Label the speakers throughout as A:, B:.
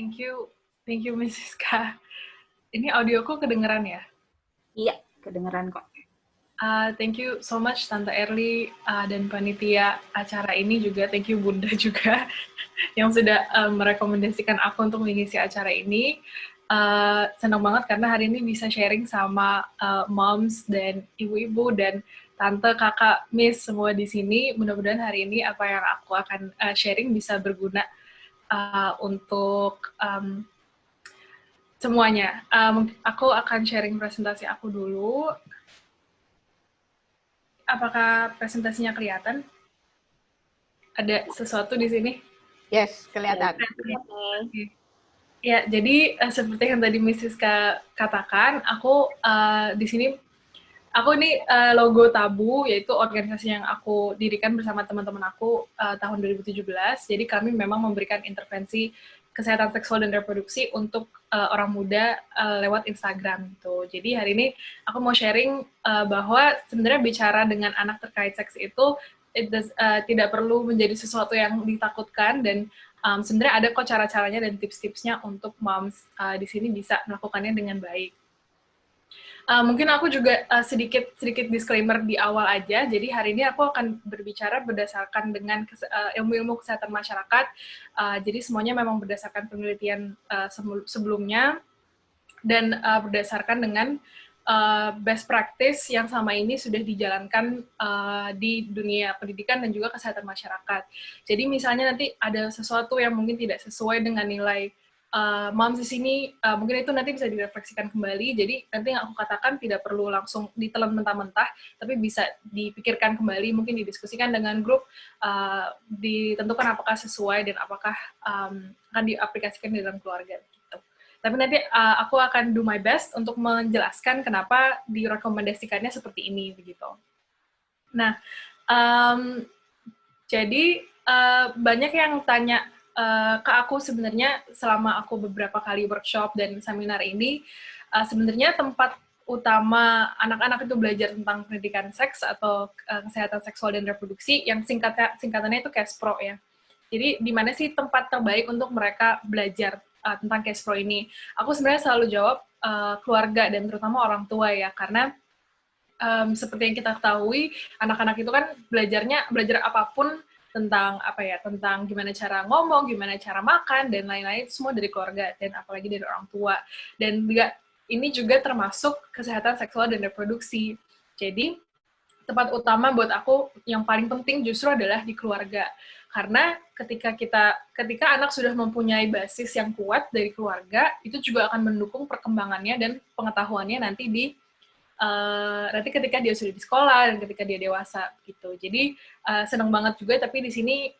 A: Thank you Mrs. K. Ini audioku kedengeran ya?
B: Iya, kedengeran kok.
A: Thank you so much Tante Erly dan panitia acara ini juga. Thank you Bunda juga yang sudah merekomendasikan aku untuk mengisi acara ini. Senang banget karena hari ini bisa sharing sama moms dan ibu-ibu dan tante, kakak, miss semua di sini. Mudah-mudahan hari ini apa yang aku akan sharing bisa berguna untuk semuanya. Aku akan sharing presentasi aku dulu. Apakah presentasinya kelihatan? Ada sesuatu di sini?
B: Yes, kelihatan.
A: Ya, jadi seperti yang tadi Mrs. katakan, aku di sini, aku ini logo Tabu, yaitu organisasi yang aku dirikan bersama teman-teman aku tahun 2017. Jadi kami memang memberikan intervensi kesehatan seksual dan reproduksi untuk orang muda lewat Instagram gitu. Jadi hari ini aku mau sharing bahwa sebenarnya bicara dengan anak terkait seks itu tidak perlu menjadi sesuatu yang ditakutkan, dan sebenarnya ada kok cara-caranya dan tips-tipsnya untuk moms di sini bisa melakukannya dengan baik. Mungkin aku juga sedikit disclaimer di awal aja. Jadi hari ini aku akan berbicara berdasarkan dengan ilmu-ilmu kesehatan masyarakat. Jadi semuanya memang berdasarkan penelitian sebelumnya dan berdasarkan dengan best practice yang selama ini sudah dijalankan di dunia pendidikan dan juga kesehatan masyarakat. Jadi misalnya nanti ada sesuatu yang mungkin tidak sesuai dengan nilai moms di sini, mungkin itu nanti bisa direfleksikan kembali. Jadi nanti yang aku katakan tidak perlu langsung ditelan mentah-mentah, tapi bisa dipikirkan kembali, mungkin didiskusikan dengan grup, ditentukan apakah sesuai dan apakah akan diaplikasikan di dalam keluarga. Tapi nanti aku akan do my best untuk menjelaskan kenapa direkomendasikannya seperti ini, begitu. Nah, jadi banyak yang tanya ke aku sebenarnya selama aku beberapa kali workshop dan seminar ini, sebenarnya tempat utama anak-anak itu belajar tentang pendidikan seks atau kesehatan seksual dan reproduksi, yang singkatannya itu KESPRO ya. Jadi di mana sih tempat terbaik untuk mereka belajar tentang KESPRO ini? Aku sebenarnya selalu jawab keluarga dan terutama orang tua ya, karena seperti yang kita ketahui, anak-anak itu kan belajar apapun tentang tentang gimana cara ngomong, gimana cara makan dan lain-lain, itu semua dari keluarga dan apalagi dari orang tua. Dan juga ini juga termasuk kesehatan seksual dan reproduksi. Jadi tempat utama buat aku yang paling penting justru adalah di keluarga. Karena ketika anak sudah mempunyai basis yang kuat dari keluarga, itu juga akan mendukung perkembangannya dan pengetahuannya nanti ketika dia sudah di sekolah dan ketika dia dewasa gitu. Jadi senang banget juga, tapi di sini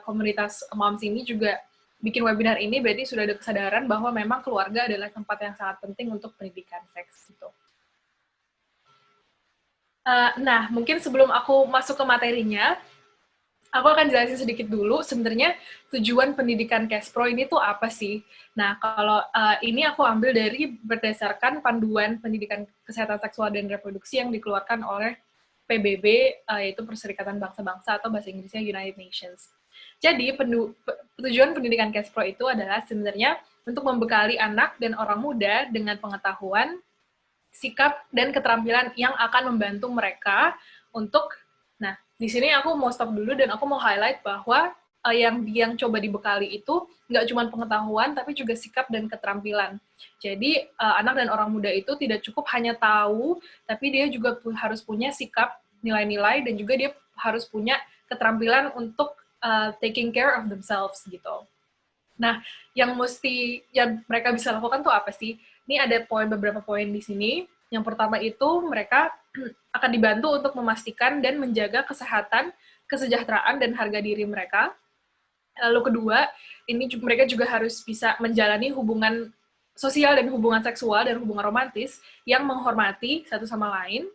A: komunitas moms ini juga bikin webinar ini berarti sudah ada kesadaran bahwa memang keluarga adalah tempat yang sangat penting untuk pendidikan seks gitu. Nah, mungkin sebelum aku masuk ke materinya, aku akan jelasin sedikit dulu sebenarnya tujuan pendidikan KESPRO ini tuh apa sih. Nah, kalau ini aku ambil dari berdasarkan panduan pendidikan kesehatan seksual dan reproduksi yang dikeluarkan oleh PBB, yaitu Perserikatan Bangsa-Bangsa atau bahasa Inggrisnya United Nations. Jadi, tujuan pendidikan KESPRO itu adalah sebenarnya untuk membekali anak dan orang muda dengan pengetahuan, sikap, dan keterampilan yang akan membantu mereka untuk, nah, di sini aku mau stop dulu dan aku mau highlight bahwa yang coba dibekali itu nggak cuma pengetahuan, tapi juga sikap dan keterampilan. Jadi, anak dan orang muda itu tidak cukup hanya tahu, tapi dia juga harus punya sikap, nilai-nilai, dan juga dia harus punya keterampilan untuk taking care of themselves, gitu. Nah, yang mereka bisa lakukan tuh apa sih? Ini ada beberapa poin di sini. Yang pertama itu mereka akan dibantu untuk memastikan dan menjaga kesehatan, kesejahteraan, dan harga diri mereka. Lalu kedua, ini mereka juga harus bisa menjalani hubungan sosial dan hubungan seksual dan hubungan romantis yang menghormati satu sama lain.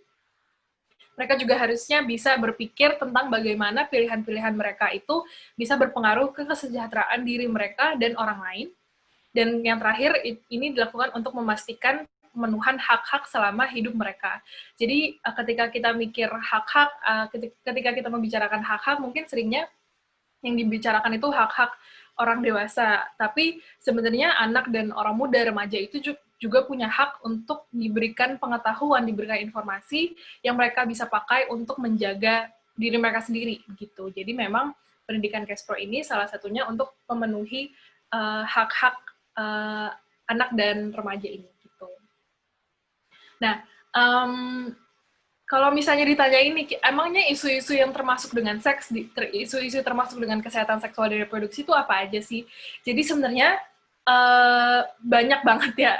A: Mereka juga harusnya bisa berpikir tentang bagaimana pilihan-pilihan mereka itu bisa berpengaruh ke kesejahteraan diri mereka dan orang lain. Dan yang terakhir, ini dilakukan untuk memastikan pemenuhan hak-hak selama hidup mereka. Jadi ketika kita mikir hak-hak, ketika kita membicarakan hak-hak, mungkin seringnya yang dibicarakan itu hak-hak orang dewasa. Tapi sebenarnya anak dan orang muda, remaja itu juga punya hak untuk diberikan pengetahuan, diberikan informasi yang mereka bisa pakai untuk menjaga diri mereka sendiri gitu. Jadi memang pendidikan Kespro ini salah satunya untuk memenuhi hak-hak anak dan remaja ini gitu. Nah, kalau misalnya ditanya ini, emangnya isu-isu yang termasuk dengan seks, isu-isu termasuk dengan kesehatan seksual dan reproduksi itu apa aja sih? Jadi sebenarnya banyak banget ya,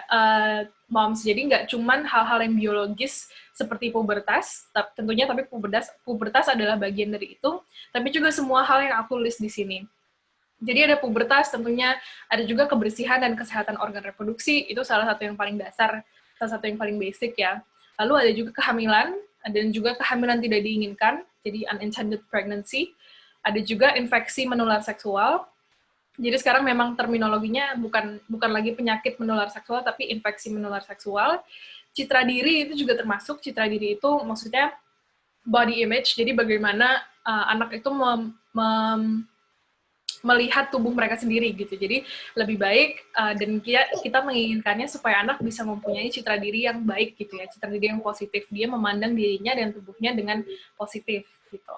A: moms. Jadi nggak cuman hal-hal yang biologis seperti pubertas, tentunya, tapi pubertas adalah bagian dari itu, tapi juga semua hal yang aku list di sini. Jadi ada pubertas, tentunya ada juga kebersihan dan kesehatan organ reproduksi, itu salah satu yang paling dasar, salah satu yang paling basic ya. Lalu ada juga kehamilan, dan juga kehamilan tidak diinginkan, jadi unintended pregnancy. Ada juga infeksi menular seksual. Jadi sekarang memang terminologinya bukan lagi penyakit menular seksual, tapi infeksi menular seksual. Citra diri itu juga termasuk. Citra diri itu maksudnya body image, jadi bagaimana anak itu melihat tubuh mereka sendiri gitu. Jadi lebih baik dan kita menginginkannya supaya anak bisa mempunyai citra diri yang baik gitu ya, citra diri yang positif. Dia memandang dirinya dan tubuhnya dengan positif gitu.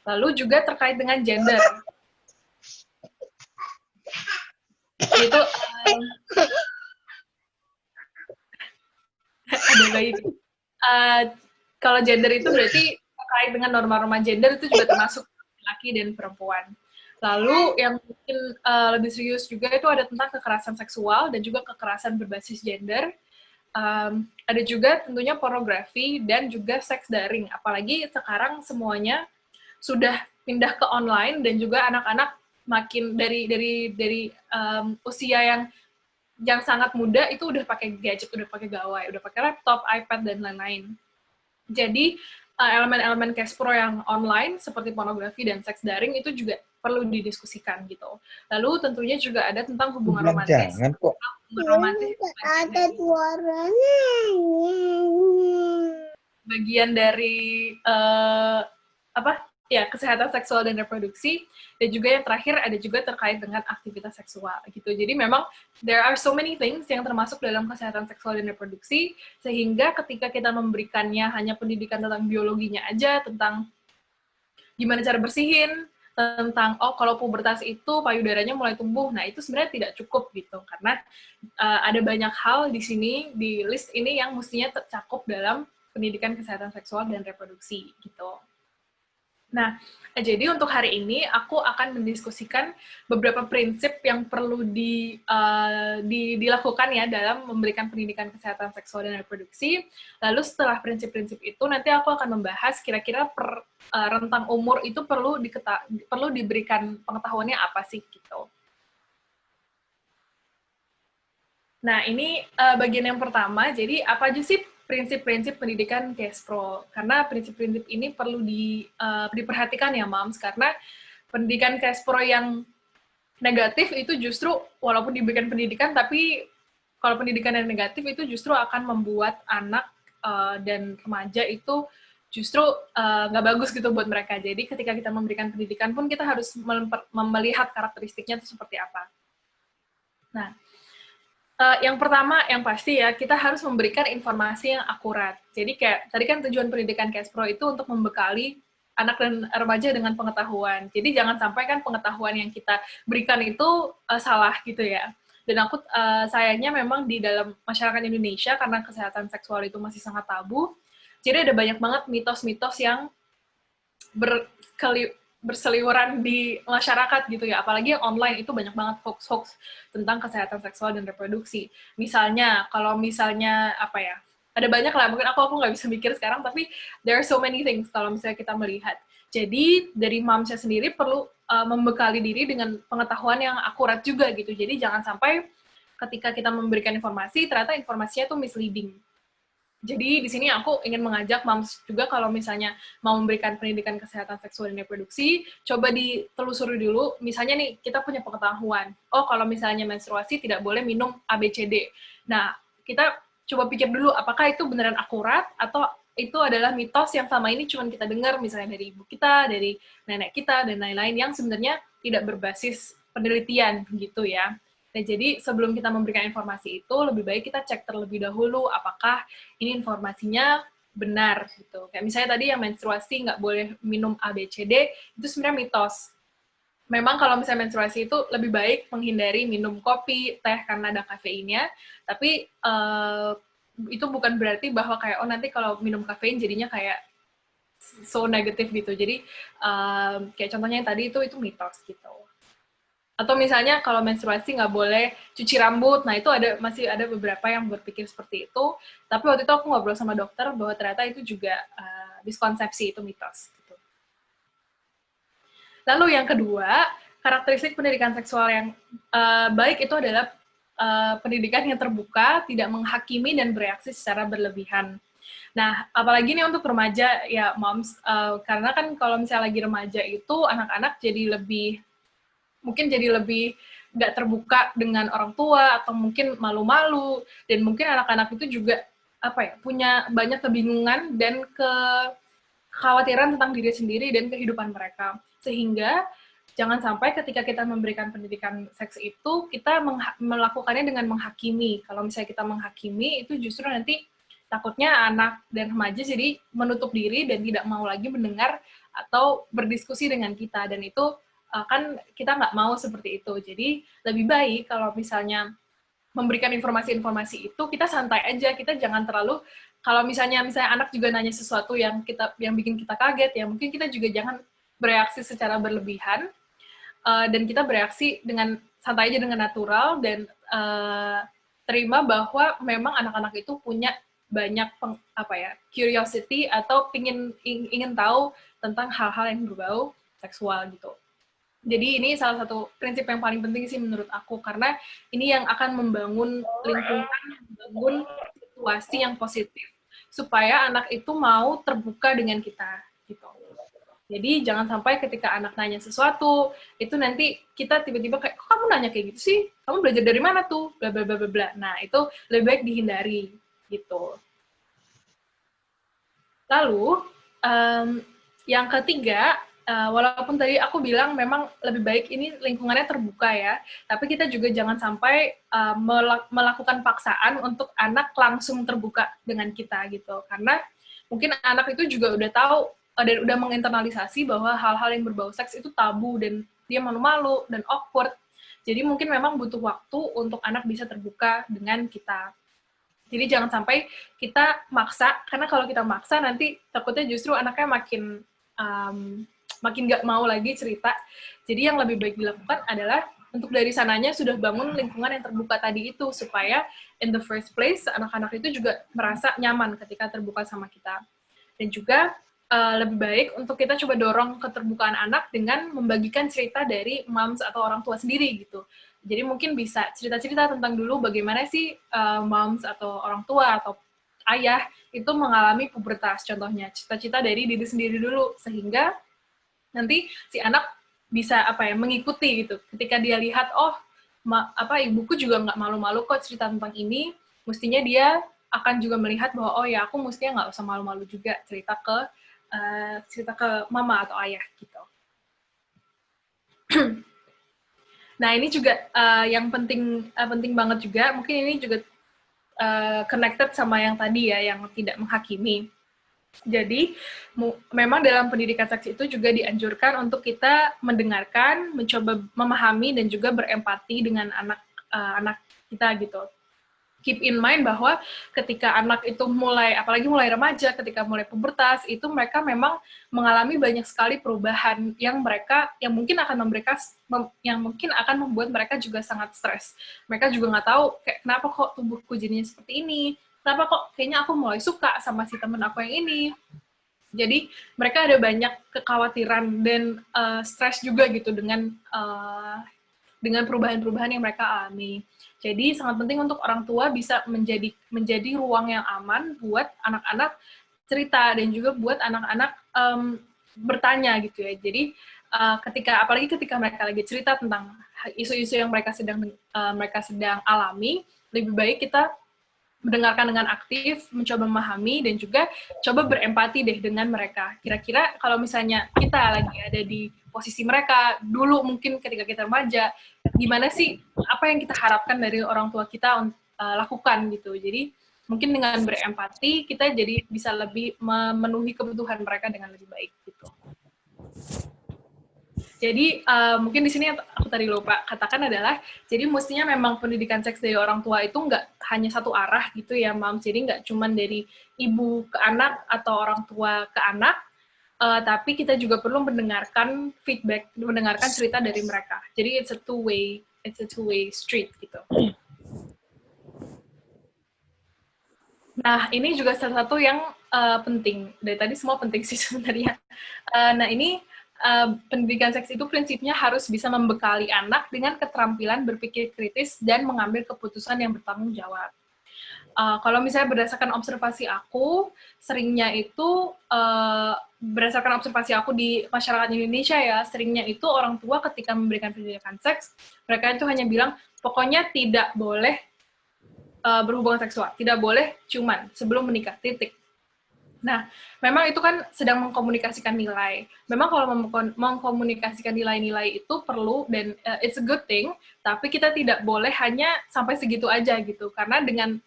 A: Lalu juga terkait dengan gender. Itu ada bayi. Kalau gender itu berarti terkait dengan norma-norma gender itu juga termasuk laki dan perempuan. Lalu yang mungkin lebih serius juga itu ada tentang kekerasan seksual dan juga kekerasan berbasis gender. Ada juga tentunya pornografi dan juga seks daring. Apalagi sekarang semuanya sudah pindah ke online dan juga anak-anak makin dari usia yang sangat muda itu udah pakai gadget, udah pakai gawai, udah pakai laptop, iPad dan lain-lain. Jadi elemen-elemen Kespro yang online seperti pornografi dan seks daring itu juga perlu didiskusikan gitu. Lalu tentunya juga ada tentang hubungan romantis.
C: Jangan kok.
D: Ada suaranya.
A: Bagian dari kesehatan seksual dan reproduksi, dan juga yang terakhir ada juga terkait dengan aktivitas seksual gitu. Jadi memang there are so many things yang termasuk dalam kesehatan seksual dan reproduksi, sehingga ketika kita memberikannya hanya pendidikan tentang biologinya aja, tentang gimana cara bersihin, tentang kalau pubertas itu payudaranya mulai tumbuh, nah itu sebenarnya tidak cukup gitu, karena ada banyak hal di sini, di list ini yang mestinya tercakup dalam pendidikan kesehatan seksual dan reproduksi gitu. Nah, jadi untuk hari ini aku akan mendiskusikan beberapa prinsip yang perlu dilakukan ya dalam memberikan pendidikan kesehatan seksual dan reproduksi. Lalu setelah prinsip-prinsip itu nanti aku akan membahas kira-kira rentang umur itu perlu diberikan pengetahuannya apa sih gitu. Nah, ini bagian yang pertama. Jadi apa aja sih prinsip-prinsip pendidikan Kespro? Karena prinsip-prinsip ini perlu diperhatikan ya, Moms, karena pendidikan Kespro yang negatif itu justru walaupun diberikan pendidikan, tapi kalau pendidikan yang negatif itu justru akan membuat anak dan remaja itu justru nggak bagus gitu buat mereka. Jadi ketika kita memberikan pendidikan pun kita harus melihat karakteristiknya itu seperti apa. Nah, yang pertama, yang pasti ya, kita harus memberikan informasi yang akurat. Jadi kayak, tadi kan tujuan pendidikan Kespro itu untuk membekali anak dan remaja dengan pengetahuan. Jadi jangan sampai kan pengetahuan yang kita berikan itu salah gitu ya. Dan sayangnya memang di dalam masyarakat Indonesia, karena kesehatan seksual itu masih sangat tabu, jadi ada banyak banget mitos-mitos yang berseliweran di masyarakat gitu ya, apalagi yang online itu banyak banget hoax-hoax tentang kesehatan seksual dan reproduksi. Misalnya, ada banyak lah, mungkin aku nggak bisa mikir sekarang, tapi there are so many things kalau misalnya kita melihat. Jadi, dari momsnya sendiri perlu membekali diri dengan pengetahuan yang akurat juga gitu, jadi jangan sampai ketika kita memberikan informasi, ternyata informasinya tuh misleading. Jadi di sini aku ingin mengajak moms juga kalau misalnya mau memberikan pendidikan kesehatan seksual dan reproduksi, coba ditelusuri dulu. Misalnya nih, kita punya pengetahuan, kalau misalnya menstruasi tidak boleh minum ABCD. Nah, kita coba pikir dulu apakah itu beneran akurat atau itu adalah mitos yang selama ini cuma kita dengar misalnya dari ibu kita, dari nenek kita, dan lain-lain yang sebenarnya tidak berbasis penelitian gitu ya. Nah, jadi sebelum kita memberikan informasi itu, lebih baik kita cek terlebih dahulu apakah ini informasinya benar gitu. Kayak misalnya tadi yang menstruasi nggak boleh minum A, B, C, D, itu sebenarnya mitos. Memang kalau misalnya menstruasi itu lebih baik menghindari minum kopi, teh karena ada kafeinnya, tapi itu bukan berarti bahwa kayak, oh nanti kalau minum kafein jadinya kayak so negatif gitu. Jadi kayak contohnya yang tadi itu mitos gitu. Atau misalnya kalau menstruasi nggak boleh cuci rambut, nah itu masih ada beberapa yang berpikir seperti itu, tapi waktu itu aku ngobrol sama dokter bahwa ternyata itu juga miskonsepsi, itu mitos. Gitu. Lalu yang kedua, karakteristik pendidikan seksual yang baik itu adalah pendidikan yang terbuka, tidak menghakimi dan bereaksi secara berlebihan. Nah, apalagi nih untuk remaja ya, moms, karena kan kalau misalnya lagi remaja itu anak-anak mungkin jadi lebih nggak terbuka dengan orang tua atau mungkin malu-malu, dan mungkin anak-anak itu juga punya banyak kebingungan dan kekhawatiran tentang diri sendiri dan kehidupan mereka, sehingga jangan sampai ketika kita memberikan pendidikan seks itu kita melakukannya dengan menghakimi. Kalau misalnya kita menghakimi itu justru nanti takutnya anak dan remaja jadi menutup diri dan tidak mau lagi mendengar atau berdiskusi dengan kita, dan itu kan kita nggak mau seperti itu. Jadi lebih baik kalau misalnya memberikan informasi-informasi itu kita santai aja, kita jangan terlalu, kalau misalnya anak juga nanya sesuatu yang bikin kita kaget ya, mungkin kita juga jangan bereaksi secara berlebihan, dan kita bereaksi dengan santai aja, dengan natural, dan terima bahwa memang anak-anak itu punya banyak curiosity atau ingin tahu tentang hal-hal yang berbau seksual gitu. Jadi ini salah satu prinsip yang paling penting sih menurut aku, karena ini yang akan membangun lingkungan, membangun situasi yang positif, supaya anak itu mau terbuka dengan kita, gitu. Jadi jangan sampai ketika anak nanya sesuatu, itu nanti kita tiba-tiba kayak, kok kamu nanya kayak gitu sih? Kamu belajar dari mana tuh? Bla bla bla bla bla. Nah, itu lebih baik dihindari, gitu. Lalu, yang ketiga, walaupun tadi aku bilang memang lebih baik ini lingkungannya terbuka ya, tapi kita juga jangan sampai melakukan paksaan untuk anak langsung terbuka dengan kita gitu, karena mungkin anak itu juga udah tahu dan udah menginternalisasi bahwa hal-hal yang berbau seks itu tabu dan dia malu-malu dan awkward. Jadi mungkin memang butuh waktu untuk anak bisa terbuka dengan kita. Jadi jangan sampai kita maksa, karena kalau kita maksa nanti takutnya justru anaknya makin nggak mau lagi cerita. Jadi yang lebih baik dilakukan adalah untuk dari sananya sudah bangun lingkungan yang terbuka tadi itu, supaya in the first place anak-anak itu juga merasa nyaman ketika terbuka sama kita. Dan juga lebih baik untuk kita coba dorong keterbukaan anak dengan membagikan cerita dari moms atau orang tua sendiri gitu. Jadi mungkin bisa cerita-cerita tentang dulu bagaimana sih moms atau orang tua atau ayah itu mengalami pubertas, contohnya cita-cita dari diri sendiri dulu, sehingga nanti si anak bisa mengikuti gitu. Ketika dia lihat, oh ibuku juga nggak malu-malu kok cerita tentang ini, mestinya dia akan juga melihat bahwa oh ya, aku mestinya nggak usah malu-malu juga cerita ke mama atau ayah gitu. Nah, ini juga yang penting banget juga, mungkin ini juga connected sama yang tadi ya, yang tidak menghakimi. Jadi, memang dalam pendidikan seks itu juga dianjurkan untuk kita mendengarkan, mencoba memahami, dan juga berempati dengan anak kita gitu. Keep in mind bahwa ketika anak itu apalagi mulai remaja, ketika mulai pubertas, itu mereka memang mengalami banyak sekali perubahan yang mungkin akan membuat mereka juga sangat stres. Mereka juga nggak tahu kayak kenapa kok tubuhku jadinya seperti ini, kenapa kok kayaknya aku mulai suka sama si temen aku yang ini. Jadi mereka ada banyak kekhawatiran dan stres juga gitu dengan perubahan-perubahan yang mereka alami. Jadi sangat penting untuk orang tua bisa menjadi ruang yang aman buat anak-anak cerita, dan juga buat anak-anak bertanya gitu ya. Jadi apalagi ketika mereka lagi cerita tentang isu-isu yang mereka sedang alami, lebih baik kita mendengarkan dengan aktif, mencoba memahami, dan juga coba berempati deh dengan mereka. Kira-kira kalau misalnya kita lagi ada di posisi mereka, dulu mungkin ketika kita remaja, gimana sih, apa yang kita harapkan dari orang tua kita lakukan gitu. Jadi mungkin dengan berempati, kita jadi bisa lebih memenuhi kebutuhan mereka dengan lebih baik gitu. Jadi mungkin di sini yang aku tadi lupa katakan adalah, jadi mestinya memang pendidikan seks dari orang tua itu nggak hanya satu arah gitu ya, Mam. Jadi nggak cuma dari ibu ke anak atau orang tua ke anak, tapi kita juga perlu mendengarkan feedback, mendengarkan cerita dari mereka. Jadi it's a two-way street gitu. Nah, ini juga salah satu yang penting. Dari tadi semua penting sih sebenarnya. Nah, ini pendidikan seks itu prinsipnya harus bisa membekali anak dengan keterampilan berpikir kritis dan mengambil keputusan yang bertanggung jawab. Kalau misalnya berdasarkan observasi aku, seringnya itu, berdasarkan observasi aku di masyarakat Indonesia ya, seringnya itu orang tua ketika memberikan pendidikan seks, mereka itu hanya bilang, pokoknya tidak boleh berhubungan seksual, tidak boleh ciuman sebelum menikah, titik. Nah, memang itu kan sedang mengkomunikasikan nilai. Memang kalau mengkomunikasikan nilai-nilai itu perlu, dan it's a good thing, tapi kita tidak boleh hanya sampai segitu aja gitu. Karena dengan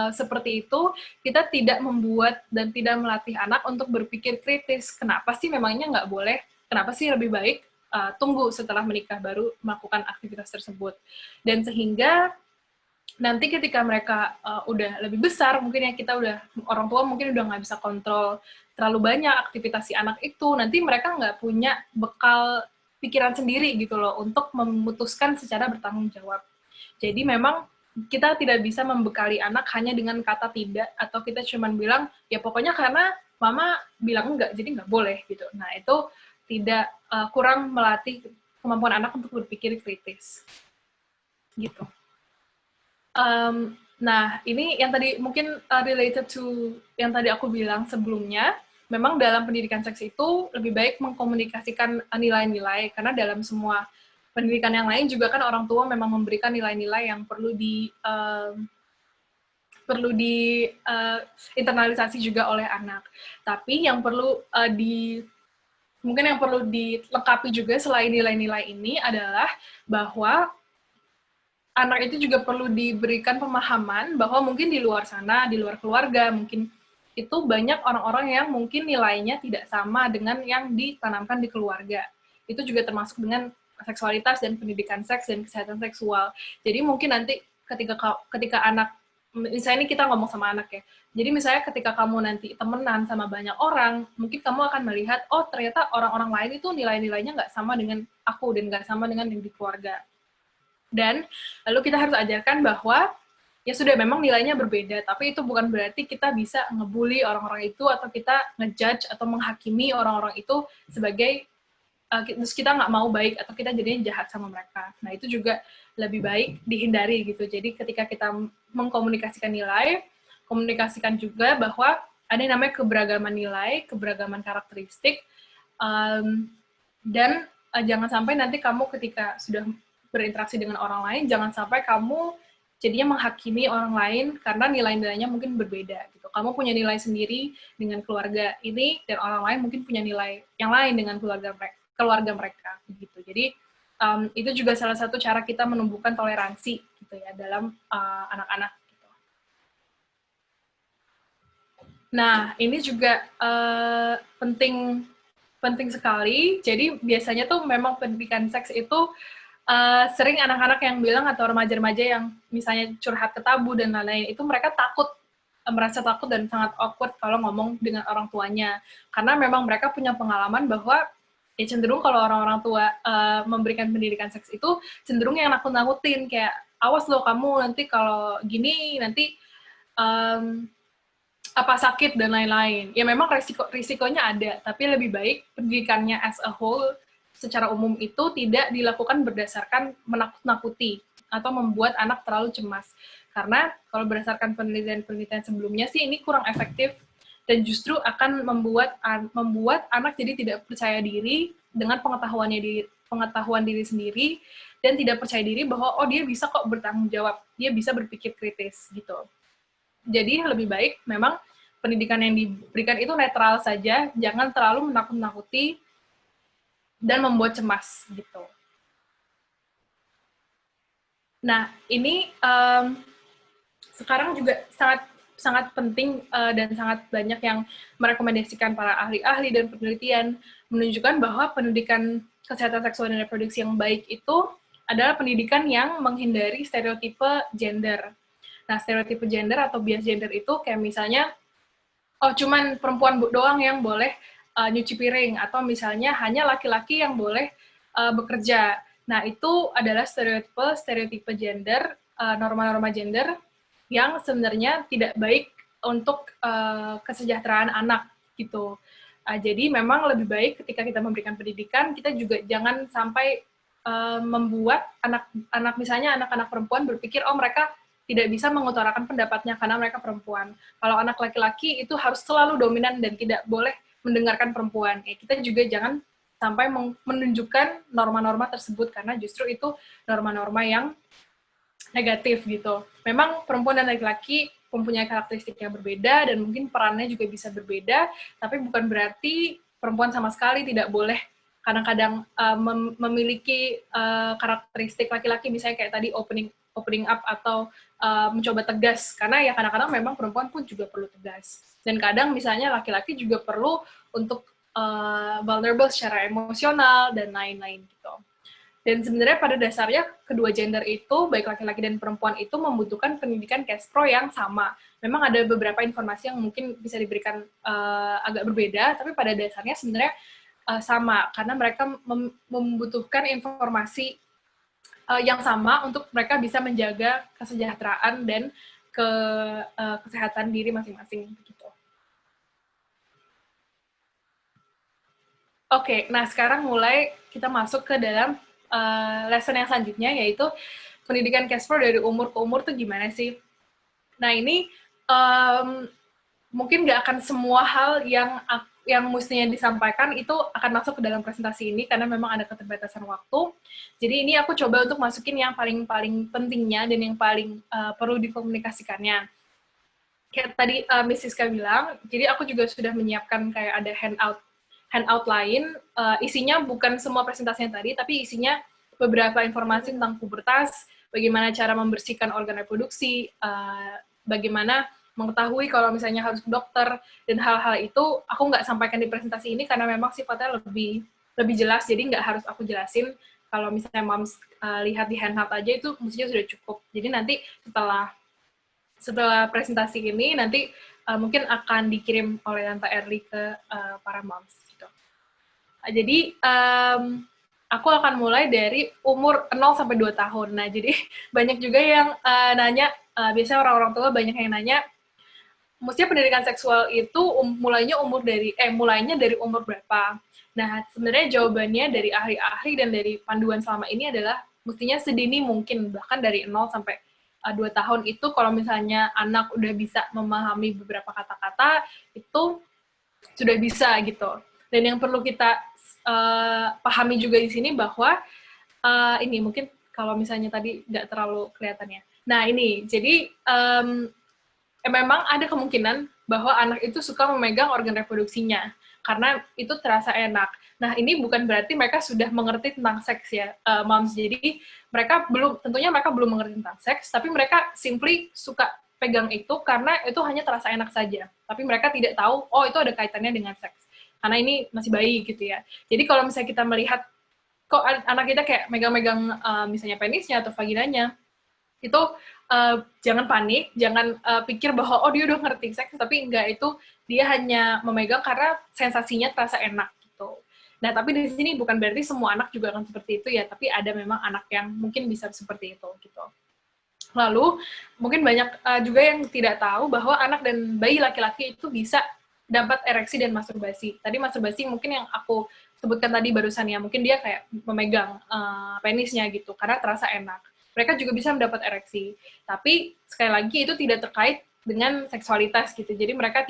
A: seperti itu, kita tidak membuat dan tidak melatih anak untuk berpikir kritis. Kenapa sih memangnya nggak boleh? Kenapa sih lebih baik tunggu setelah menikah baru melakukan aktivitas tersebut? Dan sehingga nanti ketika mereka udah lebih besar, mungkin ya kita orang tua mungkin udah nggak bisa kontrol terlalu banyak aktivitas si anak itu, nanti mereka nggak punya bekal pikiran sendiri gitu loh, untuk memutuskan secara bertanggung jawab. Jadi memang kita tidak bisa membekali anak hanya dengan kata tidak, atau kita cuma bilang, ya pokoknya karena mama bilang enggak, jadi nggak boleh gitu. Nah itu tidak kurang melatih kemampuan anak untuk berpikir kritis. Gitu. Nah, ini yang tadi mungkin related to yang tadi aku bilang sebelumnya, memang dalam pendidikan seks itu lebih baik mengkomunikasikan nilai-nilai, karena dalam semua pendidikan yang lain juga kan orang tua memang memberikan nilai-nilai yang perlu di internalisasi juga oleh anak. Tapi yang perlu mungkin yang perlu dilengkapi juga selain nilai-nilai ini adalah bahwa anak itu juga perlu diberikan pemahaman bahwa mungkin di luar sana, di luar keluarga, mungkin itu banyak orang-orang yang mungkin nilainya tidak sama dengan yang ditanamkan di keluarga. Itu juga termasuk dengan seksualitas dan pendidikan seks dan kesehatan seksual. Jadi mungkin nanti ketika anak, misalnya ini kita ngomong sama anak ya, jadi misalnya ketika kamu nanti temenan sama banyak orang, mungkin kamu akan melihat, oh ternyata orang-orang lain itu nilai-nilainya nggak sama dengan aku, dan nggak sama dengan yang di keluarga. Dan lalu kita harus ajarkan bahwa ya sudah memang nilainya berbeda, tapi itu bukan berarti kita bisa ngebully orang-orang itu, atau kita ngejudge atau menghakimi orang-orang itu sebagai terus kita nggak mau baik, atau kita jadinya jahat sama mereka. Nah itu juga lebih baik dihindari gitu. Jadi ketika kita mengkomunikasikan nilai, komunikasikan juga bahwa ada yang namanya keberagaman nilai, keberagaman karakteristik, dan jangan sampai nanti kamu ketika sudah berinteraksi dengan orang lain, jangan sampai kamu jadinya menghakimi orang lain karena nilai-nilainya mungkin berbeda gitu. Kamu punya nilai sendiri dengan keluarga ini, dan orang lain mungkin punya nilai yang lain dengan keluarga mereka gitu. Jadi itu juga salah satu cara kita menumbuhkan toleransi gitu ya dalam anak-anak gitu. Nah, ini juga penting sekali. Jadi biasanya tuh memang pendidikan seks itu sering anak-anak yang bilang, atau remaja-remaja yang misalnya curhat ke tabu dan lain-lain, itu mereka merasa takut dan sangat awkward kalau ngomong dengan orang tuanya. Karena memang mereka punya pengalaman bahwa ya cenderung kalau orang-orang tua memberikan pendidikan seks itu cenderung yang nakut-nakutin, kayak awas loh kamu nanti kalau gini nanti apa sakit dan lain-lain. Ya memang risikonya ada, tapi lebih baik pendidikannya as a whole secara umum itu tidak dilakukan berdasarkan menakut-nakuti atau membuat anak terlalu cemas. Karena kalau berdasarkan penelitian-penelitian sebelumnya sih ini kurang efektif, dan justru akan membuat anak jadi tidak percaya diri dengan pengetahuan diri sendiri, dan tidak percaya diri bahwa oh dia bisa kok bertanggung jawab, dia bisa berpikir kritis gitu. Jadi lebih baik memang pendidikan yang diberikan itu netral saja, jangan terlalu menakut-nakuti dan membuat cemas gitu. Nah, ini sekarang juga sangat penting dan sangat banyak yang merekomendasikan para ahli-ahli dan penelitian menunjukkan bahwa pendidikan kesehatan seksual dan reproduksi yang baik itu adalah pendidikan yang menghindari stereotipe gender. Nah, stereotipe gender atau bias gender itu kayak misalnya, oh cuman perempuan doang yang boleh nyuci piring, atau misalnya hanya laki-laki yang boleh bekerja. Nah, itu adalah stereotipe gender, norma-norma gender yang sebenarnya tidak baik untuk kesejahteraan anak gitu. Jadi memang lebih baik ketika kita memberikan pendidikan, kita juga jangan sampai membuat anak-anak, misalnya anak-anak perempuan berpikir, oh mereka tidak bisa mengutarakan pendapatnya karena mereka perempuan. Kalau anak laki-laki itu harus selalu dominan dan tidak boleh mendengarkan perempuan. Kita juga jangan sampai menunjukkan norma-norma tersebut, karena justru itu norma-norma yang negatif gitu. Memang perempuan dan laki-laki mempunyai karakteristik yang berbeda dan mungkin perannya juga bisa berbeda, tapi bukan berarti perempuan sama sekali tidak boleh kadang-kadang memiliki karakteristik laki-laki, misalnya kayak tadi opening up atau mencoba tegas, karena ya kadang-kadang memang perempuan pun juga perlu tegas. Dan kadang misalnya laki-laki juga perlu untuk vulnerable secara emosional dan lain-lain gitu. Dan sebenarnya pada dasarnya kedua gender itu, baik laki-laki dan perempuan itu membutuhkan pendidikan Kespro yang sama. Memang ada beberapa informasi yang mungkin bisa diberikan agak berbeda, tapi pada dasarnya sebenarnya sama, karena mereka membutuhkan informasi yang sama untuk mereka bisa menjaga kesejahteraan dan kesehatan diri masing-masing. Gitu. Oke, nah sekarang mulai kita masuk ke dalam lesson yang selanjutnya, yaitu pendidikan Kespro dari umur ke umur tuh gimana sih? Nah ini mungkin nggak akan semua hal yang mestinya disampaikan itu akan masuk ke dalam presentasi ini, karena memang ada keterbatasan waktu. Jadi ini aku coba untuk masukin yang paling pentingnya dan yang paling perlu dikomunikasikannya. Kayak tadi Miss Siska bilang, jadi aku juga sudah menyiapkan kayak ada handout lain, isinya bukan semua presentasinya tadi, tapi isinya beberapa informasi tentang pubertas, bagaimana cara membersihkan organ reproduksi, bagaimana mengetahui kalau misalnya harus ke dokter, dan hal-hal itu aku nggak sampaikan di presentasi ini karena memang sifatnya lebih jelas, jadi nggak harus aku jelasin. Kalau misalnya Moms lihat di handout aja itu mestinya sudah cukup. Jadi nanti setelah presentasi ini, nanti mungkin akan dikirim oleh Tante Erli ke para Moms. Gitu. Jadi, aku akan mulai dari umur 0 sampai 2 tahun. Nah, jadi banyak juga yang nanya, biasanya orang-orang tua banyak yang nanya, mestinya pendidikan seksual itu mulainya dari umur berapa? Nah, sebenarnya jawabannya dari ahli-ahli dan dari panduan selama ini adalah mestinya sedini mungkin, bahkan dari 0 sampai 2 tahun itu kalau misalnya anak udah bisa memahami beberapa kata-kata, itu sudah bisa gitu. Dan yang perlu kita pahami juga di sini bahwa ini mungkin kalau misalnya tadi nggak terlalu kelihatannya. Nah ini, jadi memang ada kemungkinan bahwa anak itu suka memegang organ reproduksinya, karena itu terasa enak. Nah, ini bukan berarti mereka sudah mengerti tentang seks ya, Moms. Jadi, tentunya mereka belum mengerti tentang seks, tapi mereka simply suka pegang itu karena itu hanya terasa enak saja. Tapi mereka tidak tahu, oh itu ada kaitannya dengan seks. Karena ini masih bayi gitu ya. Jadi, kalau misalnya kita melihat, kok anak kita kayak megang-megang misalnya penisnya atau vaginanya, itu jangan panik, jangan pikir bahwa oh dia udah ngerti seks, tapi enggak, itu dia hanya memegang karena sensasinya terasa enak gitu. Nah, tapi di sini bukan berarti semua anak juga akan seperti itu ya, tapi ada memang anak yang mungkin bisa seperti itu gitu. Lalu, mungkin banyak juga yang tidak tahu bahwa anak dan bayi laki-laki itu bisa dapat ereksi dan masturbasi. Tadi masturbasi mungkin yang aku sebutkan tadi barusan ya, mungkin dia kayak memegang penisnya gitu, karena terasa enak. Mereka juga bisa mendapat ereksi. Tapi, sekali lagi, itu tidak terkait dengan seksualitas gitu. Jadi mereka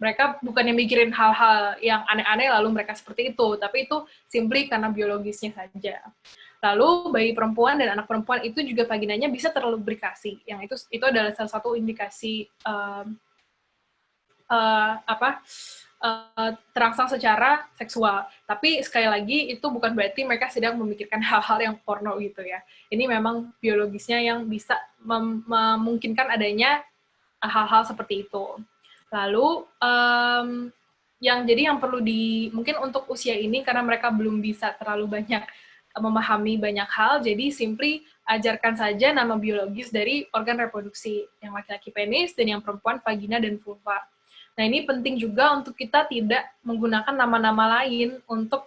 A: mereka bukannya mikirin hal-hal yang aneh-aneh lalu mereka seperti itu, tapi itu simply karena biologisnya saja. Lalu bayi perempuan dan anak perempuan itu juga vaginanya bisa terlubrikasi. Yang itu adalah salah satu indikasi terangsang secara seksual. Tapi sekali lagi itu bukan berarti mereka sedang memikirkan hal-hal yang porno gitu ya. Ini memang biologisnya yang bisa memungkinkan adanya hal-hal seperti itu. Lalu yang perlu mungkin untuk usia ini karena mereka belum bisa terlalu banyak memahami banyak hal, jadi simply ajarkan saja nama biologis dari organ reproduksi, yang laki-laki penis dan yang perempuan vagina dan vulva. Nah, ini penting juga untuk kita tidak menggunakan nama-nama lain untuk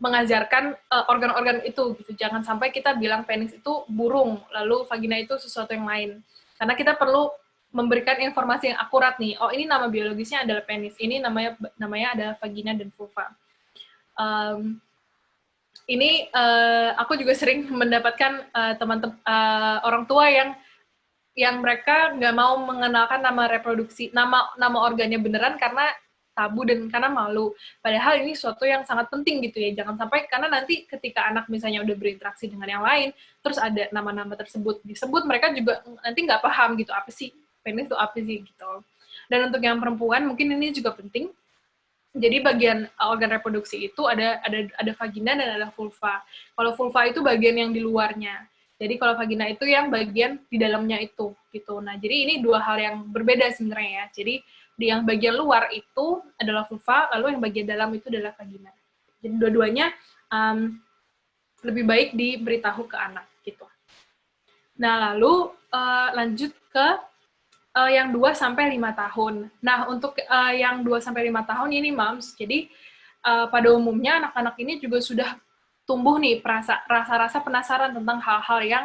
A: mengajarkan organ-organ itu gitu. Jangan sampai kita bilang penis itu burung, lalu vagina itu sesuatu yang lain. Karena kita perlu memberikan informasi yang akurat nih. Oh, ini nama biologisnya adalah penis, ini namanya adalah vagina dan vulva. Ini aku juga sering mendapatkan teman-teman orang tua yang mereka nggak mau mengenalkan nama reproduksi, nama organnya beneran karena tabu dan karena malu. Padahal ini suatu yang sangat penting gitu ya. Jangan sampai karena nanti ketika anak misalnya udah berinteraksi dengan yang lain, terus ada nama-nama tersebut disebut, mereka juga nanti nggak paham gitu apa sih penis itu apa sih gitu. Dan untuk yang perempuan mungkin ini juga penting. Jadi bagian organ reproduksi itu ada vagina dan ada vulva. Kalau vulva itu bagian yang di luarnya. Jadi kalau vagina itu yang bagian di dalamnya itu gitu. Nah, jadi ini dua hal yang berbeda sebenarnya ya. Jadi di yang bagian luar itu adalah vulva, lalu yang bagian dalam itu adalah vagina. Jadi dua-duanya lebih baik diberitahu ke anak gitu. Nah, lalu lanjut ke yang 2-5 tahun. Nah, untuk yang 2-5 tahun ini, Moms, jadi pada umumnya anak-anak ini juga sudah tumbuh nih rasa-rasa penasaran tentang hal-hal yang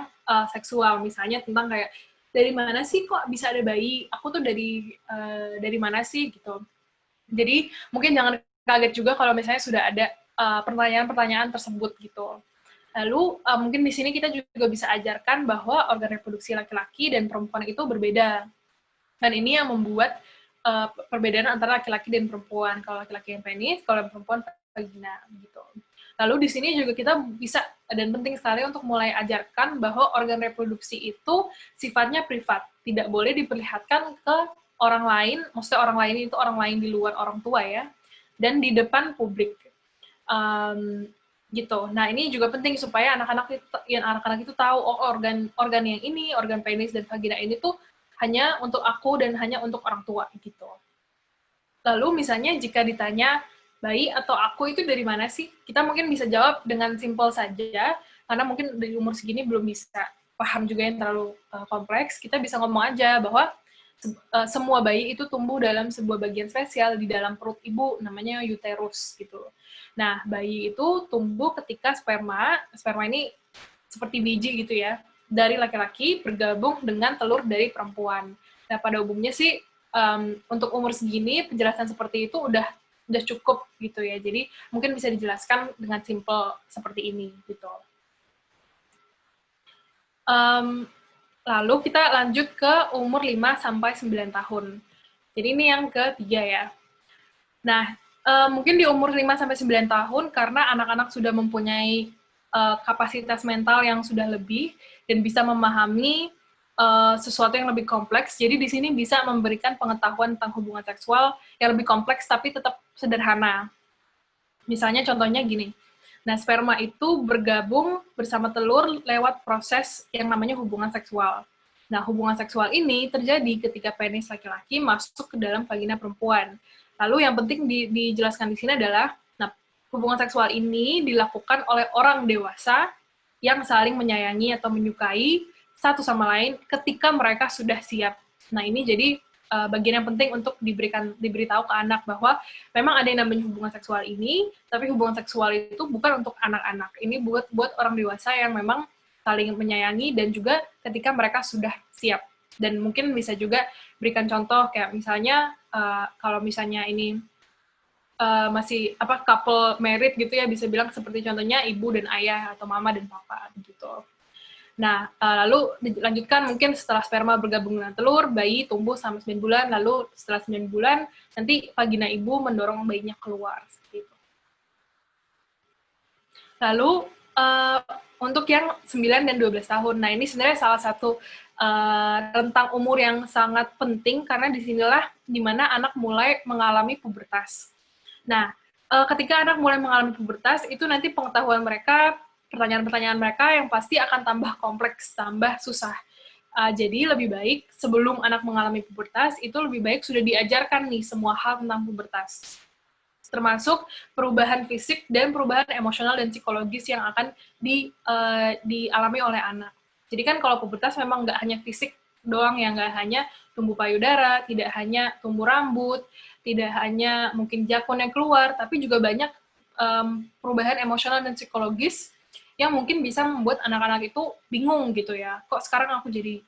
A: seksual. Misalnya tentang kayak, dari mana sih kok bisa ada bayi? Aku tuh dari mana sih? Gitu. Jadi, mungkin jangan kaget juga kalau misalnya sudah ada pertanyaan-pertanyaan tersebut gitu. Lalu, mungkin di sini kita juga bisa ajarkan bahwa organ reproduksi laki-laki dan perempuan itu berbeda. Dan ini yang membuat perbedaan antara laki-laki dan perempuan. Kalau laki-laki yang penis, kalau yang perempuan vagina gitu. Lalu di sini juga kita bisa, dan penting sekali untuk mulai ajarkan bahwa organ reproduksi itu sifatnya privat. Tidak boleh diperlihatkan ke orang lain, maksudnya orang lain itu orang lain di luar orang tua ya, dan di depan publik. Gitu. Nah, ini juga penting supaya anak-anak itu tahu, oh organ yang ini, organ penis dan vagina ini tuh hanya untuk aku dan hanya untuk orang tua gitu. Lalu misalnya jika ditanya bayi atau aku itu dari mana sih? Kita mungkin bisa jawab dengan simpel saja, karena mungkin dari umur segini belum bisa paham juga yang terlalu kompleks. Kita bisa ngomong aja bahwa semua bayi itu tumbuh dalam sebuah bagian spesial di dalam perut ibu, namanya uterus gitu. Nah, bayi itu tumbuh ketika sperma ini seperti biji gitu ya, dari laki-laki bergabung dengan telur dari perempuan. Nah, pada umumnya sih untuk umur segini penjelasan seperti itu udah cukup gitu ya. Jadi mungkin bisa dijelaskan dengan simple seperti ini gitu. Lalu kita lanjut ke umur 5-9 tahun. Jadi ini yang ketiga ya. Nah, mungkin di umur 5-9 tahun karena anak-anak sudah mempunyai kapasitas mental yang sudah lebih dan bisa memahami sesuatu yang lebih kompleks. Jadi di sini bisa memberikan pengetahuan tentang hubungan seksual yang lebih kompleks tapi tetap sederhana. Misalnya contohnya gini. Nah, sperma itu bergabung bersama telur lewat proses yang namanya hubungan seksual. Nah, hubungan seksual ini terjadi ketika penis laki-laki masuk ke dalam vagina perempuan. Lalu yang penting dijelaskan di sini adalah, nah, hubungan seksual ini dilakukan oleh orang dewasa yang saling menyayangi atau menyukai satu sama lain ketika mereka sudah siap. Nah, ini jadi bagian yang penting untuk diberitahu ke anak bahwa memang ada yang namanya hubungan seksual ini, tapi hubungan seksual itu bukan untuk anak-anak. Ini buat orang dewasa yang memang saling menyayangi dan juga ketika mereka sudah siap. Dan mungkin bisa juga berikan contoh kayak misalnya kalau misalnya ini masih couple married gitu ya, bisa bilang seperti contohnya ibu dan ayah atau mama dan papa gitu. Nah, lalu dilanjutkan mungkin setelah sperma bergabung dengan telur, bayi tumbuh selama 9 bulan, lalu setelah 9 bulan, nanti vagina ibu mendorong bayinya keluar. Seperti itu. Lalu, untuk yang 9 dan 12 tahun. Nah, ini sebenarnya salah satu rentang umur yang sangat penting karena disinilah dimana anak mulai mengalami pubertas. Nah, ketika anak mulai mengalami pubertas, itu nanti pengetahuan mereka, pertanyaan-pertanyaan mereka yang pasti akan tambah kompleks, tambah susah. Jadi lebih baik sebelum anak mengalami pubertas, itu lebih baik sudah diajarkan nih semua hal tentang pubertas. Termasuk perubahan fisik dan perubahan emosional dan psikologis yang akan dialami oleh anak. Jadi kan kalau pubertas memang nggak hanya fisik doang ya, nggak hanya tumbuh payudara, tidak hanya tumbuh rambut, tidak hanya mungkin jakun yang keluar, tapi juga banyak perubahan emosional dan psikologis yang mungkin bisa membuat anak-anak itu bingung gitu ya. Kok sekarang aku jadi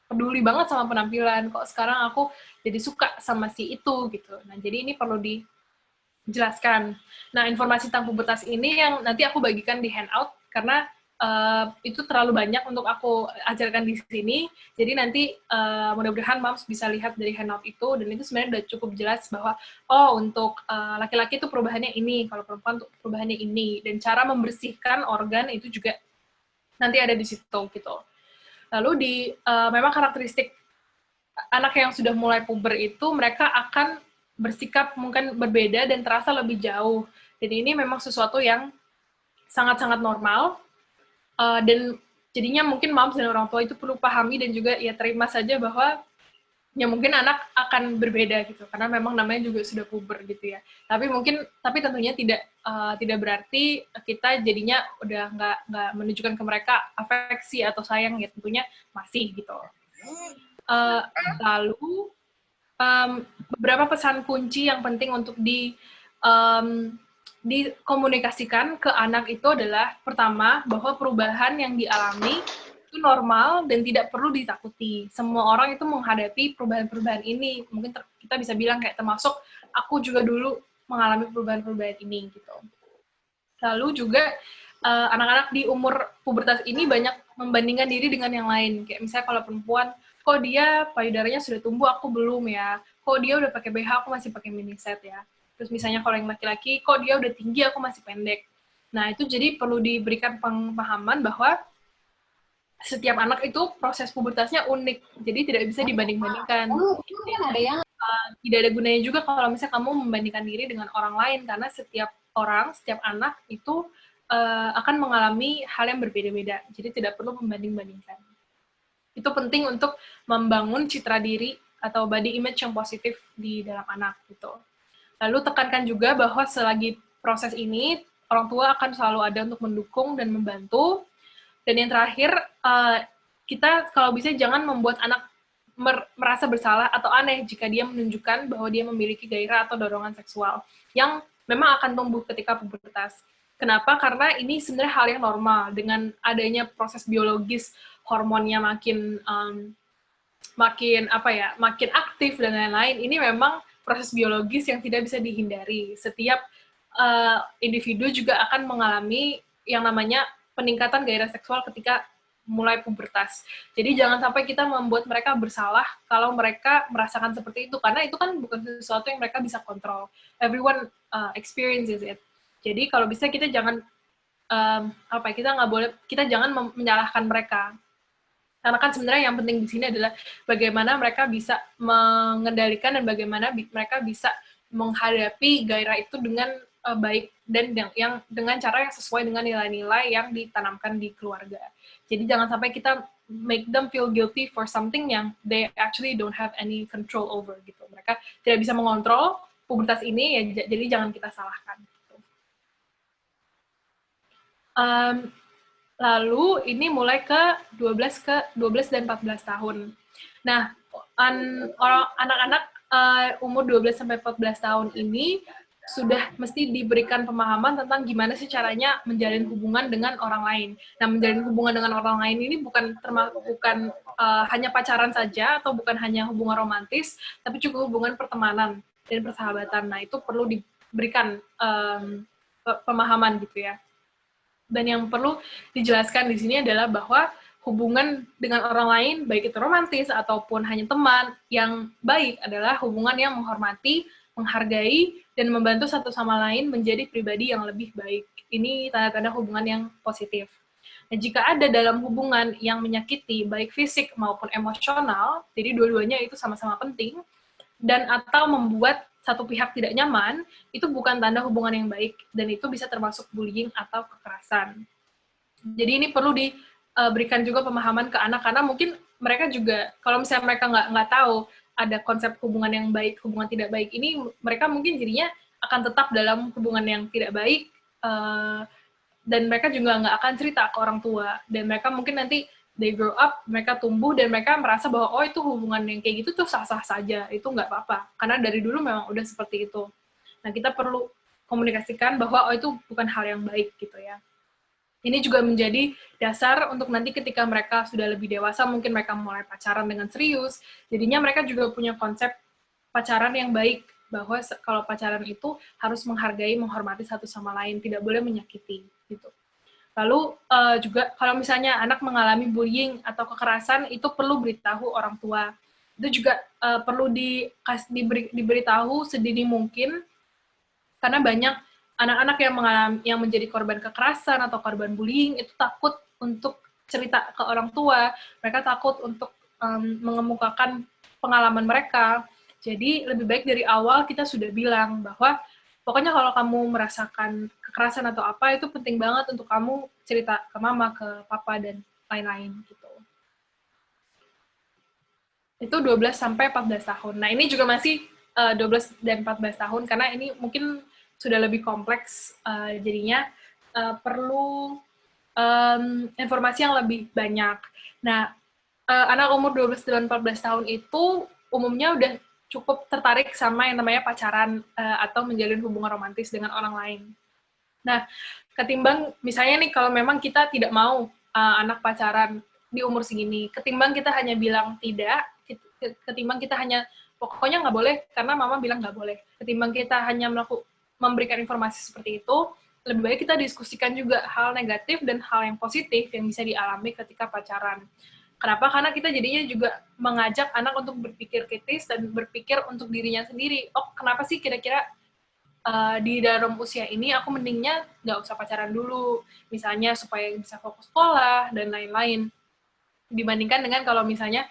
A: peduli banget sama penampilan, kok sekarang aku jadi suka sama si itu gitu. Nah, jadi ini perlu dijelaskan. Nah, informasi tentang pubertas ini yang nanti aku bagikan di handout karena itu terlalu banyak untuk aku ajarkan di sini. Jadi nanti mudah-mudahan Mams bisa lihat dari handout itu, dan itu sebenarnya udah cukup jelas bahwa untuk laki-laki itu perubahannya ini, kalau perempuan tuh perubahannya ini, dan cara membersihkan organ itu juga nanti ada di situ gitu. Lalu memang karakteristik anak yang sudah mulai puber itu mereka akan bersikap mungkin berbeda dan terasa lebih jauh. Dan ini memang sesuatu yang sangat-sangat normal. Dan jadinya mungkin moms dan orang tua itu perlu pahami dan juga ya terima saja bahwa ya mungkin anak akan berbeda gitu karena memang namanya juga sudah puber gitu ya. Tapi tentunya tidak berarti kita jadinya udah nggak menunjukkan ke mereka afeksi atau sayang, ya tentunya masih gitu. Lalu beberapa pesan kunci yang penting untuk dikomunikasikan ke anak itu adalah, pertama, bahwa perubahan yang dialami itu normal dan tidak perlu ditakuti. Semua orang itu menghadapi perubahan-perubahan ini. Mungkin kita bisa bilang kayak termasuk aku juga dulu mengalami perubahan-perubahan ini gitu. Lalu juga anak-anak di umur pubertas ini banyak membandingkan diri dengan yang lain. Kayak misalnya kalau perempuan, kok dia payudaranya sudah tumbuh, aku belum ya. Kok dia udah pakai BH, aku masih pakai miniset ya. Terus misalnya kalau yang laki-laki, kok dia udah tinggi, aku masih pendek. Nah, itu jadi perlu diberikan pemahaman bahwa setiap anak itu proses pubertasnya unik. Jadi tidak bisa dibanding-bandingkan. Tidak ada gunanya juga kalau misalnya kamu membandingkan diri dengan orang lain, karena setiap orang, setiap anak itu akan mengalami hal yang berbeda-beda. Jadi tidak perlu membanding-bandingkan. Itu penting untuk membangun citra diri atau body image yang positif di dalam anak gitu. Lalu tekankan juga bahwa selagi proses ini, orang tua akan selalu ada untuk mendukung dan membantu. Dan yang terakhir, kita kalau bisa jangan membuat anak merasa bersalah atau aneh jika dia menunjukkan bahwa dia memiliki gairah atau dorongan seksual yang memang akan tumbuh ketika pubertas. Kenapa? Karena ini sebenarnya hal yang normal. Dengan adanya proses biologis, hormonnya makin aktif dan lain-lain, ini memang proses biologis yang tidak bisa dihindari. Setiap individu juga akan mengalami yang namanya peningkatan gairah seksual ketika mulai pubertas. Jadi jangan sampai kita membuat mereka bersalah kalau mereka merasakan seperti itu, karena itu kan bukan sesuatu yang mereka bisa kontrol. Everyone experiences it. Jadi kalau bisa kita jangan kita jangan menyalahkan mereka. Karena kan sebenarnya yang penting di sini adalah bagaimana mereka bisa mengendalikan dan bagaimana mereka bisa menghadapi gairah itu dengan baik dan yang dengan cara yang sesuai dengan nilai-nilai yang ditanamkan di keluarga. Jadi jangan sampai kita make them feel guilty for something yang they actually don't have any control over gitu. Mereka tidak bisa mengontrol pubertas ini, ya jadi jangan kita salahkan. Gitu. Lalu ini mulai ke 12 dan 14 tahun. Nah, anak-anak umur 12 sampai 14 tahun ini sudah mesti diberikan pemahaman tentang gimana sih caranya menjalin hubungan dengan orang lain. Nah, menjalin hubungan dengan orang lain ini bukan hanya pacaran saja atau bukan hanya hubungan romantis, tapi juga hubungan pertemanan dan persahabatan. Nah, itu perlu diberikan pemahaman gitu ya. Dan yang perlu dijelaskan di sini adalah bahwa hubungan dengan orang lain, baik itu romantis ataupun hanya teman, yang baik adalah hubungan yang menghormati, menghargai, dan membantu satu sama lain menjadi pribadi yang lebih baik. Ini tanda-tanda hubungan yang positif. Nah, jika ada dalam hubungan yang menyakiti, baik fisik maupun emosional, jadi dua-duanya itu sama-sama penting, dan atau membuat satu pihak tidak nyaman, itu bukan tanda hubungan yang baik, dan itu bisa termasuk bullying atau kekerasan. Jadi ini perlu diberikan juga pemahaman ke anak, karena mungkin mereka juga, kalau misalnya mereka nggak tahu ada konsep hubungan yang baik, hubungan tidak baik, ini mereka mungkin jadinya akan tetap dalam hubungan yang tidak baik, dan mereka juga nggak akan cerita ke orang tua, dan mereka mungkin nanti they grow up, mereka tumbuh, dan mereka merasa bahwa, oh itu hubungan yang kayak gitu tuh sah-sah saja, itu nggak apa-apa, karena dari dulu memang udah seperti itu. Nah, kita perlu komunikasikan bahwa, oh itu bukan hal yang baik, gitu ya. Ini juga menjadi dasar untuk nanti ketika mereka sudah lebih dewasa, mungkin mereka mulai pacaran dengan serius, jadinya mereka juga punya konsep pacaran yang baik, bahwa kalau pacaran itu harus menghargai, menghormati satu sama lain, tidak boleh menyakiti, gitu. Lalu juga kalau misalnya anak mengalami bullying atau kekerasan, itu perlu beritahu orang tua. Itu juga perlu diberitahu sedini mungkin, karena banyak anak-anak yang menjadi korban kekerasan atau korban bullying itu takut untuk cerita ke orang tua, mereka takut untuk mengemukakan pengalaman mereka. Jadi lebih baik dari awal kita sudah bilang bahwa pokoknya kalau kamu merasakan kekerasan atau apa, itu penting banget untuk kamu cerita ke mama, ke papa, dan lain-lain gitu. Itu 12 sampai 14 tahun. Nah, ini juga masih 12 dan 14 tahun, karena ini mungkin sudah lebih kompleks, jadinya perlu informasi yang lebih banyak. Nah, anak umur 12 dan 14 tahun itu umumnya udah cukup tertarik sama yang namanya pacaran atau menjalin hubungan romantis dengan orang lain. Nah, ketimbang misalnya nih kalau memang kita tidak mau anak pacaran di umur segini, ketimbang kita hanya bilang tidak, ketimbang kita hanya pokoknya nggak boleh karena mama bilang nggak boleh, ketimbang kita hanya memberikan informasi seperti itu, lebih baik kita diskusikan juga hal negatif dan hal yang positif yang bisa dialami ketika pacaran. Kenapa? Karena kita jadinya juga mengajak anak untuk berpikir kritis dan berpikir untuk dirinya sendiri. Oh, kenapa sih kira-kira di dalam usia ini aku mendingnya nggak usah pacaran dulu, misalnya supaya bisa fokus sekolah dan lain-lain. Dibandingkan dengan kalau misalnya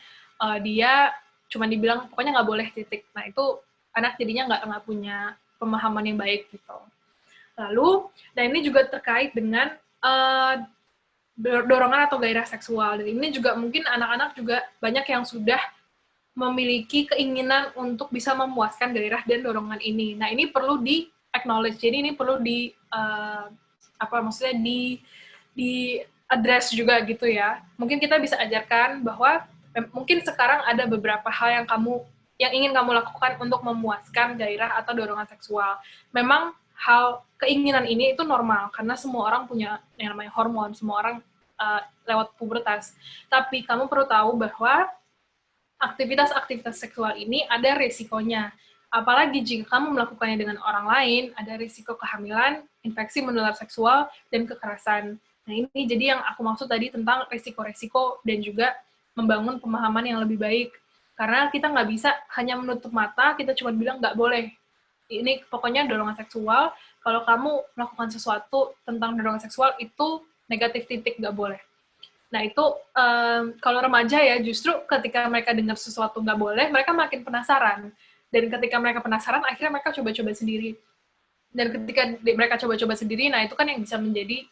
A: dia cuma dibilang pokoknya nggak boleh titik. Nah itu anak jadinya nggak punya pemahaman yang baik gitu. Lalu, dan ini juga terkait dengan dorongan atau gairah seksual. Dan ini juga mungkin anak-anak juga banyak yang sudah memiliki keinginan untuk bisa memuaskan gairah dan dorongan ini. Nah, ini perlu di-acknowledge. Jadi ini perlu di-address juga gitu ya. Mungkin kita bisa ajarkan bahwa mungkin sekarang ada beberapa hal yang ingin kamu lakukan untuk memuaskan gairah atau dorongan seksual. Memang keinginan ini itu normal, karena semua orang punya yang namanya hormon, semua orang lewat pubertas. Tapi kamu perlu tahu bahwa aktivitas-aktivitas seksual ini ada resikonya. Apalagi jika kamu melakukannya dengan orang lain, ada risiko kehamilan, infeksi menular seksual, dan kekerasan. Nah ini jadi yang aku maksud tadi tentang resiko-resiko dan juga membangun pemahaman yang lebih baik. Karena kita nggak bisa hanya menutup mata, kita cuma bilang nggak boleh. Ini pokoknya dorongan seksual, kalau kamu melakukan sesuatu tentang dorongan seksual, itu negatif titik, nggak boleh. Nah itu, kalau remaja ya, justru ketika mereka dengar sesuatu nggak boleh, mereka makin penasaran. Dan ketika mereka penasaran, akhirnya mereka coba-coba sendiri. Dan ketika mereka coba-coba sendiri, nah itu kan yang bisa menjadi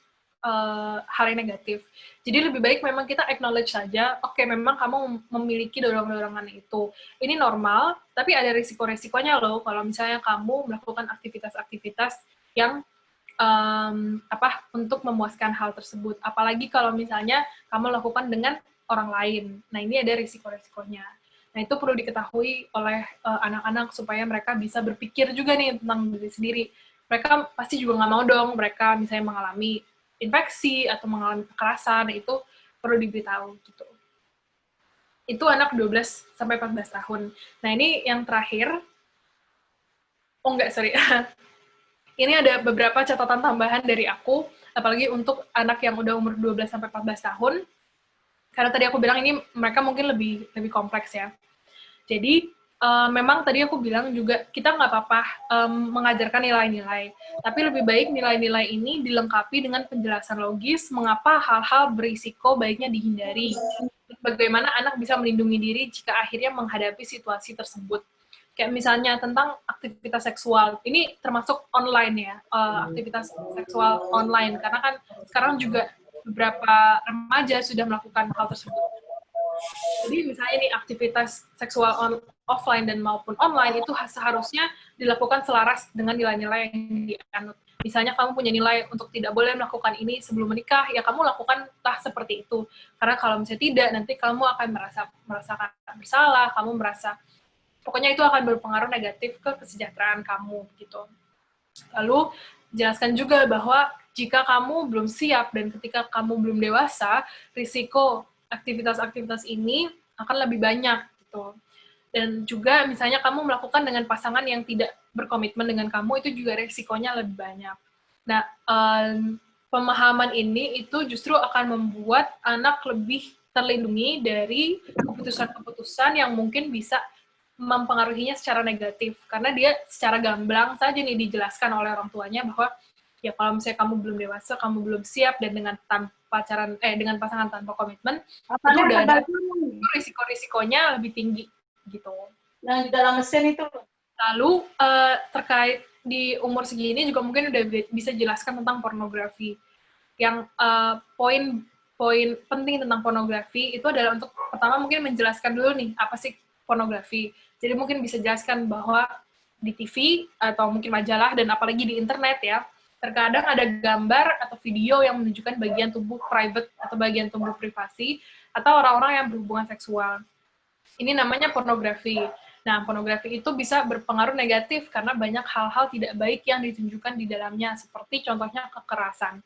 A: hal yang negatif. Jadi lebih baik memang kita acknowledge saja, oke, memang kamu memiliki dorongan-dorongan itu. Ini normal, tapi ada risiko-risikonya loh, kalau misalnya kamu melakukan aktivitas-aktivitas yang untuk memuaskan hal tersebut. Apalagi kalau misalnya kamu lakukan dengan orang lain. Nah, ini ada risiko-risikonya. Nah, itu perlu diketahui oleh anak-anak supaya mereka bisa berpikir juga nih tentang diri sendiri. Mereka pasti juga nggak mau dong mereka misalnya mengalami infeksi atau mengalami kekerasan, itu perlu diberitahu gitu. Itu anak 12 sampai 14 tahun. Nah, ini yang terakhir. Oh enggak, sorry. Ini ada beberapa catatan tambahan dari aku, apalagi untuk anak yang udah umur 12 sampai 14 tahun. Karena tadi aku bilang ini mereka mungkin lebih kompleks ya. Jadi memang tadi aku bilang juga kita nggak apa-apa mengajarkan nilai-nilai, tapi lebih baik nilai-nilai ini dilengkapi dengan penjelasan logis mengapa hal-hal berisiko baiknya dihindari. Bagaimana anak bisa melindungi diri jika akhirnya menghadapi situasi tersebut. Kayak misalnya tentang aktivitas seksual, ini termasuk online ya, aktivitas seksual online, karena kan sekarang juga beberapa remaja sudah melakukan hal tersebut. Jadi misalnya nih aktivitas seksual offline dan maupun online itu seharusnya dilakukan selaras dengan nilai-nilai yang dianut. Misalnya kamu punya nilai untuk tidak boleh melakukan ini sebelum menikah, ya kamu lakukanlah seperti itu. Karena kalau misalnya tidak, nanti kamu akan merasakan bersalah, kamu merasa, pokoknya itu akan berpengaruh negatif ke kesejahteraan kamu gitu. Lalu jelaskan juga bahwa jika kamu belum siap dan ketika kamu belum dewasa, risiko aktivitas-aktivitas ini akan lebih banyak gitu. Dan juga misalnya kamu melakukan dengan pasangan yang tidak berkomitmen dengan kamu, itu juga risikonya lebih banyak. Nah, pemahaman ini itu justru akan membuat anak lebih terlindungi dari keputusan-keputusan yang mungkin bisa mempengaruhinya secara negatif, karena dia secara gamblang saja nih dijelaskan oleh orang tuanya bahwa ya kalau misalnya kamu belum dewasa, kamu belum siap, dan dengan dengan pasangan tanpa komitmen, itu udah ada risiko-risikonya lebih tinggi gitu.
B: Yang di dalam mesin itu.
A: Lalu terkait di umur segini juga mungkin udah bisa jelaskan tentang pornografi. Yang poin penting tentang pornografi itu adalah untuk pertama mungkin menjelaskan dulu nih apa sih pornografi. Jadi mungkin bisa jelaskan bahwa di TV atau mungkin majalah dan apalagi di internet ya, terkadang ada gambar atau video yang menunjukkan bagian tubuh private atau bagian tubuh privasi atau orang-orang yang berhubungan seksual. Ini namanya pornografi. Nah, pornografi itu bisa berpengaruh negatif karena banyak hal-hal tidak baik yang ditunjukkan di dalamnya, seperti contohnya kekerasan.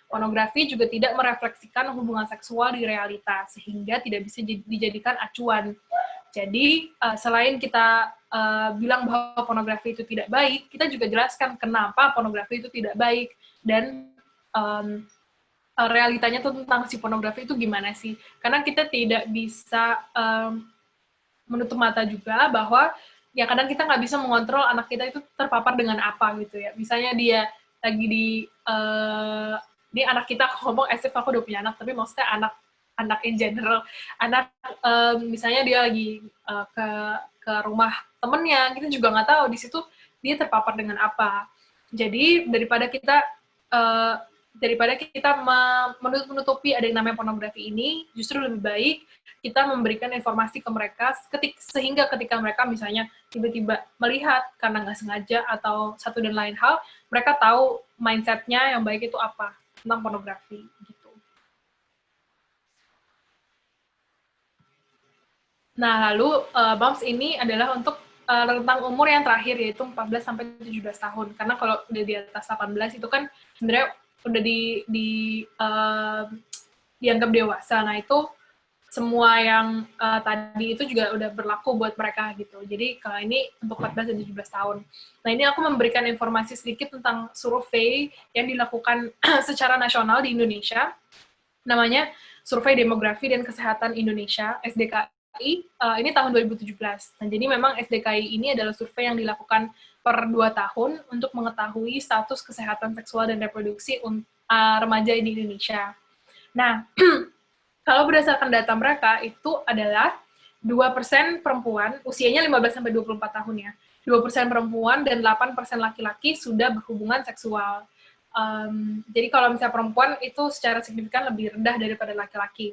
A: Pornografi juga tidak merefleksikan hubungan seksual di realita, sehingga tidak bisa dijadikan acuan. Jadi, selain kita bilang bahwa pornografi itu tidak baik, kita juga jelaskan kenapa pornografi itu tidak baik, dan realitanya tuh tentang si pornografi itu gimana sih. Karena kita tidak bisa menutup mata juga bahwa ya kadang kita nggak bisa mengontrol anak kita itu terpapar dengan apa gitu ya. Misalnya dia lagi ini anak kita, ngomong as if aku udah punya anak, tapi maksudnya anak in general, anak misalnya dia lagi ke rumah temennya, kita juga nggak tahu di situ dia terpapar dengan apa. Jadi daripada kita menutupi ada yang namanya pornografi ini, justru lebih baik kita memberikan informasi ke mereka sehingga ketika mereka misalnya tiba-tiba melihat karena nggak sengaja atau satu dan lain hal, mereka tahu mindset-nya yang baik itu apa tentang pornografi gitu. Nah, lalu BAMS ini adalah untuk rentang umur yang terakhir, yaitu 14 sampai 17 tahun. Karena kalau udah di atas 18 itu kan sebenarnya udah dianggap dewasa. Nah, itu semua yang tadi itu juga udah berlaku buat mereka gitu. Jadi kalau ini untuk 14 dan 17 tahun. Nah, ini aku memberikan informasi sedikit tentang survei yang dilakukan secara nasional di Indonesia. Namanya Survei Demografi dan Kesehatan Indonesia, SDKI, ini tahun 2017. Nah, jadi memang SDKI ini adalah survei yang dilakukan per 2 tahun untuk mengetahui status kesehatan seksual dan reproduksi remaja di Indonesia. Nah, kalau berdasarkan data mereka, itu adalah 2% perempuan, usianya 15-24 tahun ya, 2% perempuan dan 8% laki-laki sudah berhubungan seksual. Jadi kalau misalnya perempuan itu secara signifikan lebih rendah daripada laki-laki.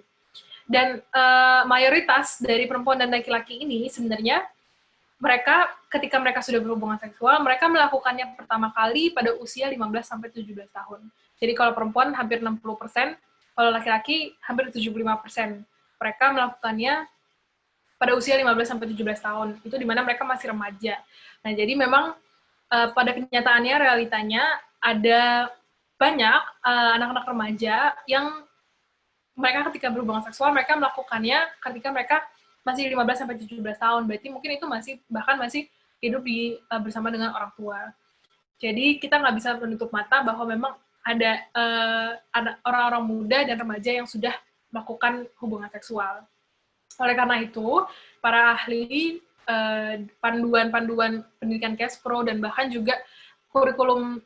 A: Dan mayoritas dari perempuan dan laki-laki ini sebenarnya mereka ketika mereka sudah berhubungan seksual, mereka melakukannya pertama kali pada usia 15-17 tahun. Jadi kalau perempuan hampir 60%, kalau laki-laki hampir 75%. Mereka melakukannya pada usia 15-17 tahun. Itu di mana mereka masih remaja. Nah, jadi memang pada kenyataannya, realitanya, ada banyak anak-anak remaja yang mereka ketika berhubungan seksual, mereka melakukannya ketika mereka masih 15-17 tahun. Berarti mungkin itu bahkan masih hidup bersama dengan orang tua. Jadi kita nggak bisa menutup mata bahwa memang ada orang-orang muda dan remaja yang sudah melakukan hubungan seksual. Oleh karena itu, para ahli panduan-panduan pendidikan Kespro dan bahkan juga kurikulum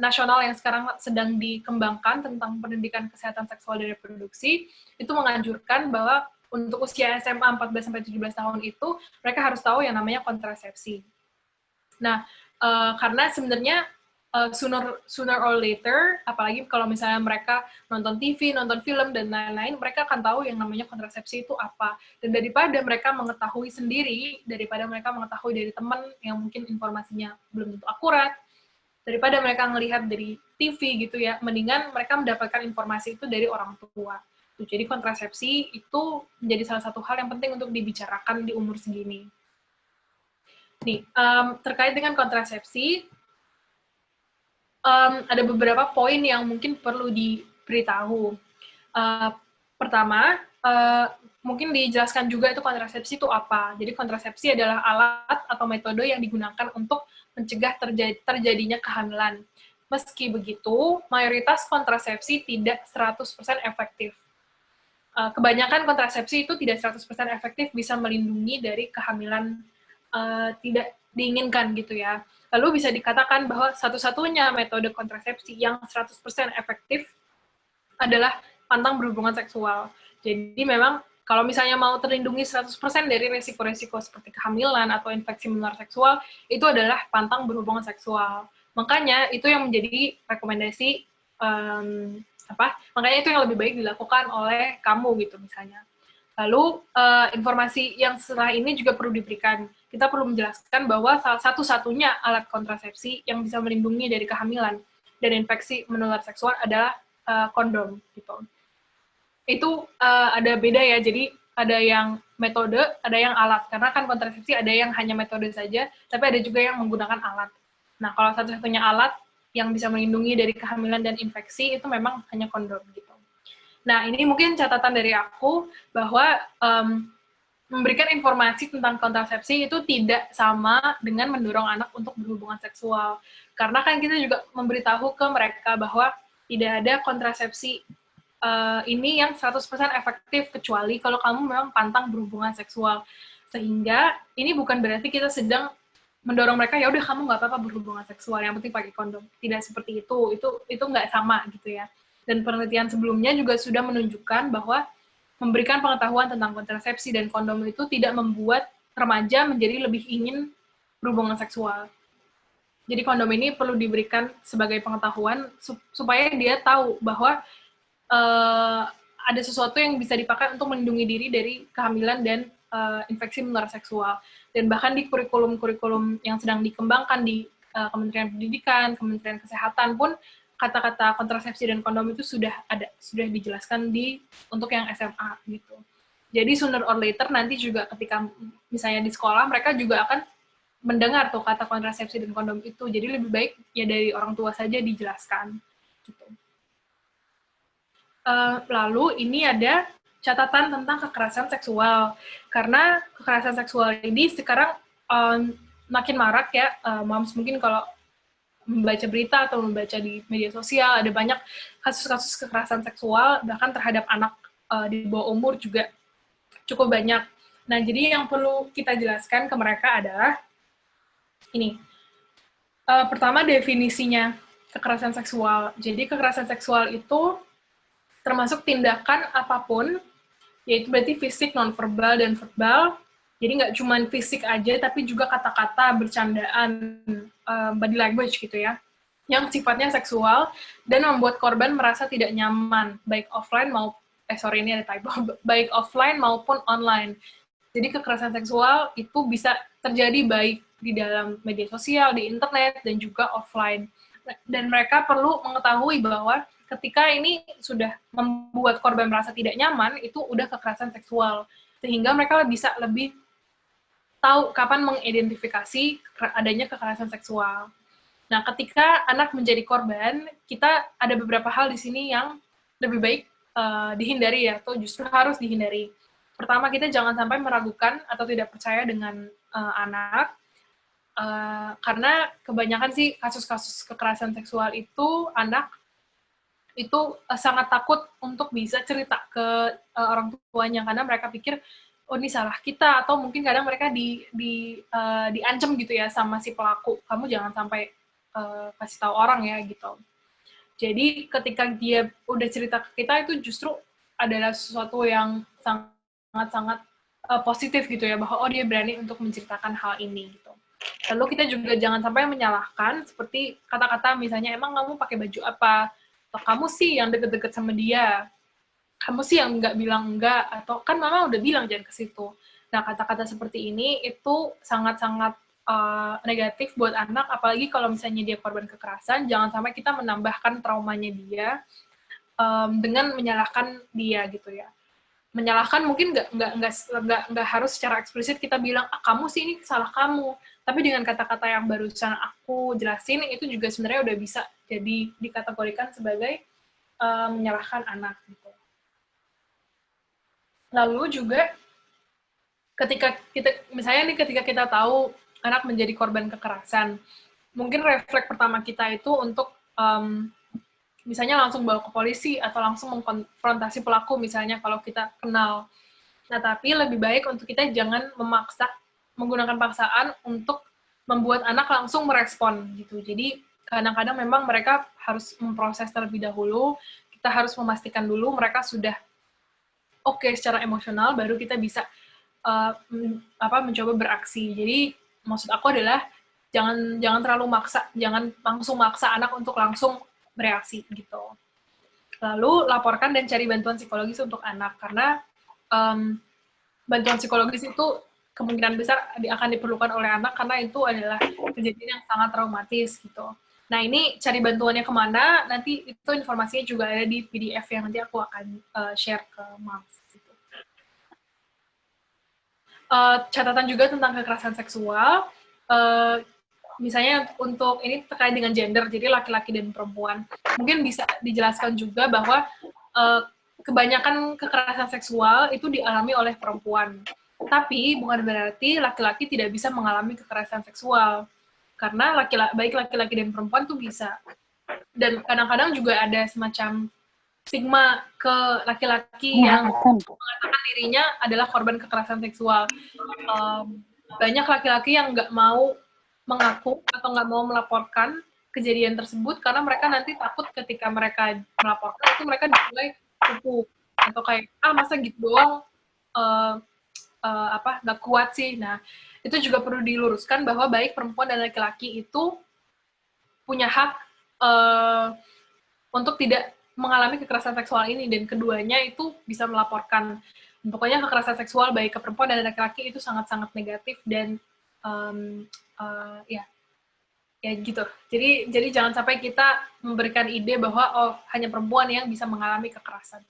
A: nasional yang sekarang sedang dikembangkan tentang pendidikan kesehatan seksual dan reproduksi itu menganjurkan bahwa untuk usia SMA 14-17 tahun itu mereka harus tahu yang namanya kontrasepsi. Nah, karena sebenarnya sooner or later, apalagi kalau misalnya mereka nonton TV, nonton film, dan lain-lain, mereka akan tahu yang namanya kontrasepsi itu apa. Dan daripada mereka mengetahui sendiri, daripada mereka mengetahui dari teman yang mungkin informasinya belum tentu akurat, daripada mereka melihat dari TV gitu ya, mendingan mereka mendapatkan informasi itu dari orang tua. Jadi kontrasepsi itu menjadi salah satu hal yang penting untuk dibicarakan di umur segini. Nih, terkait dengan kontrasepsi, ada beberapa poin yang mungkin perlu diberitahu. Pertama, mungkin dijelaskan juga itu kontrasepsi itu apa. Jadi kontrasepsi adalah alat atau metode yang digunakan untuk mencegah terjadinya kehamilan. Meski begitu, mayoritas kontrasepsi tidak 100% efektif. Kebanyakan kontrasepsi itu tidak 100% efektif bisa melindungi dari kehamilan tidak diinginkan gitu ya. Lalu bisa dikatakan bahwa satu-satunya metode kontrasepsi yang 100% efektif adalah pantang berhubungan seksual. Jadi memang kalau misalnya mau terlindungi 100% dari resiko-resiko seperti kehamilan atau infeksi menular seksual, itu adalah pantang berhubungan seksual. Makanya itu yang menjadi rekomendasi, makanya itu yang lebih baik dilakukan oleh kamu gitu misalnya. Lalu informasi yang setelah ini juga perlu diberikan. Kita perlu menjelaskan bahwa salah satu-satunya alat kontrasepsi yang bisa melindungi dari kehamilan dan infeksi menular seksual adalah kondom gitu. Itu ada beda ya, jadi ada yang metode, ada yang alat. Karena kan kontrasepsi ada yang hanya metode saja, tapi ada juga yang menggunakan alat. Nah, kalau satu-satunya alat yang bisa melindungi dari kehamilan dan infeksi itu memang hanya kondom gitu. Nah, ini mungkin catatan dari aku bahwa memberikan informasi tentang kontrasepsi itu tidak sama dengan mendorong anak untuk berhubungan seksual. Karena kan kita juga memberitahu ke mereka bahwa tidak ada kontrasepsi ini yang 100% efektif kecuali kalau kamu memang pantang berhubungan seksual. Sehingga ini bukan berarti kita sedang mendorong mereka ya udah kamu nggak apa-apa berhubungan seksual, yang penting pakai kondom. Tidak seperti itu nggak sama gitu ya. Dan penelitian sebelumnya juga sudah menunjukkan bahwa memberikan pengetahuan tentang kontrasepsi dan kondom itu tidak membuat remaja menjadi lebih ingin berhubungan seksual. Jadi kondom ini perlu diberikan sebagai pengetahuan supaya dia tahu bahwa ada sesuatu yang bisa dipakai untuk melindungi diri dari kehamilan dan infeksi menular seksual. Dan bahkan di kurikulum-kurikulum yang sedang dikembangkan di Kementerian Pendidikan, Kementerian Kesehatan pun kata-kata kontrasepsi dan kondom itu sudah dijelaskan untuk yang SMA gitu. Jadi sooner or later nanti juga ketika misalnya di sekolah mereka juga akan mendengar tuh kata kontrasepsi dan kondom itu. Jadi lebih baik ya dari orang tua saja dijelaskan gitu. Lalu ini ada catatan tentang kekerasan seksual. Karena kekerasan seksual ini sekarang makin marak ya, moms mungkin kalau membaca berita atau membaca di media sosial, ada banyak kasus-kasus kekerasan seksual, bahkan terhadap anak di bawah umur juga cukup banyak. Nah, jadi yang perlu kita jelaskan ke mereka adalah ini. Pertama, definisinya kekerasan seksual. Jadi, kekerasan seksual itu termasuk tindakan apapun, yaitu berarti fisik, non-verbal, dan verbal. Jadi nggak cuma fisik aja, tapi juga kata-kata, bercandaan, body language gitu ya, yang sifatnya seksual, dan membuat korban merasa tidak nyaman, baik offline ini ada typo, baik offline maupun online. Jadi kekerasan seksual itu bisa terjadi baik di dalam media sosial, di internet, dan juga offline. Dan mereka perlu mengetahui bahwa ketika ini sudah membuat korban merasa tidak nyaman, itu udah kekerasan seksual. Sehingga mereka bisa lebih tahu kapan mengidentifikasi adanya kekerasan seksual. Nah, ketika anak menjadi korban, kita ada beberapa hal di sini yang lebih baik dihindari ya, atau justru harus dihindari. Pertama, kita jangan sampai meragukan atau tidak percaya dengan anak, karena kebanyakan sih kasus-kasus kekerasan seksual itu anak itu sangat takut untuk bisa cerita ke orang tuanya, karena mereka pikir oh ini salah kita, atau mungkin kadang mereka diancam gitu ya sama si pelaku, kamu jangan sampai kasih tahu orang ya gitu. Jadi ketika dia udah cerita ke kita itu justru adalah sesuatu yang sangat-sangat positif gitu ya, bahwa oh dia berani untuk menceritakan hal ini gitu. Lalu kita juga jangan sampai menyalahkan, seperti kata-kata misalnya, emang kamu pakai baju apa? Atau kamu sih yang deket-deket sama dia, kamu sih yang nggak bilang enggak, atau kan mama udah bilang jangan ke situ. Nah, kata-kata seperti ini itu sangat-sangat negatif buat anak, apalagi kalau misalnya dia korban kekerasan, jangan sampai kita menambahkan traumanya dia dengan menyalahkan dia gitu ya. Menyalahkan mungkin nggak harus secara eksplisit kita bilang, kamu sih ini salah kamu, tapi dengan kata-kata yang barusan aku jelasin itu juga sebenarnya udah bisa jadi dikategorikan sebagai menyalahkan anak gitu. Lalu juga ketika kita tahu anak menjadi korban kekerasan, mungkin refleks pertama kita itu untuk misalnya langsung bawa ke polisi atau langsung mengkonfrontasi pelaku misalnya kalau kita kenal. Nah, tapi lebih baik untuk kita jangan menggunakan paksaan untuk membuat anak langsung merespon gitu. Jadi kadang-kadang memang mereka harus memproses terlebih dahulu, kita harus memastikan dulu mereka sudah oke secara emosional, baru kita bisa mencoba beraksi. Jadi maksud aku adalah jangan terlalu maksa, jangan langsung maksa anak untuk langsung bereaksi gitu. Lalu laporkan dan cari bantuan psikologis untuk anak, karena bantuan psikologis itu kemungkinan besar akan diperlukan oleh anak karena itu adalah kejadian yang sangat traumatis gitu. Nah, ini cari bantuannya kemana, nanti itu informasinya juga ada di PDF yang nanti aku akan share ke Moms. Gitu. Catatan juga tentang kekerasan seksual, misalnya untuk ini terkait dengan gender, jadi laki-laki dan perempuan. Mungkin bisa dijelaskan juga bahwa kebanyakan kekerasan seksual itu dialami oleh perempuan. Tapi bukan berarti laki-laki tidak bisa mengalami kekerasan seksual. Karena baik laki-laki dan perempuan tuh bisa. Dan kadang-kadang juga ada semacam stigma ke laki-laki yang mengatakan dirinya adalah korban kekerasan seksual. Banyak laki-laki yang nggak mau mengaku atau nggak mau melaporkan kejadian tersebut karena mereka nanti takut ketika mereka melaporkan itu mereka dinilai kupu atau kayak masa gitu doang nggak kuat sih. Nah, itu juga perlu diluruskan bahwa baik perempuan dan laki-laki itu punya hak untuk tidak mengalami kekerasan seksual ini, dan keduanya itu bisa melaporkan. Pokoknya kekerasan seksual baik ke perempuan dan laki-laki itu sangat-sangat negatif dan ya gitu. Jadi jangan sampai kita memberikan ide bahwa hanya perempuan yang bisa mengalami kekerasan.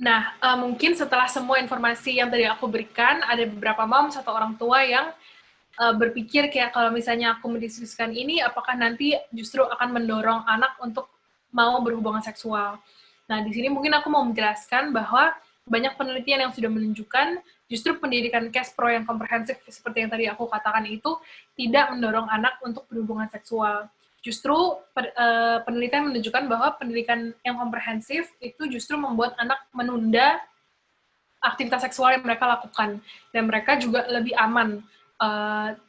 A: Nah, mungkin setelah semua informasi yang tadi aku berikan, ada beberapa moms atau orang tua yang berpikir kayak kalau misalnya aku mendiskusikan ini, apakah nanti justru akan mendorong anak untuk mau berhubungan seksual. Nah, di sini mungkin aku mau menjelaskan bahwa banyak penelitian yang sudah menunjukkan justru pendidikan CASPRO yang komprehensif seperti yang tadi aku katakan itu tidak mendorong anak untuk berhubungan seksual. Justru penelitian menunjukkan bahwa pendidikan yang komprehensif itu justru membuat anak menunda aktivitas seksual yang mereka lakukan, dan mereka juga lebih aman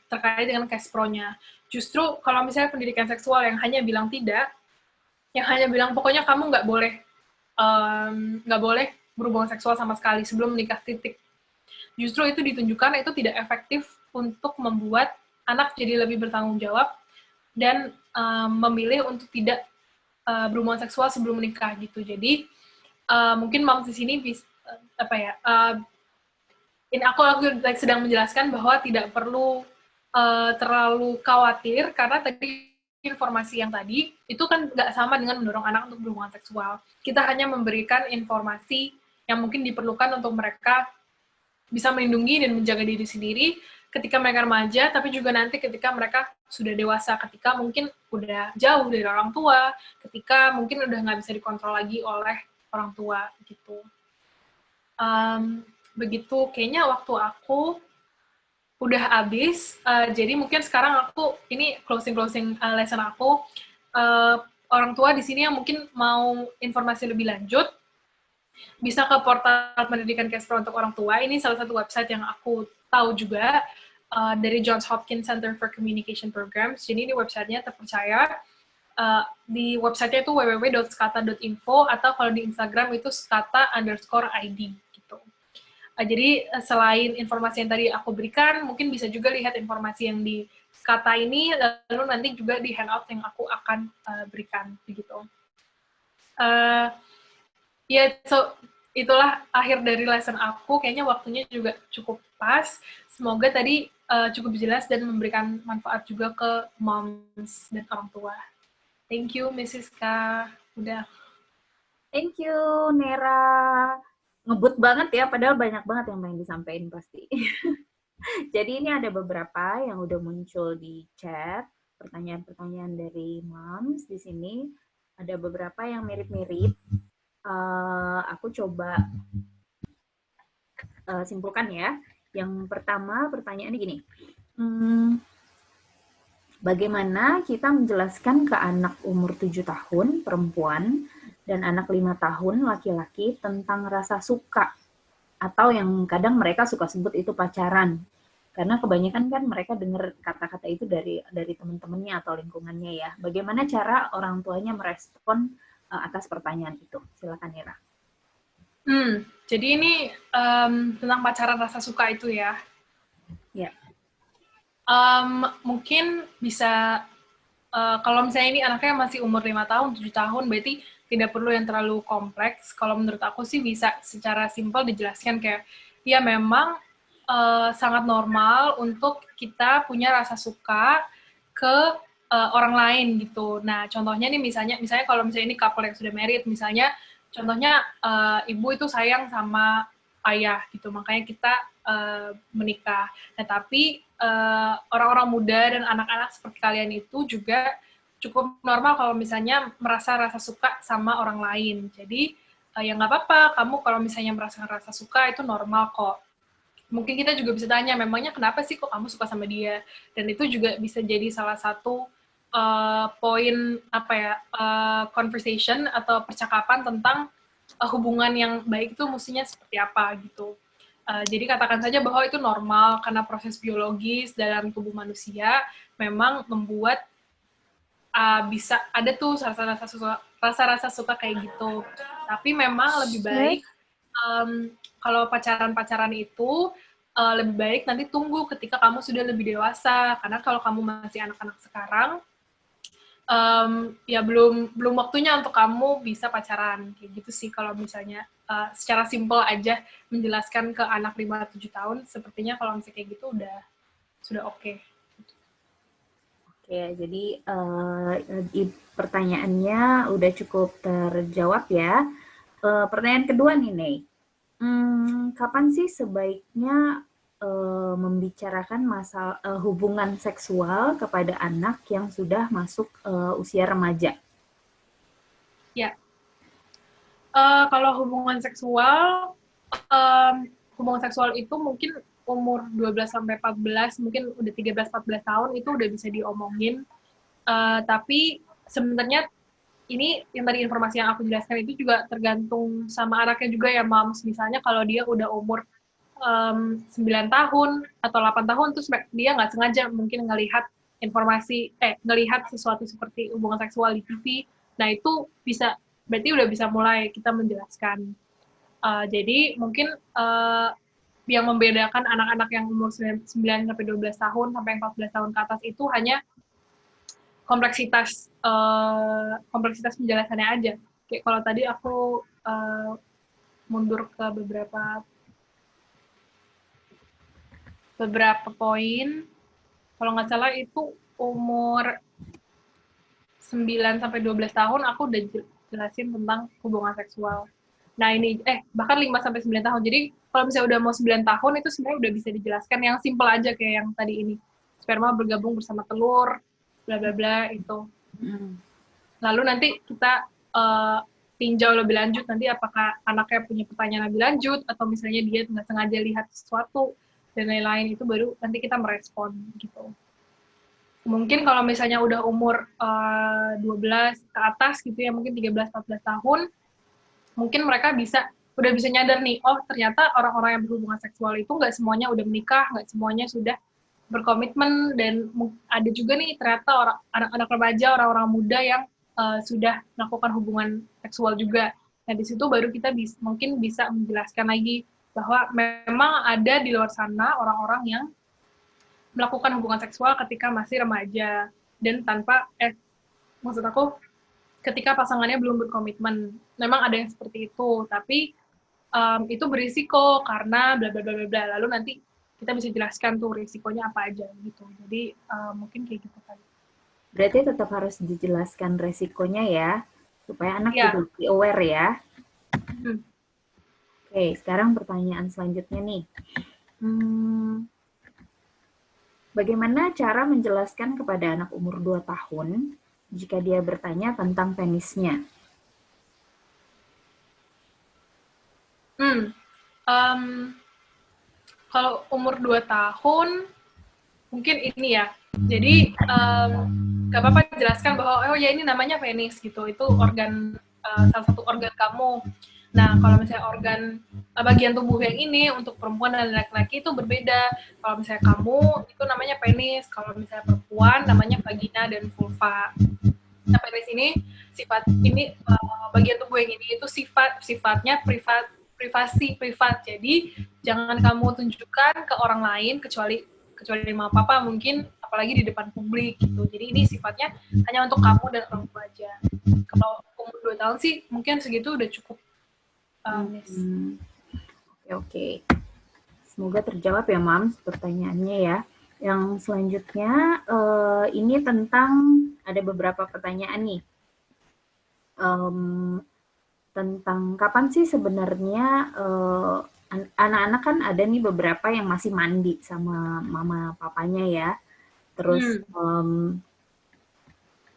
A: terkait dengan CASPRO-nya. Justru kalau misalnya pendidikan seksual yang hanya bilang tidak, yang hanya bilang pokoknya kamu nggak boleh berhubungan seksual sama sekali sebelum menikah titik. Justru itu ditunjukkan itu tidak efektif untuk membuat anak jadi lebih bertanggung jawab dan memilih untuk tidak berhubungan seksual sebelum menikah gitu. Jadi mungkin moms di sini bisa ini aku sedang menjelaskan bahwa tidak perlu terlalu khawatir karena tadi informasi yang tadi itu kan nggak sama dengan mendorong anak untuk berhubungan seksual. Kita hanya memberikan informasi yang mungkin diperlukan untuk mereka bisa melindungi dan menjaga diri sendiri ketika mereka remaja, tapi juga nanti ketika mereka sudah dewasa, ketika mungkin udah jauh dari orang tua, ketika mungkin udah nggak bisa dikontrol lagi oleh orang tua gitu. Begitu kayaknya waktu aku udah habis, jadi mungkin sekarang aku ini closing lesson aku. Orang tua di sini yang mungkin mau informasi lebih lanjut Bisa ke portal pendidikan Kespro untuk orang tua. Ini salah satu website yang aku tahu juga dari Johns Hopkins Center for Communication Programs. Jadi ini websitenya terpercaya. Di websitenya itu www.skata.info atau kalau di Instagram itu skata_id gitu. Jadi selain informasi yang tadi aku berikan, mungkin bisa juga lihat informasi yang di Skata ini, lalu nanti juga di handout yang aku akan berikan begitu. So itulah akhir dari lesson aku. Kayaknya waktunya juga cukup pas. Semoga tadi cukup jelas dan memberikan manfaat juga ke moms dan orang tua. Thank you, Mrs. K. Udah.
C: Thank you, Nera. Ngebut banget ya, padahal banyak banget yang pengen disampaikan pasti. Jadi ini ada beberapa yang udah muncul di chat, pertanyaan-pertanyaan dari moms di sini. Ada beberapa yang mirip-mirip. Aku coba simpulkan ya. Yang pertama pertanyaannya gini. Bagaimana kita menjelaskan ke anak umur 7 tahun perempuan dan anak 5 tahun laki-laki tentang rasa suka, atau yang kadang mereka suka sebut itu pacaran, karena kebanyakan kan mereka dengar kata-kata itu dari teman-temannya atau lingkungannya ya. Bagaimana cara orang tuanya merespon atas pertanyaan itu? Silakan Nera.
A: Jadi ini tentang pacaran rasa suka itu ya.
C: Ya.
A: Mungkin bisa kalau misalnya ini anaknya masih umur 5 tahun, 7 tahun, berarti tidak perlu yang terlalu kompleks. Kalau menurut aku sih bisa secara simpel dijelaskan kayak, ya memang sangat normal untuk kita punya rasa suka ke orang lain gitu. Nah, contohnya nih misalnya kalau misalnya ini couple yang sudah married, misalnya contohnya ibu itu sayang sama ayah gitu, makanya kita menikah. Nah, tapi orang-orang muda dan anak-anak seperti kalian itu juga cukup normal kalau misalnya merasa rasa suka sama orang lain. Jadi, ya nggak apa-apa, kamu kalau misalnya merasakan rasa suka itu normal kok. Mungkin kita juga bisa tanya, memangnya kenapa sih kok kamu suka sama dia? Dan itu juga bisa jadi salah satu poin conversation atau percakapan tentang hubungan yang baik itu mestinya seperti apa gitu. Jadi katakan saja bahwa itu normal karena proses biologis dalam tubuh manusia memang membuat bisa ada tuh rasa-rasa suka kayak gitu. Tapi memang lebih baik kalau pacaran-pacaran itu lebih baik nanti tunggu ketika kamu sudah lebih dewasa, karena kalau kamu masih anak-anak sekarang ya belum waktunya untuk kamu bisa pacaran kayak gitu sih. Kalau misalnya secara simpel aja menjelaskan ke anak 5-7 tahun, sepertinya kalau misalnya kayak gitu sudah oke.
C: Oke, jadi pertanyaannya udah cukup terjawab ya. Pertanyaan kedua nih, Nei. Kapan sih sebaiknya membicarakan masalah hubungan seksual kepada anak yang sudah masuk usia remaja?
A: Ya, kalau hubungan seksual itu mungkin umur 12-14, mungkin udah 13-14 tahun itu udah bisa diomongin. Tapi sebenarnya ini yang tadi informasi yang aku jelaskan itu juga tergantung sama anaknya juga ya, Moms. Misalnya kalau dia udah umur 9 tahun atau 8 tahun, terus dia nggak sengaja mungkin ngelihat ngelihat sesuatu seperti hubungan seksual di TV, nah itu berarti udah bisa mulai kita menjelaskan. Jadi mungkin yang membedakan anak-anak yang umur 9-12 tahun sampai 14 tahun ke atas itu hanya kompleksitas penjelasannya aja. Kayak kalau tadi aku mundur ke beberapa poin, kalau nggak salah itu umur 9-12 tahun aku udah jelasin tentang hubungan seksual. Nah ini, bahkan 5-9 tahun. Jadi kalau misalnya udah mau 9 tahun itu sebenarnya udah bisa dijelaskan yang simple aja kayak yang tadi ini. Sperma bergabung bersama telur, bla bla bla itu. Lalu nanti kita tinjau lebih lanjut nanti apakah anaknya punya pertanyaan lebih lanjut atau misalnya dia nggak sengaja lihat sesuatu dan lain-lain, itu baru nanti kita merespon gitu. Mungkin kalau misalnya udah umur 12 ke atas gitu ya, mungkin 13-14 tahun, mungkin mereka bisa udah bisa nyadar nih, oh ternyata orang-orang yang berhubungan seksual itu nggak semuanya udah menikah, nggak semuanya sudah berkomitmen, dan ada juga nih ternyata anak-anak remaja, orang-orang muda yang sudah melakukan hubungan seksual juga. Nah di situ baru kita mungkin bisa menjelaskan lagi bahwa memang ada di luar sana orang-orang yang melakukan hubungan seksual ketika masih remaja dan tanpa maksud aku ketika pasangannya belum berkomitmen. Memang ada yang seperti itu, tapi itu berisiko karena bla bla bla bla bla. Lalu nanti kita bisa jelaskan tuh risikonya apa aja gitu. Jadi mungkin kayak gitu kan.
C: Berarti tetap harus dijelaskan resikonya ya, supaya anak
A: Ya.
C: juga lebih aware ya.
A: Hmm.
C: Oke, sekarang pertanyaan selanjutnya nih. Bagaimana cara menjelaskan kepada anak umur 2 tahun jika dia bertanya tentang penisnya?
A: Kalau umur 2 tahun, mungkin ini ya. Jadi, gak apa-apa jelaskan bahwa, oh ya ini namanya penis gitu. Itu organ, salah satu organ kamu. Nah, kalau misalnya organ bagian tubuh yang ini untuk perempuan dan laki-laki itu berbeda. Kalau misalnya kamu itu namanya penis, kalau misalnya perempuan namanya vagina dan vulva. Nah, penis ini bagian tubuh yang ini itu sifatnya privat. Jadi jangan kamu tunjukkan ke orang lain kecuali mama papa mungkin, apalagi di depan publik gitu. Jadi ini sifatnya hanya untuk kamu dan orang tua aja. Kalau umur 2 tahun sih mungkin segitu udah cukup.
C: Oke. Semoga terjawab ya, Mams, pertanyaannya ya. Yang selanjutnya, ini tentang, ada beberapa pertanyaan nih. Tentang kapan sih sebenarnya anak-anak kan ada nih beberapa yang masih mandi sama mama papanya ya. Terus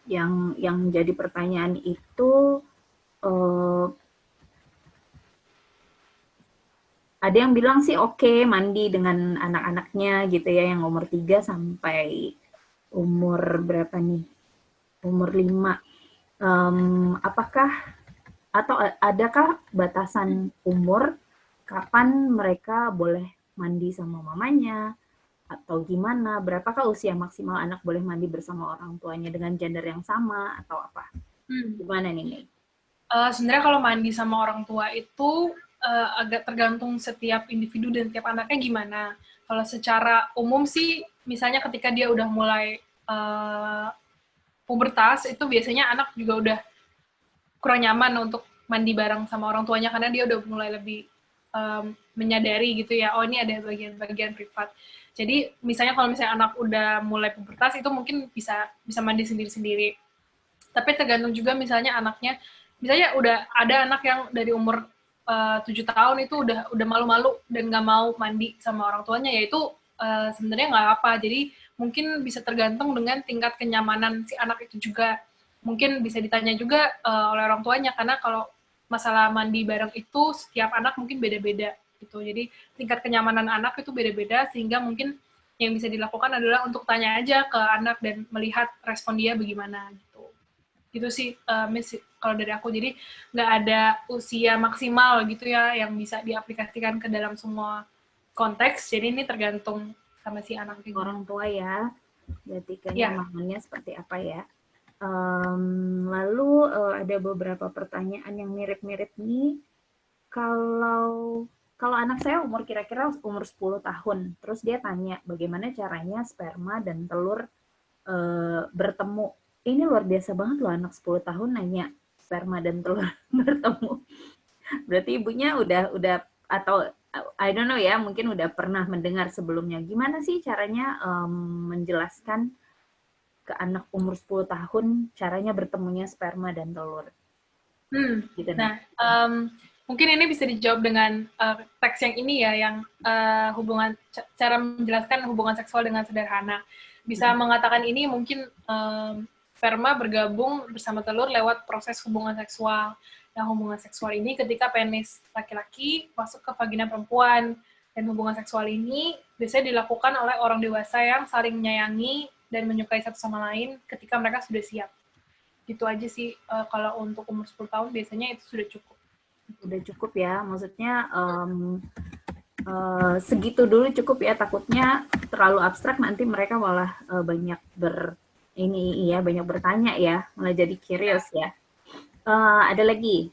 C: yang jadi pertanyaan itu, ada yang bilang sih oke mandi dengan anak-anaknya gitu ya, yang umur 3 sampai umur berapa nih? Umur 5. Apakah atau adakah batasan umur kapan mereka boleh mandi sama mamanya atau gimana? Berapakah usia maksimal anak boleh mandi bersama orang tuanya dengan gender yang sama atau apa? Gimana nih?
A: Sebenarnya kalau mandi sama orang tua itu agak tergantung setiap individu dan setiap anaknya gimana. Kalau secara umum sih, misalnya ketika dia udah mulai pubertas, itu biasanya anak juga udah kurang nyaman untuk mandi bareng sama orang tuanya karena dia udah mulai lebih menyadari gitu ya, oh ini ada bagian-bagian privat. Jadi misalnya kalau misalnya anak udah mulai pubertas itu mungkin bisa mandi sendiri-sendiri. Tapi tergantung juga misalnya anaknya, misalnya udah ada anak yang dari umur 7 tahun itu udah malu-malu dan nggak mau mandi sama orang tuanya, ya itu sebenarnya nggak apa. Jadi mungkin bisa tergantung dengan tingkat kenyamanan si anak itu juga. Mungkin bisa ditanya juga oleh orang tuanya, karena kalau masalah mandi bareng itu setiap anak mungkin beda-beda gitu. Jadi tingkat kenyamanan anak itu beda-beda, sehingga mungkin yang bisa dilakukan adalah untuk tanya aja ke anak dan melihat respon dia bagaimana gitu. Gitu sih, Miss, kalau dari aku. Jadi nggak ada usia maksimal gitu ya yang bisa diaplikasikan ke dalam semua konteks. Jadi ini tergantung sama si anak.
C: Orang tua ya, berarti kenyamanannya seperti apa ya. Lalu ada beberapa pertanyaan yang mirip-mirip nih. Kalau anak saya kira-kira umur 10 tahun, terus dia tanya bagaimana caranya sperma dan telur bertemu. Ini luar biasa banget loh, anak 10 tahun nanya sperma dan telur bertemu. Berarti ibunya udah atau I don't know ya, mungkin udah pernah mendengar sebelumnya. Gimana sih caranya menjelaskan ke anak umur 10 tahun caranya bertemunya sperma dan telur?
A: Gitu, nah, mungkin ini bisa dijawab dengan teks yang ini ya, yang cara menjelaskan hubungan seksual dengan sederhana. Bisa mengatakan ini mungkin sperma bergabung bersama telur lewat proses hubungan seksual. Nah, hubungan seksual ini ketika penis laki-laki masuk ke vagina perempuan. Dan hubungan seksual ini biasanya dilakukan oleh orang dewasa yang saling menyayangi dan menyukai satu sama lain ketika mereka sudah siap. Gitu aja sih, kalau untuk umur 10 tahun biasanya itu sudah cukup.
C: Udah cukup ya, maksudnya segitu dulu cukup ya, takutnya terlalu abstrak nanti mereka malah banyak banyak bertanya ya, malah jadi curious ya. Ada lagi,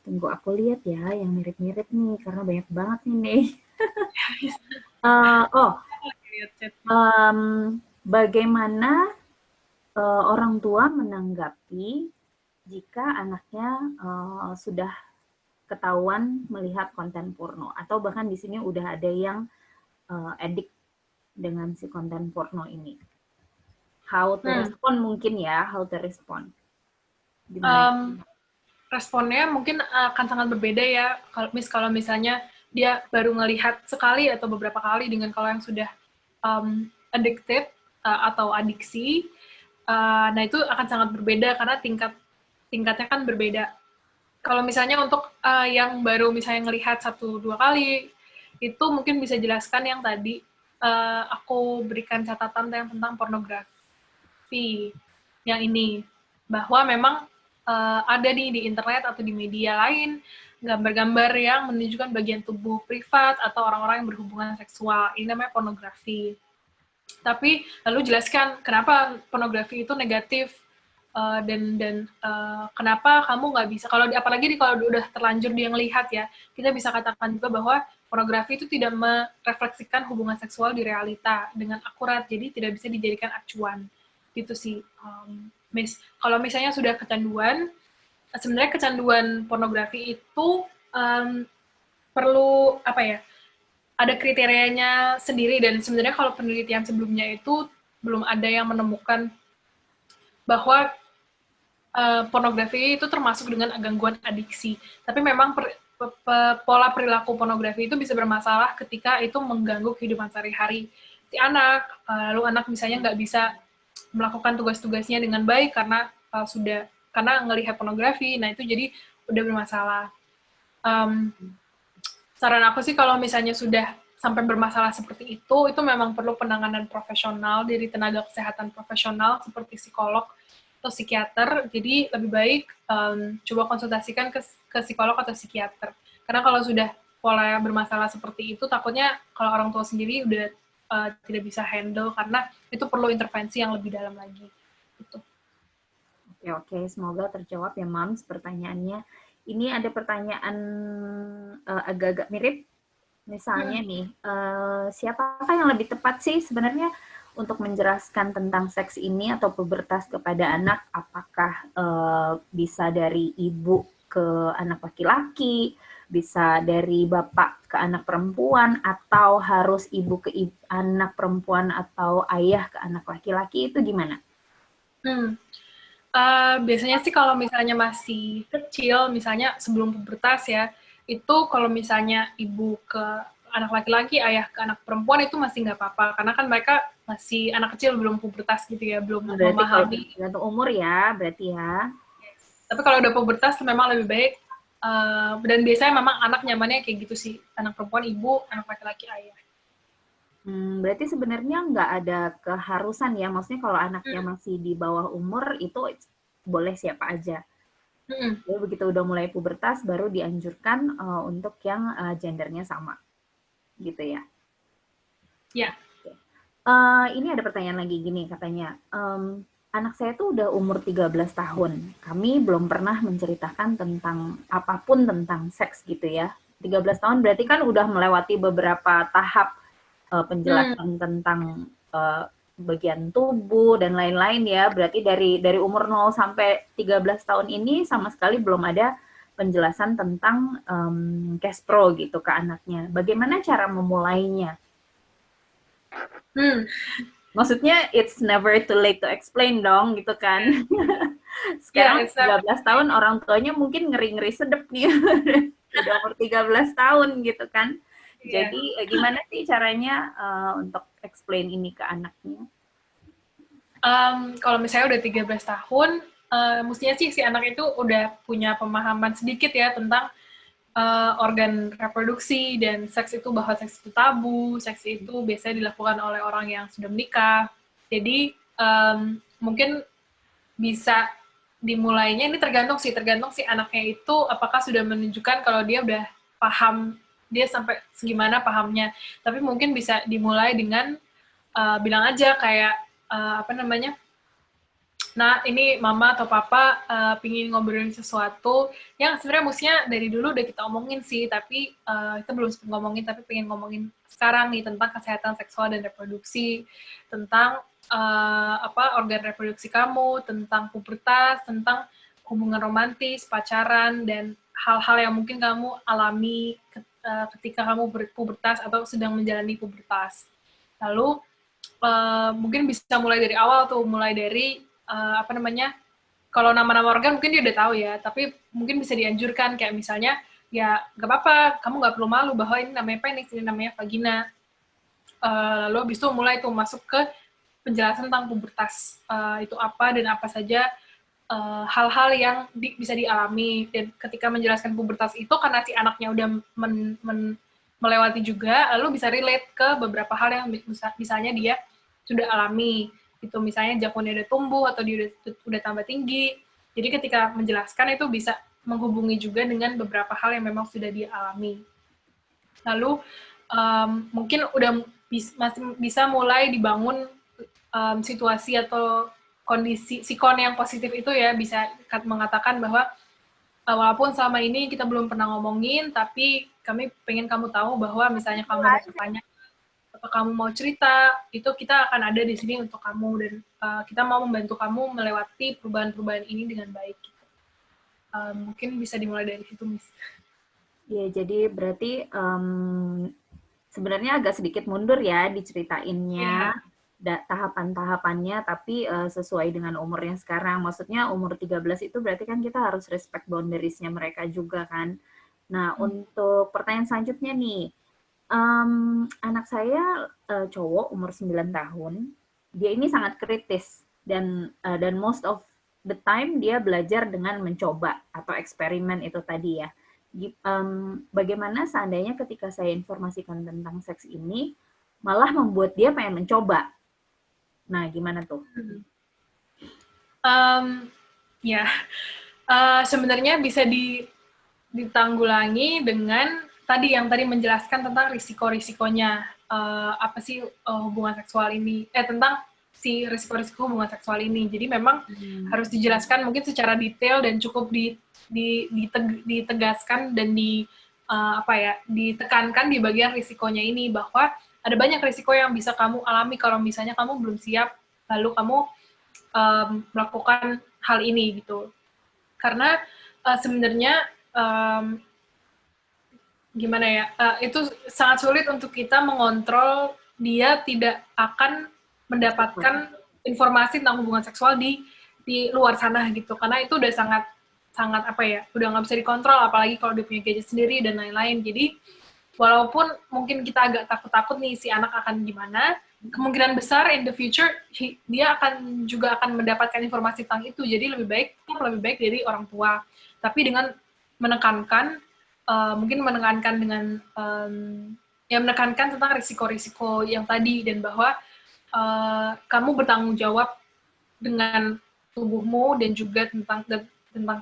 C: tunggu aku lihat ya yang mirip-mirip nih karena banyak banget nih. Bagaimana orang tua menanggapi jika anaknya sudah ketahuan melihat konten porno, atau bahkan di sini udah ada yang addict dengan si konten porno ini. How to respond mungkin ya, how to respond.
A: Responnya mungkin akan sangat berbeda ya, kalau misalnya dia baru ngelihat sekali atau beberapa kali dengan kalau yang sudah addicted atau adiksi, nah itu akan sangat berbeda karena tingkatnya kan berbeda. Kalau misalnya untuk yang baru misalnya ngelihat 1-2 kali, itu mungkin bisa jelaskan yang tadi aku berikan catatan yang tentang pornografi yang ini, bahwa memang ada di internet atau di media lain gambar-gambar yang menunjukkan bagian tubuh privat atau orang-orang yang berhubungan seksual. Ini namanya pornografi. Tapi lalu jelaskan kenapa pornografi itu negatif, dan kenapa kamu nggak bisa, kalau apalagi kalau udah terlanjur dia ngelihat ya, kita bisa katakan juga bahwa pornografi itu tidak merefleksikan hubungan seksual di realita dengan akurat, jadi tidak bisa dijadikan acuan. Gitu sih. Kalau misalnya sudah kecanduan, sebenarnya kecanduan pornografi itu perlu ada kriterianya sendiri, dan sebenarnya kalau penelitian sebelumnya itu belum ada yang menemukan bahwa pornografi itu termasuk dengan gangguan adiksi. Tapi memang pola perilaku pornografi itu bisa bermasalah ketika itu mengganggu kehidupan sehari-hari si anak. Lalu anak misalnya nggak bisa melakukan tugas-tugasnya dengan baik karena ngelihat pornografi. Nah itu jadi udah bermasalah. Saran aku sih kalau misalnya sudah sampai bermasalah seperti itu memang perlu penanganan profesional dari tenaga kesehatan profesional seperti psikolog atau psikiater. Jadi lebih baik coba konsultasikan ke psikolog atau psikiater. Karena kalau sudah pola bermasalah seperti itu, takutnya kalau orang tua sendiri udah tidak bisa handle, karena itu perlu intervensi yang lebih dalam lagi. Gitu.
C: Oke, semoga terjawab ya, Mams, pertanyaannya. Ini ada pertanyaan agak-agak mirip. Misalnya nih, siapakah yang lebih tepat sih sebenarnya untuk menjelaskan tentang seks ini atau pubertas kepada anak? Apakah bisa dari ibu ke anak laki-laki, bisa dari bapak ke anak perempuan, atau harus ibu ke anak perempuan atau ayah ke anak laki-laki? Itu gimana?
A: Biasanya sih kalau misalnya masih kecil, misalnya sebelum pubertas ya, itu kalau misalnya ibu ke anak laki-laki, ayah ke anak perempuan itu masih nggak apa-apa, karena kan mereka masih anak kecil, belum pubertas gitu ya, belum memahami.
C: Berarti umur ya, berarti ya.
A: Tapi kalau udah pubertas memang lebih baik, dan biasanya memang anak nyamannya kayak gitu sih, anak perempuan ibu, anak laki-laki ayah.
C: Berarti sebenarnya nggak ada keharusan ya, maksudnya kalau anaknya masih di bawah umur itu boleh siapa aja. Jadi begitu udah mulai pubertas baru dianjurkan untuk yang gendernya sama, gitu ya?
A: Ya.
C: Ini ada pertanyaan lagi gini katanya, anak saya tuh udah umur 13 tahun, kami belum pernah menceritakan tentang apapun tentang seks gitu ya. 13 tahun berarti kan udah melewati beberapa tahap penjelasan tentang bagian tubuh dan lain-lain ya. Berarti dari umur 0 sampai 13 tahun ini sama sekali belum ada penjelasan tentang Kespro gitu ke anaknya. Bagaimana cara memulainya? Maksudnya it's never too late to explain dong gitu kan. Sekarang 13 tahun orang tuanya mungkin ngeri-ngeri sedep nih. Udah umur 13 tahun gitu kan. Jadi gimana sih caranya untuk explain ini ke anaknya?
A: Kalau misalnya udah 13 tahun, mestinya sih si anak itu udah punya pemahaman sedikit ya tentang organ reproduksi dan seks itu, bahwa seks itu tabu, seks itu biasanya dilakukan oleh orang yang sudah menikah. Jadi mungkin bisa dimulainya ini tergantung si anaknya itu apakah sudah menunjukkan kalau dia udah paham, dia sampai segimana pahamnya. Tapi mungkin bisa dimulai dengan bilang aja kayak nah ini mama atau papa pingin ngobrolin sesuatu yang sebenarnya mestinya dari dulu udah kita omongin sih, tapi kita belum sempat ngomongin, tapi pengen ngomongin sekarang nih tentang kesehatan seksual dan reproduksi, tentang organ reproduksi kamu, tentang pubertas, tentang hubungan romantis, pacaran, dan hal-hal yang mungkin kamu alami ketika kamu berpubertas atau sedang menjalani pubertas. Lalu mungkin bisa mulai dari awal tuh, mulai dari kalau nama-nama organ mungkin dia udah tahu ya, tapi mungkin bisa dianjurkan kayak misalnya ya gak apa-apa, kamu gak perlu malu bahwa ini namanya penis, ini namanya vagina. Lalu habis itu mulai tuh masuk ke penjelasan tentang pubertas, itu apa dan apa saja hal-hal yang bisa dialami. Dan ketika menjelaskan pubertas itu, karena si anaknya udah melewati juga, lalu bisa relate ke beberapa hal yang misalnya dia sudah alami. Itu misalnya jakunnya udah tumbuh atau dia udah tambah tinggi. Jadi ketika menjelaskan itu bisa menghubungi juga dengan beberapa hal yang memang sudah dia alami. Lalu mungkin udah masih bisa mulai dibangun situasi atau kondisi sikon yang positif itu ya, bisa mengatakan bahwa walaupun selama ini kita belum pernah ngomongin, tapi kami pengen kamu tahu bahwa misalnya kamu mau bertanya atau kamu mau cerita, itu kita akan ada di sini untuk kamu, dan kita mau membantu kamu melewati perubahan-perubahan ini dengan baik. Mungkin bisa dimulai dari situ, Miss.
C: Ya, jadi berarti sebenarnya agak sedikit mundur ya diceritainnya. Tahapan-tahapannya, tapi sesuai dengan umurnya sekarang. Maksudnya umur 13 itu berarti kan kita harus respect boundaries-nya mereka juga kan. Nah, untuk pertanyaan selanjutnya nih, anak saya cowok umur 9 tahun, dia ini sangat kritis, dan most of the time dia belajar dengan mencoba atau eksperimen itu tadi ya. Bagaimana seandainya ketika saya informasikan tentang seks ini, malah membuat dia pengen mencoba? Nah, gimana tuh?
A: Sebenarnya bisa ditanggulangi dengan tadi menjelaskan tentang risiko-risikonya, apa sih hubungan seksual ini, tentang si risiko-risiko hubungan seksual ini. Jadi memang harus dijelaskan mungkin secara detail dan cukup ditegaskan dan ditekankan di bagian risikonya ini, bahwa ada banyak risiko yang bisa kamu alami kalau misalnya kamu belum siap, lalu kamu melakukan hal ini gitu. Karena sebenarnya itu sangat sulit untuk kita mengontrol dia tidak akan mendapatkan informasi tentang hubungan seksual di luar sana gitu. Karena itu udah sangat udah nggak bisa dikontrol, apalagi kalau dia punya gadget sendiri dan lain-lain. Jadi walaupun mungkin kita agak takut-takut nih si anak akan gimana, kemungkinan besar in the future dia akan mendapatkan informasi tentang itu. Jadi lebih baik dari orang tua. Tapi dengan menekankan menekankan tentang risiko-risiko yang tadi, dan bahwa kamu bertanggung jawab dengan tubuhmu dan juga tentang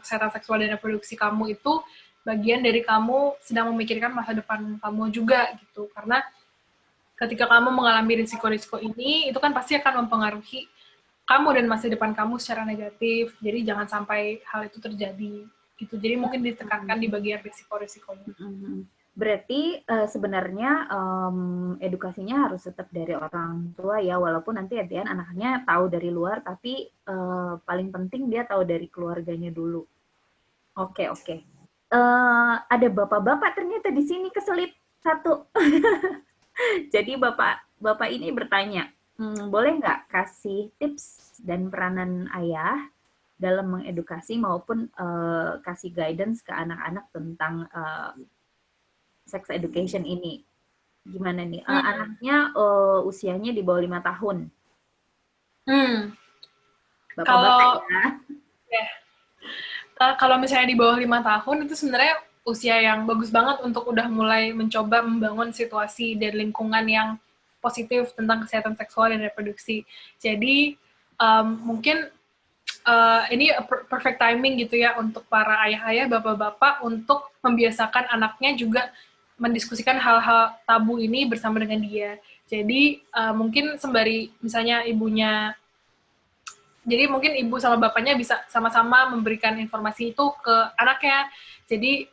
A: kesehatan seksual dan reproduksi kamu itu bagian dari kamu sedang memikirkan masa depan kamu juga gitu. Karena ketika kamu mengalami risiko-risiko ini, itu kan pasti akan mempengaruhi kamu dan masa depan kamu secara negatif. Jadi jangan sampai hal itu terjadi gitu. Jadi mungkin ditekankan di bagian risiko-risikonya.
C: Berarti sebenarnya edukasinya harus tetap dari orang tua ya, walaupun nanti anaknya tahu dari luar, tapi paling penting dia tahu dari keluarganya dulu. Oke. Ada bapak-bapak ternyata di sini keselip satu. Jadi bapak ini bertanya, boleh nggak kasih tips dan peranan ayah dalam mengedukasi maupun kasih guidance ke anak-anak tentang sex education ini? Gimana nih? Anaknya usianya di bawah 5 tahun. Bapak-bapak ya.
A: Kalau misalnya di bawah 5 tahun, itu sebenarnya usia yang bagus banget untuk udah mulai mencoba membangun situasi dan lingkungan yang positif tentang kesehatan seksual dan reproduksi. Jadi, mungkin ini perfect timing gitu ya untuk para ayah-ayah, bapak-bapak untuk membiasakan anaknya juga mendiskusikan hal-hal tabu ini bersama dengan dia. Jadi mungkin sembari misalnya ibunya, jadi mungkin ibu sama bapaknya bisa sama-sama memberikan informasi itu ke anaknya. Jadi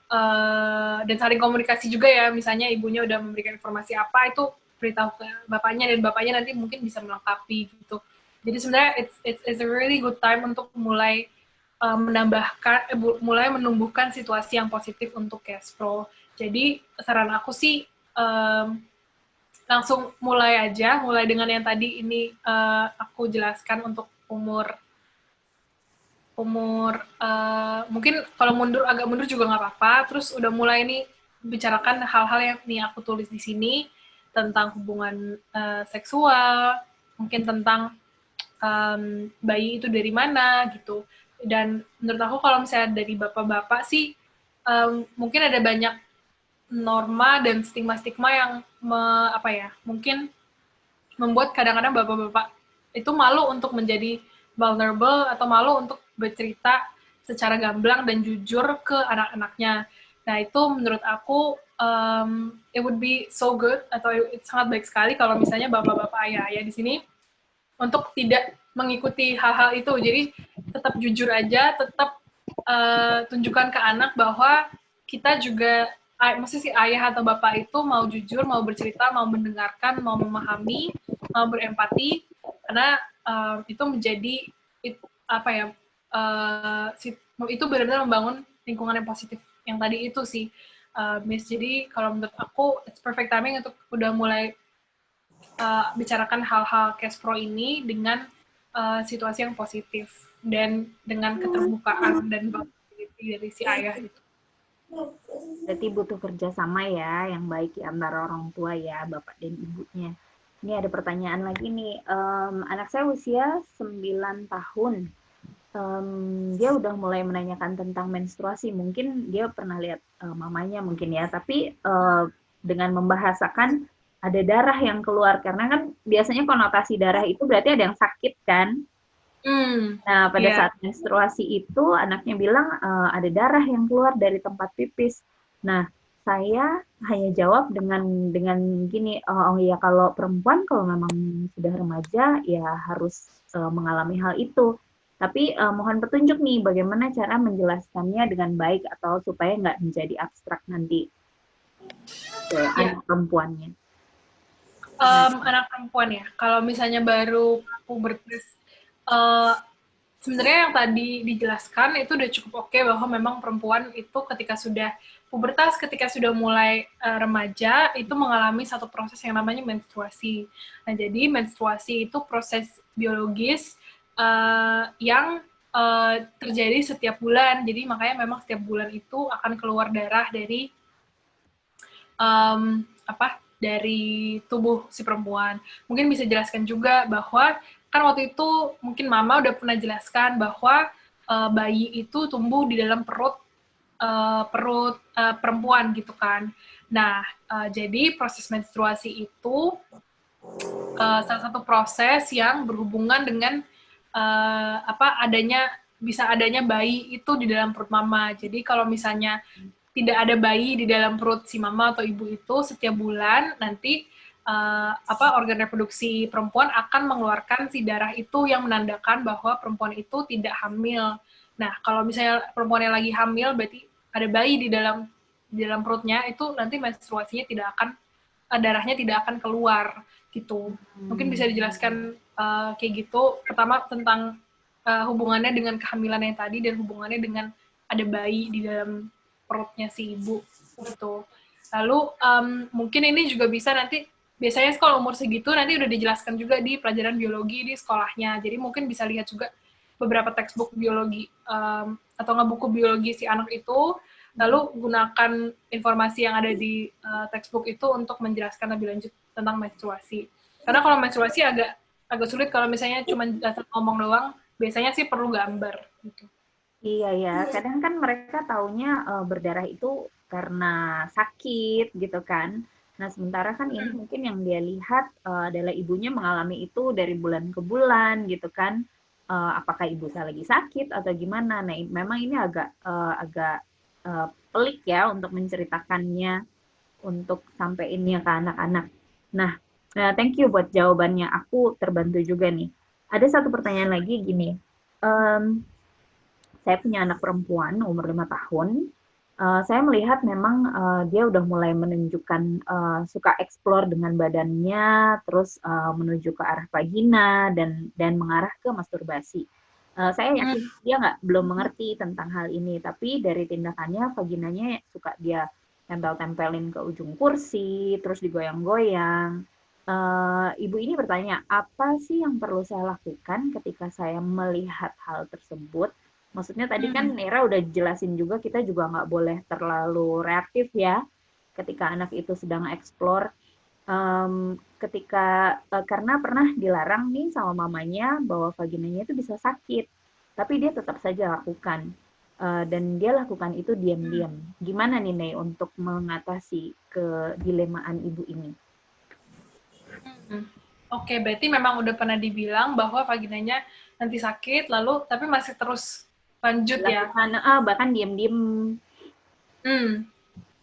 A: dan saling komunikasi juga ya, misalnya ibunya udah memberikan informasi apa itu beritahu ke bapaknya dan bapaknya nanti mungkin bisa melengkapi gitu. Jadi sebenarnya it's a really good time untuk mulai mulai menumbuhkan situasi yang positif untuk Cashpro. Jadi saran aku sih langsung mulai dengan yang tadi ini aku jelaskan untuk umur mungkin kalau agak mundur juga nggak apa-apa. Terus udah mulai nih bicarakan hal-hal yang nih aku tulis di sini tentang hubungan seksual, mungkin tentang bayi itu dari mana gitu. Dan menurut aku kalau misalnya dari bapak-bapak sih mungkin ada banyak norma dan stigma-stigma yang mungkin membuat kadang-kadang bapak-bapak itu malu untuk menjadi vulnerable atau malu untuk bercerita secara gamblang dan jujur ke anak-anaknya. Nah itu menurut aku it would be so good atau sangat baik sekali kalau misalnya bapak-bapak ayah-ayah di sini untuk tidak mengikuti hal-hal itu. Jadi tetap jujur aja, tetap tunjukkan ke anak bahwa kita juga, maksudnya si ayah atau bapak itu mau jujur, mau bercerita, mau mendengarkan, mau memahami, mau berempati, karena itu menjadi itu benar-benar membangun lingkungan yang positif yang tadi itu sih, Miss. Jadi kalau menurut aku it's perfect timing untuk udah mulai bicarakan hal-hal Cashpro ini dengan situasi yang positif dan dengan keterbukaan dan dari si ayah itu.
C: Berarti butuh kerjasama ya yang baik di antara orang tua ya, bapak dan ibunya. Ini ada pertanyaan lagi nih. Anak saya usia 9 tahun. Dia udah mulai menanyakan tentang menstruasi. Mungkin dia pernah lihat mamanya mungkin ya, tapi dengan membahasakan ada darah yang keluar, karena kan biasanya konotasi darah itu berarti ada yang sakit kan. Nah, pada saat menstruasi itu anaknya bilang ada darah yang keluar dari tempat pipis. Nah, saya hanya jawab dengan gini, oh ya kalau perempuan kalau memang sudah remaja ya harus mengalami hal itu. Tapi mohon petunjuk nih bagaimana cara menjelaskannya dengan baik atau supaya nggak menjadi abstrak nanti ke anak perempuannya.
A: Anak perempuan ya, kalau misalnya baru pubertas, sebenarnya yang tadi dijelaskan itu udah cukup oke bahwa memang perempuan itu ketika sudah pubertas, ketika sudah mulai remaja, itu mengalami satu proses yang namanya menstruasi. Nah, jadi menstruasi itu proses biologis yang terjadi setiap bulan. Jadi makanya memang setiap bulan itu akan keluar darah dari dari tubuh si perempuan. Mungkin bisa jelaskan juga bahwa kan waktu itu mungkin mama udah pernah jelaskan bahwa bayi itu tumbuh di dalam perut perempuan gitu kan. Nah, jadi proses menstruasi itu salah satu proses yang berhubungan dengan adanya bayi itu di dalam perut mama. Jadi kalau misalnya tidak ada bayi di dalam perut si mama atau ibu itu setiap bulan nanti organ reproduksi perempuan akan mengeluarkan si darah itu yang menandakan bahwa perempuan itu tidak hamil. Nah, kalau misalnya perempuan yang lagi hamil berarti ada bayi di dalam perutnya, itu nanti menstruasinya darahnya tidak akan keluar gitu. Mungkin bisa dijelaskan kayak gitu. Pertama tentang hubungannya dengan kehamilan yang tadi dan hubungannya dengan ada bayi di dalam perutnya si ibu gitu. Lalu mungkin ini juga bisa nanti, biasanya kalau umur segitu nanti udah dijelaskan juga di pelajaran biologi di sekolahnya. Jadi mungkin bisa lihat juga beberapa textbook biologi atau nggak buku biologi si anak itu, lalu gunakan informasi yang ada di textbook itu untuk menjelaskan lebih lanjut tentang menstruasi. Karena kalau menstruasi agak sulit kalau misalnya cuma ngomong doang, biasanya sih perlu gambar gitu.
C: Iya ya, kadang kan mereka taunya berdarah itu karena sakit gitu kan. Nah sementara kan ini mungkin yang dia lihat adalah ibunya mengalami itu dari bulan ke bulan gitu kan. apakah ibu saya lagi sakit atau gimana. Nah, memang ini agak pelik ya untuk menceritakannya, untuk sampeinnya ke anak-anak. Nah, thank you buat jawabannya. Aku terbantu juga nih. Ada satu pertanyaan lagi gini. Saya punya anak perempuan umur 5 tahun. Saya melihat memang dia udah mulai menunjukkan suka explore dengan badannya, terus menuju ke arah vagina dan mengarah ke masturbasi. Saya yakin dia belum mengerti tentang hal ini, tapi dari tindakannya vaginanya suka dia tempel-tempelin ke ujung kursi, terus digoyang-goyang. Ibu ini bertanya, apa sih yang perlu saya lakukan ketika saya melihat hal tersebut? Maksudnya tadi kan Nera udah jelasin juga, kita juga nggak boleh terlalu reaktif ya ketika anak itu sedang explore. Karena pernah dilarang nih sama mamanya bahwa vaginanya itu bisa sakit, tapi dia tetap saja lakukan. Dan dia lakukan itu diam-diam. Gimana nih Nei untuk mengatasi kedilemaan ibu ini?
A: Oke, berarti memang udah pernah dibilang bahwa vaginanya nanti sakit, lalu tapi masih terus lanjut ya.
C: Bahkan diam-diam.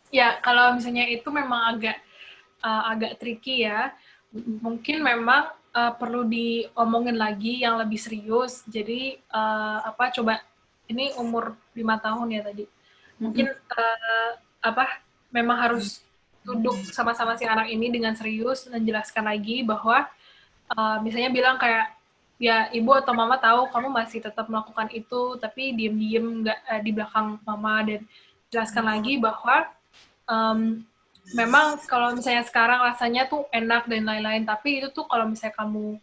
A: Ya, kalau misalnya itu memang agak tricky ya. Mungkin memang perlu diomongin lagi yang lebih serius. Jadi coba ini umur 5 tahun ya tadi. Mungkin memang harus duduk sama-sama si anak ini dengan serius dan jelaskan lagi bahwa misalnya bilang kayak, ya ibu atau mama tahu kamu masih tetap melakukan itu, tapi diem-diem nggak di belakang mama, dan jelaskan lagi bahwa memang kalau misalnya sekarang rasanya tuh enak dan lain-lain, tapi itu tuh kalau misalnya kamu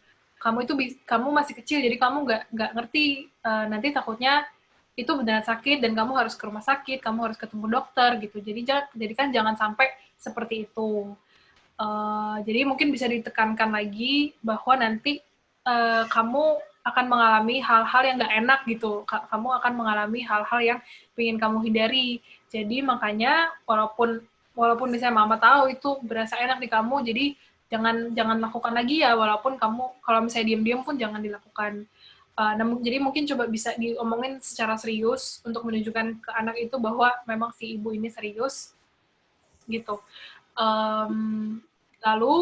A: masih kecil, jadi kamu nggak ngerti, nanti takutnya itu benar sakit dan kamu harus ke rumah sakit, kamu harus ketemu dokter gitu. Jadi kan jangan sampai seperti itu. Jadi mungkin bisa ditekankan lagi bahwa nanti kamu akan mengalami hal-hal yang nggak enak gitu. Kamu akan mengalami hal-hal yang ingin kamu hindari. Jadi makanya walaupun misalnya mama tahu itu berasa enak di kamu, jadi jangan lakukan lagi ya. Walaupun kamu kalau misalnya diam-diam pun jangan dilakukan. Jadi mungkin coba bisa diomongin secara serius untuk menunjukkan ke anak itu bahwa memang si ibu ini serius gitu. Lalu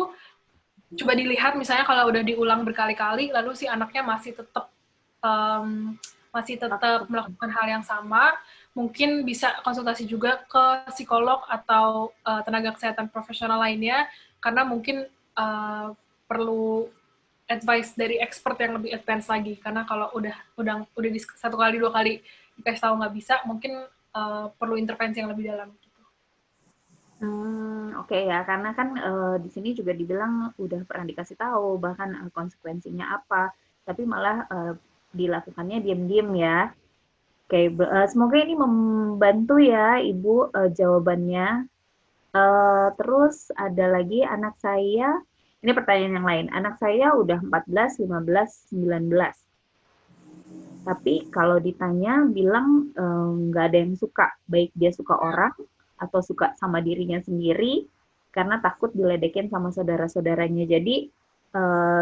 A: coba dilihat misalnya kalau udah diulang berkali-kali, lalu si anaknya masih tetap melakukan hal yang sama, mungkin bisa konsultasi juga ke psikolog atau tenaga kesehatan profesional lainnya, karena mungkin perlu advice dari expert yang lebih advance lagi. Karena kalau udah di 1 kali 2 kali dikasih tahu nggak bisa, mungkin perlu intervensi yang lebih dalam.
C: Oke ya, karena kan di sini juga dibilang udah pernah dikasih tahu bahkan konsekuensinya apa, tapi malah dilakukannya diam-diam ya. Oke, semoga ini membantu ya Ibu jawabannya. Terus ada lagi anak saya, ini pertanyaan yang lain. Anak saya udah 14, 15, 19. Tapi kalau ditanya bilang nggak ada yang suka, baik dia suka orang atau suka sama dirinya sendiri karena takut diledekin sama saudara-saudaranya. Jadi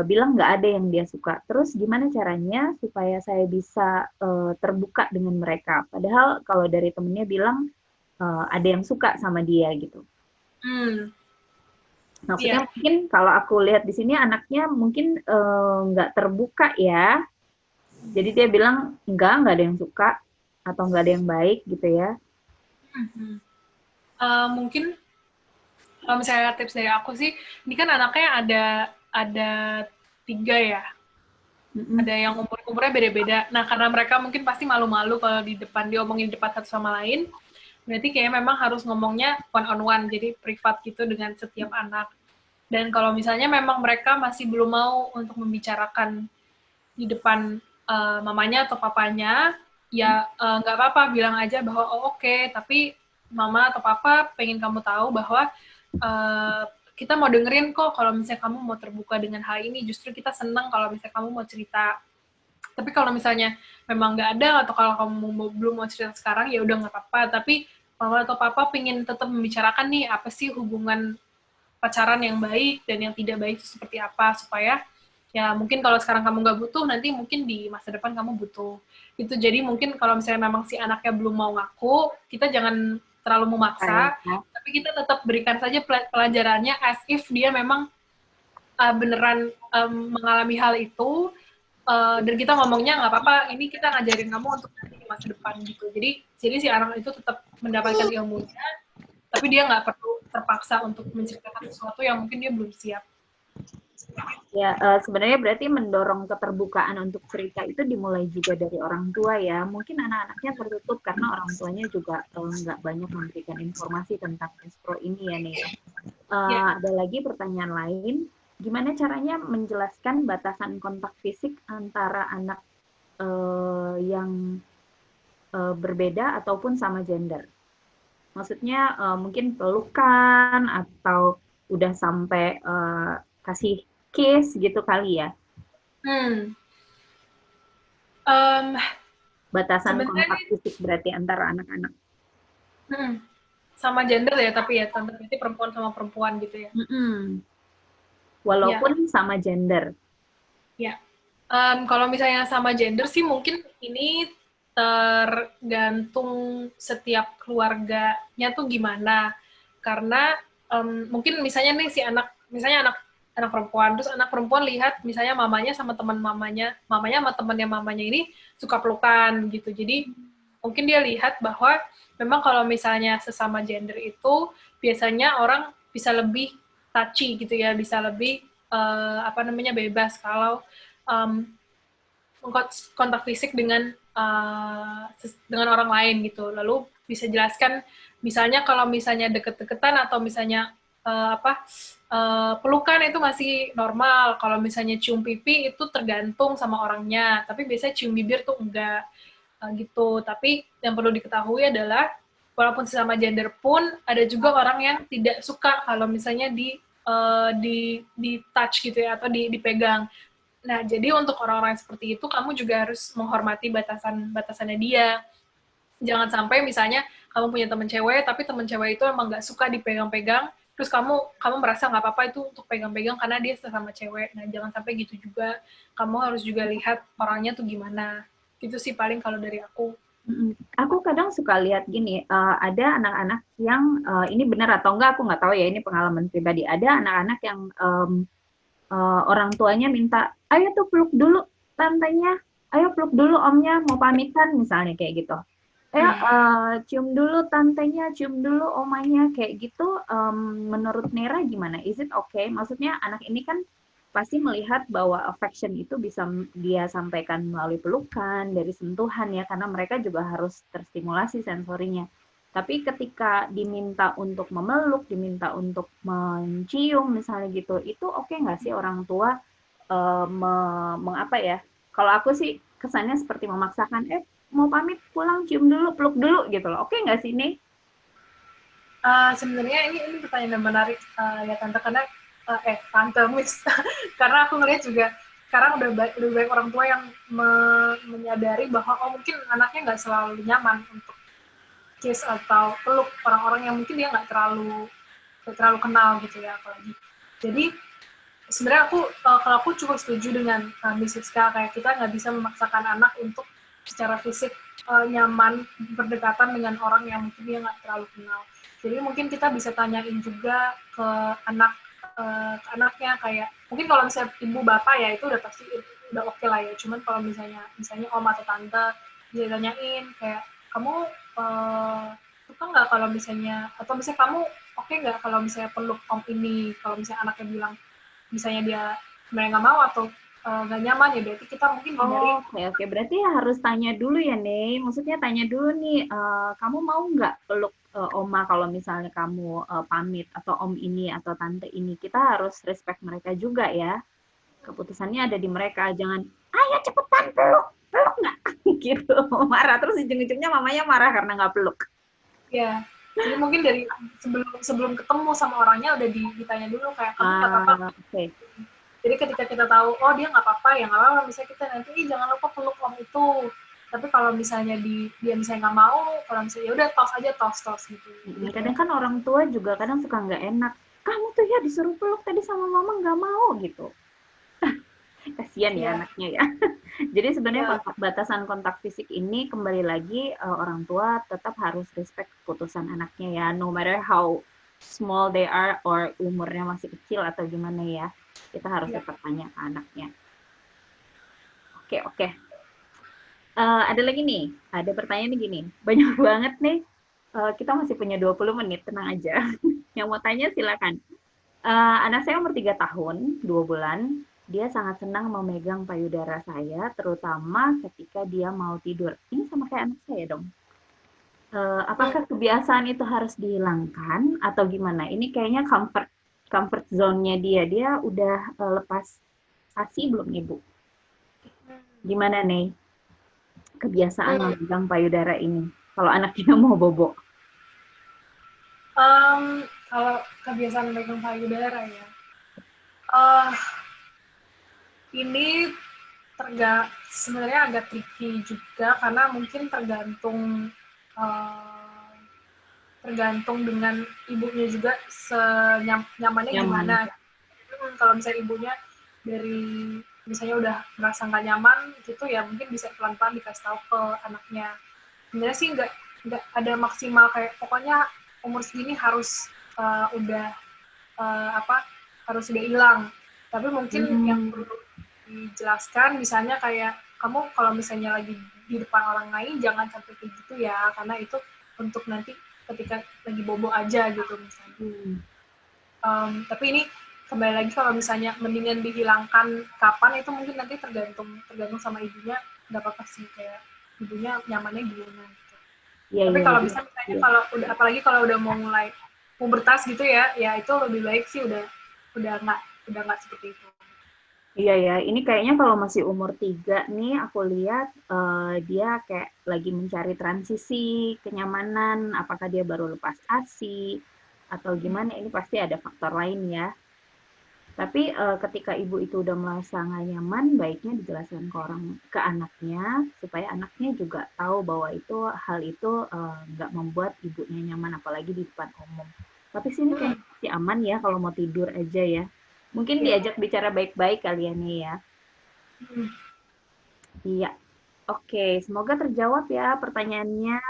C: bilang nggak ada yang dia suka. Terus gimana caranya supaya saya bisa terbuka dengan mereka? Padahal kalau dari temennya bilang ada yang suka sama dia gitu. Maksudnya mungkin kalau aku lihat di sini anaknya mungkin nggak terbuka ya. Jadi dia bilang nggak ada yang suka atau nggak ada yang baik gitu ya.
A: Mungkin kalau misalnya tips dari aku sih, ini kan anaknya ada 3 ya. Ada yang umurnya beda-beda. Nah, karena mereka mungkin pasti malu-malu kalau diomongin di depan satu sama lain, berarti kayaknya memang harus ngomongnya one-on-one, jadi privat gitu dengan setiap anak. Dan kalau misalnya memang mereka masih belum mau untuk membicarakan di depan mamanya atau papanya, ya nggak apa-apa, bilang aja bahwa oke, tapi mama atau papa pengen kamu tahu bahwa kita mau dengerin kok kalau misalnya kamu mau terbuka dengan hal ini, justru kita senang kalau misalnya kamu mau cerita. Tapi kalau misalnya memang nggak ada, atau kalau kamu belum mau cerita sekarang, ya udah nggak apa-apa. Tapi mama atau papa pengen tetap membicarakan nih, apa sih hubungan pacaran yang baik dan yang tidak baik itu seperti apa, supaya ya mungkin kalau sekarang kamu nggak butuh, nanti mungkin di masa depan kamu butuh. Itu jadi mungkin kalau misalnya memang si anaknya belum mau ngaku, kita jangan terlalu memaksa, tapi kita tetap berikan saja pelajarannya as if dia memang beneran mengalami hal itu, dan kita ngomongnya nggak apa-apa, ini kita ngajarin kamu untuk nanti di masa depan gitu. Jadi si anak itu tetap mendapatkan ilmunya, tapi dia nggak perlu terpaksa untuk menceritakan sesuatu yang mungkin dia belum siap.
C: Ya, sebenarnya berarti mendorong keterbukaan untuk cerita itu dimulai juga dari orang tua ya. Mungkin anak-anaknya tertutup karena orang tuanya juga nggak banyak memberikan informasi tentang Kespro ini ya nih. Ada lagi pertanyaan lain, gimana caranya menjelaskan batasan kontak fisik antara anak yang berbeda ataupun sama gender? Maksudnya mungkin pelukan atau udah sampai kasih kiss gitu kali ya? Batasan kontak fisik berarti antara anak-anak.
A: Sama gender ya, tapi ya tante berarti perempuan sama perempuan gitu ya.
C: Walaupun sama gender.
A: Ya. Kalau misalnya sama gender sih mungkin ini tergantung setiap keluarganya tuh gimana. Karena mungkin misalnya nih si anak perempuan, terus anak perempuan lihat misalnya mamanya sama teman mamanya sama temannya mamanya ini suka pelukan gitu. Jadi mungkin dia lihat bahwa memang kalau misalnya sesama gender itu biasanya orang bisa lebih touchy gitu ya, bisa lebih bebas kalau kontak fisik dengan orang lain gitu. Lalu bisa jelaskan misalnya kalau misalnya deket-deketan atau misalnya pelukan itu masih normal. Kalau misalnya cium pipi itu tergantung sama orangnya, tapi biasanya cium bibir tuh enggak gitu. Tapi yang perlu diketahui adalah walaupun sesama gender pun ada juga orang yang tidak suka kalau misalnya di touch gitu ya, atau dipegang. Nah, jadi untuk orang-orang seperti itu kamu juga harus menghormati batasannya dia. Jangan sampai misalnya kamu punya teman cewek, tapi teman cewek itu emang nggak suka dipegang-pegang, terus kamu merasa nggak apa-apa itu untuk pegang-pegang karena dia sesama cewek. Nah, jangan sampai gitu juga. Kamu harus juga lihat orangnya tuh gimana. Gitu sih paling kalau dari aku.
C: Aku kadang suka lihat gini, ada anak-anak yang, ini benar atau enggak, aku nggak tahu ya, ini pengalaman pribadi. Ada anak-anak yang orang tuanya minta, ayo tuh peluk dulu tantenya, ayo peluk dulu omnya, mau pamitan misalnya kayak gitu. Ayo cium dulu tantenya, cium dulu omanya, kayak gitu. Menurut Nera gimana? Is it okay? Maksudnya anak ini kan pasti melihat bahwa affection itu bisa dia sampaikan melalui pelukan, dari sentuhan ya, karena mereka juga harus terstimulasi sensorinya. Tapi ketika diminta untuk memeluk, diminta untuk mencium misalnya gitu, itu oke nggak sih orang tua mengapa ya? Kalau aku sih kesannya seperti memaksakan, mau pamit pulang cium dulu, peluk dulu gitu loh. Oke nggak sih ini?
A: Sebenarnya ini pertanyaan yang menarik ya tante, karena tante Miss karena aku ngeliat juga sekarang udah banyak orang tua yang menyadari bahwa mungkin anaknya nggak selalu nyaman untuk kiss atau peluk orang-orang yang mungkin dia nggak terlalu kenal gitu ya, apalagi. Jadi sebenarnya kalau aku cukup setuju dengan Miss Siska, kayak kita nggak bisa memaksakan anak untuk secara fisik nyaman berdekatan dengan orang yang mungkin dia nggak terlalu kenal. Jadi mungkin kita bisa tanyain juga ke anaknya, kayak mungkin kalau misalnya ibu bapak ya itu udah pasti udah oke lah ya. Cuman kalau misalnya om atau tante bisa tanyain kayak, kamu suka nggak kalau misalnya, atau misalnya kamu oke nggak kalau misalnya peluk om ini, kalau misalnya anaknya bilang misalnya dia sebenarnya nggak mau atau nggak nyaman, ya berarti kita mungkin hindari.
C: Oke, berarti harus tanya dulu ya nih, maksudnya tanya dulu nih, kamu mau nggak peluk oma kalau misalnya kamu pamit, atau om ini atau tante ini. Kita harus respect mereka juga ya, keputusannya ada di mereka. Jangan ayo cepetan peluk nggak gitu, marah terus ujung-ujungnya mamanya marah karena nggak peluk.
A: Ya, jadi mungkin dari sebelum ketemu sama orangnya udah ditanya dulu kayak, kamu nggak apa-apa.
C: Okay.
A: Jadi ketika kita tahu, dia nggak apa-apa, ya nggak apa-apa, misalnya kita nanti, jangan lupa peluk om itu. Tapi kalau misalnya dia misalnya nggak mau, kalau misalnya ya udah tos gitu.
C: Kadang kan orang tua juga kadang suka nggak enak. Kamu tuh ya disuruh peluk tadi sama mama nggak mau gitu. Kasian ya
A: Iya.
C: anaknya ya. Jadi sebenarnya
A: Iya.
C: batasan kontak fisik ini kembali lagi orang tua tetap harus respect keputusan anaknya ya, no matter how small they are or umurnya masih kecil atau gimana ya. Kita harus
A: Iya.
C: tetap tanya ke anaknya. Oke. Ada lagi nih, ada pertanyaan nih gini, banyak banget nih, kita masih punya 20 menit, tenang aja. Yang mau tanya silakan. Anak saya umur 3 tahun, 2 bulan, dia sangat senang memegang payudara saya, terutama ketika dia mau tidur. Ini sama kayak anak saya dong. Apakah kebiasaan itu harus dihilangkan atau gimana? Ini kayaknya comfort zone-nya dia. Dia udah lepas ASI belum nih, Bu? Gimana nih kebiasaan
A: Hmm.
C: memegang payudara ini? Kalau anaknya mau bobo.
A: Kalau kebiasaan megang payudara ya, uh, ini sebenarnya agak tricky juga karena mungkin uh, tergantung dengan ibunya juga senyamannya
C: Nyaman.
A: gimana. Kalau misalnya ibunya dari misalnya udah merasa nggak nyaman gitu ya mungkin bisa pelan-pelan dikasih tahu ke anaknya. Sebenarnya sih nggak ada maksimal kayak pokoknya umur segini harus udah harus udah hilang. Tapi mungkin yang perlu dijelaskan misalnya kayak kamu kalau misalnya lagi di depan orang lain jangan sampai kayak gitu ya karena itu untuk nanti ketika lagi bobo aja gitu misalnya. Tapi ini kembali lagi kalau misalnya mendingan dihilangkan kapan itu mungkin nanti tergantung sama ibunya, nggak apa-apa sih kayak ibunya nyamannya gimana gitu.
C: Iya,
A: Tapi
C: iya,
A: kalau
C: iya.
A: misalnya kalau udah apalagi kalau udah mau mulai pubertas gitu ya itu lebih baik sih udah nggak seperti itu.
C: Iya ya, ini kayaknya kalau masih umur 3 nih, aku lihat dia kayak lagi mencari transisi kenyamanan, apakah dia baru lepas ASI, atau gimana, ini pasti ada faktor lain ya. Tapi ketika ibu itu udah merasa nggak nyaman, baiknya dijelaskan ke anaknya, supaya anaknya juga tahu bahwa hal itu nggak membuat ibunya nyaman, apalagi di depan umum. Tapi sini kayaknya masih aman ya kalau mau tidur aja ya. Mungkin
A: Iya.
C: diajak bicara baik-baik kalian nih ya. Iya. Oke, semoga terjawab ya pertanyaannya.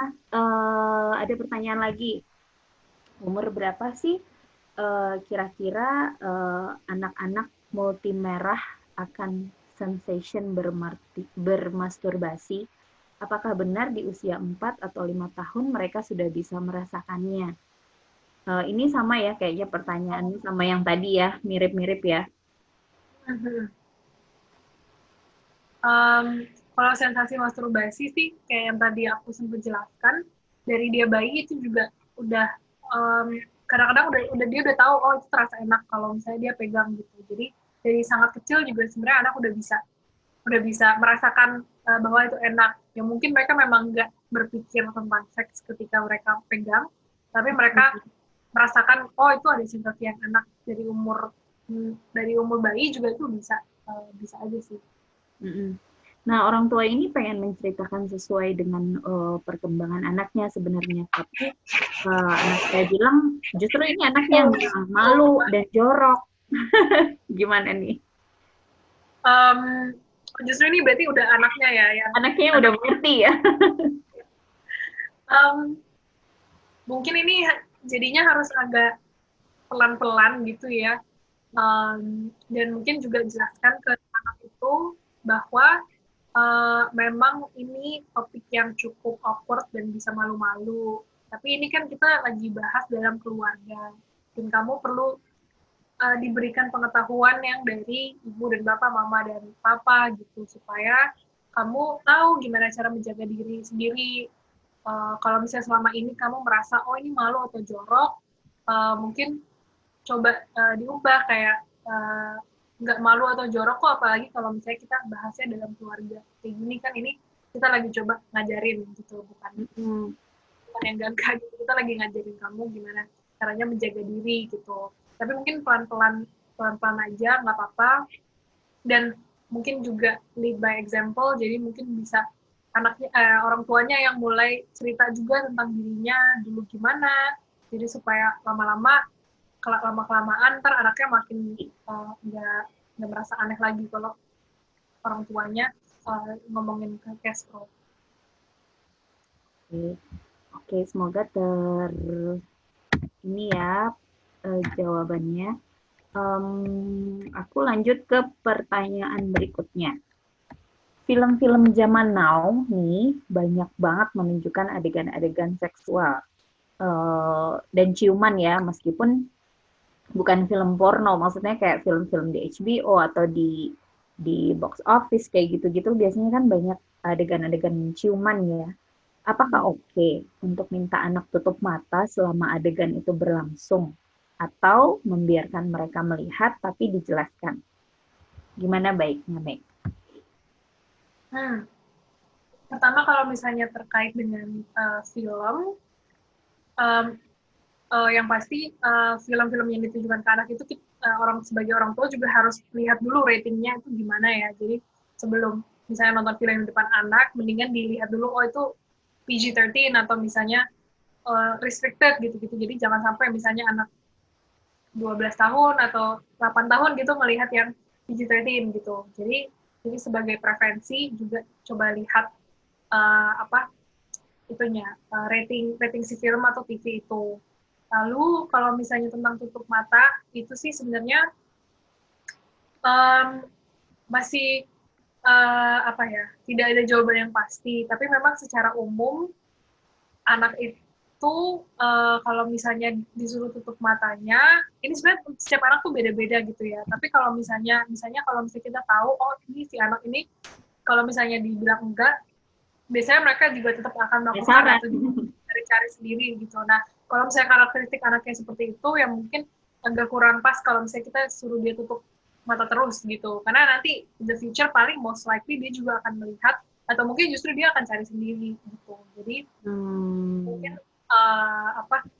C: Ada pertanyaan lagi. Umur berapa sih kira-kira anak-anak multi merah akan sensation bermasturbasi? Apakah benar di usia 4 atau 5 tahun mereka sudah bisa merasakannya? Ini sama ya kayaknya pertanyaannya sama yang tadi ya, mirip-mirip ya.
A: Kalau sensasi masturbasi sih kayak yang tadi aku sempat jelaskan dari dia bayi itu juga udah kadang-kadang dia udah tahu oh itu terasa enak kalau misalnya dia pegang gitu. Jadi dari sangat kecil juga sebenarnya anak udah bisa merasakan bahwa itu enak. Ya mungkin mereka memang nggak berpikir tentang seks ketika mereka pegang, tapi mereka merasakan oh itu ada sensasi yang enak dari umur bayi juga itu bisa aja sih.
C: Nah, orang tua ini pengen menceritakan sesuai dengan perkembangan anaknya sebenarnya, tapi anak saya bilang justru ini anaknya yang bilang malu dan jorok. Gimana nih?
A: Justru ini berarti udah anaknya ya yang
C: Anaknya udah mengerti ya.
A: Mungkin ini jadinya harus agak pelan-pelan gitu ya, dan mungkin juga jelaskan ke anak itu bahwa memang ini topik yang cukup awkward dan bisa malu-malu. Tapi ini kan kita lagi bahas dalam keluarga, dan kamu perlu diberikan pengetahuan yang dari ibu dan bapak, mama dan papa gitu, supaya kamu tahu gimana cara menjaga diri sendiri. Kalau misalnya selama ini kamu merasa oh ini malu atau jorok, mungkin coba diubah kayak nggak malu atau jorok kok, apalagi kalau misalnya kita bahasnya dalam keluarga kayak gini kan, ini kita lagi coba ngajarin gitu, bukan yang gagah gitu, kita lagi ngajarin kamu gimana caranya menjaga diri gitu. Tapi mungkin pelan-pelan aja nggak apa-apa, dan mungkin juga lead by example, jadi mungkin bisa orang tuanya yang mulai cerita juga tentang dirinya dulu gimana, jadi supaya lama-kelamaan ntar anaknya makin nggak merasa aneh lagi kalau orang tuanya ngomongin ke Castro.
C: Oke, semoga ini ya jawabannya. Aku lanjut ke pertanyaan berikutnya. Film-film zaman now nih banyak banget menunjukkan adegan-adegan seksual dan ciuman ya, meskipun bukan film porno, maksudnya kayak film-film di HBO atau di box office kayak gitu-gitu biasanya kan banyak adegan-adegan ciuman ya. Apakah oke untuk minta anak tutup mata selama adegan itu berlangsung atau membiarkan mereka melihat tapi dijelaskan? Gimana baiknya, Meg?
A: Pertama kalau misalnya terkait dengan film, yang pasti film-film yang ditujukan ke anak itu sebagai orang tua juga harus lihat dulu ratingnya itu gimana ya. Jadi sebelum misalnya nonton film di depan anak, mendingan dilihat dulu itu PG-13 atau misalnya restricted gitu-gitu. Jadi jangan sampai misalnya anak 12 tahun atau 8 tahun gitu melihat yang PG-13 gitu. Jadi sebagai preferensi juga coba lihat rating si film atau TV itu. Lalu kalau misalnya tentang tutup mata, itu sih sebenarnya masih tidak ada jawaban yang pasti. Tapi memang secara umum anak itu kalau misalnya disuruh tutup matanya, ini sebenarnya setiap anak tuh beda-beda gitu ya. Tapi kalau misalnya kalau kita tahu, oh ini si anak ini kalau misalnya dibilang enggak, biasanya mereka juga tetap akan melakukan atau cari-cari sendiri gitu. Nah, kalau misalnya karakteristik anaknya seperti itu, yang mungkin agak kurang pas kalau misalnya kita suruh dia tutup mata terus gitu. Karena nanti in the future paling most likely dia juga akan melihat atau mungkin justru dia akan cari sendiri gitu. Jadi mungkin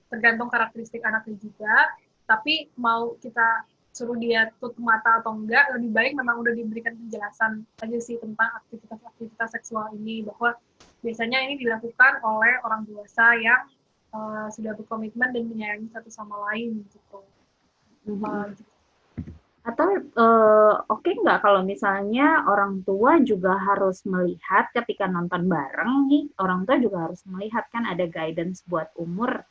A: tergantung karakteristik anaknya juga. Tapi mau kita suruh dia tutup mata atau enggak, lebih baik memang udah diberikan penjelasan aja sih tentang aktivitas seksual ini, bahwa biasanya ini dilakukan oleh orang dewasa yang sudah berkomitmen dan menyayangi satu sama lain gitu.
C: Atau oke nggak kalau misalnya orang tua juga harus melihat ketika nonton bareng nih, orang tua juga harus melihat, kan ada guidance buat umur.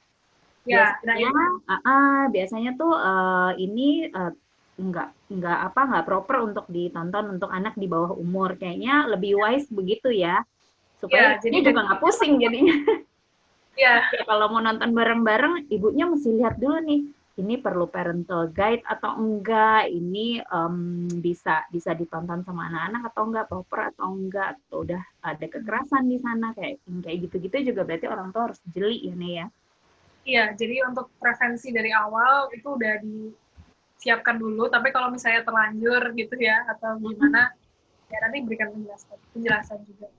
C: Biasanya tuh ini nggak proper untuk ditonton untuk anak di bawah umur. Kayaknya lebih wise begitu ya, supaya jadi juga nggak pusing jadinya. Ya, kalau mau nonton bareng-bareng, ibunya mesti lihat dulu nih, ini perlu parental guide atau enggak, ini bisa ditonton sama anak-anak atau enggak, proper atau enggak, atau udah ada kekerasan di sana, kayak gitu-gitu juga berarti orang tua harus jeli ya, Nek ya.
A: Iya, jadi untuk prevensi dari awal itu udah disiapkan dulu, tapi kalau misalnya terlanjur gitu ya, atau gimana, ya nanti berikan penjelasan juga.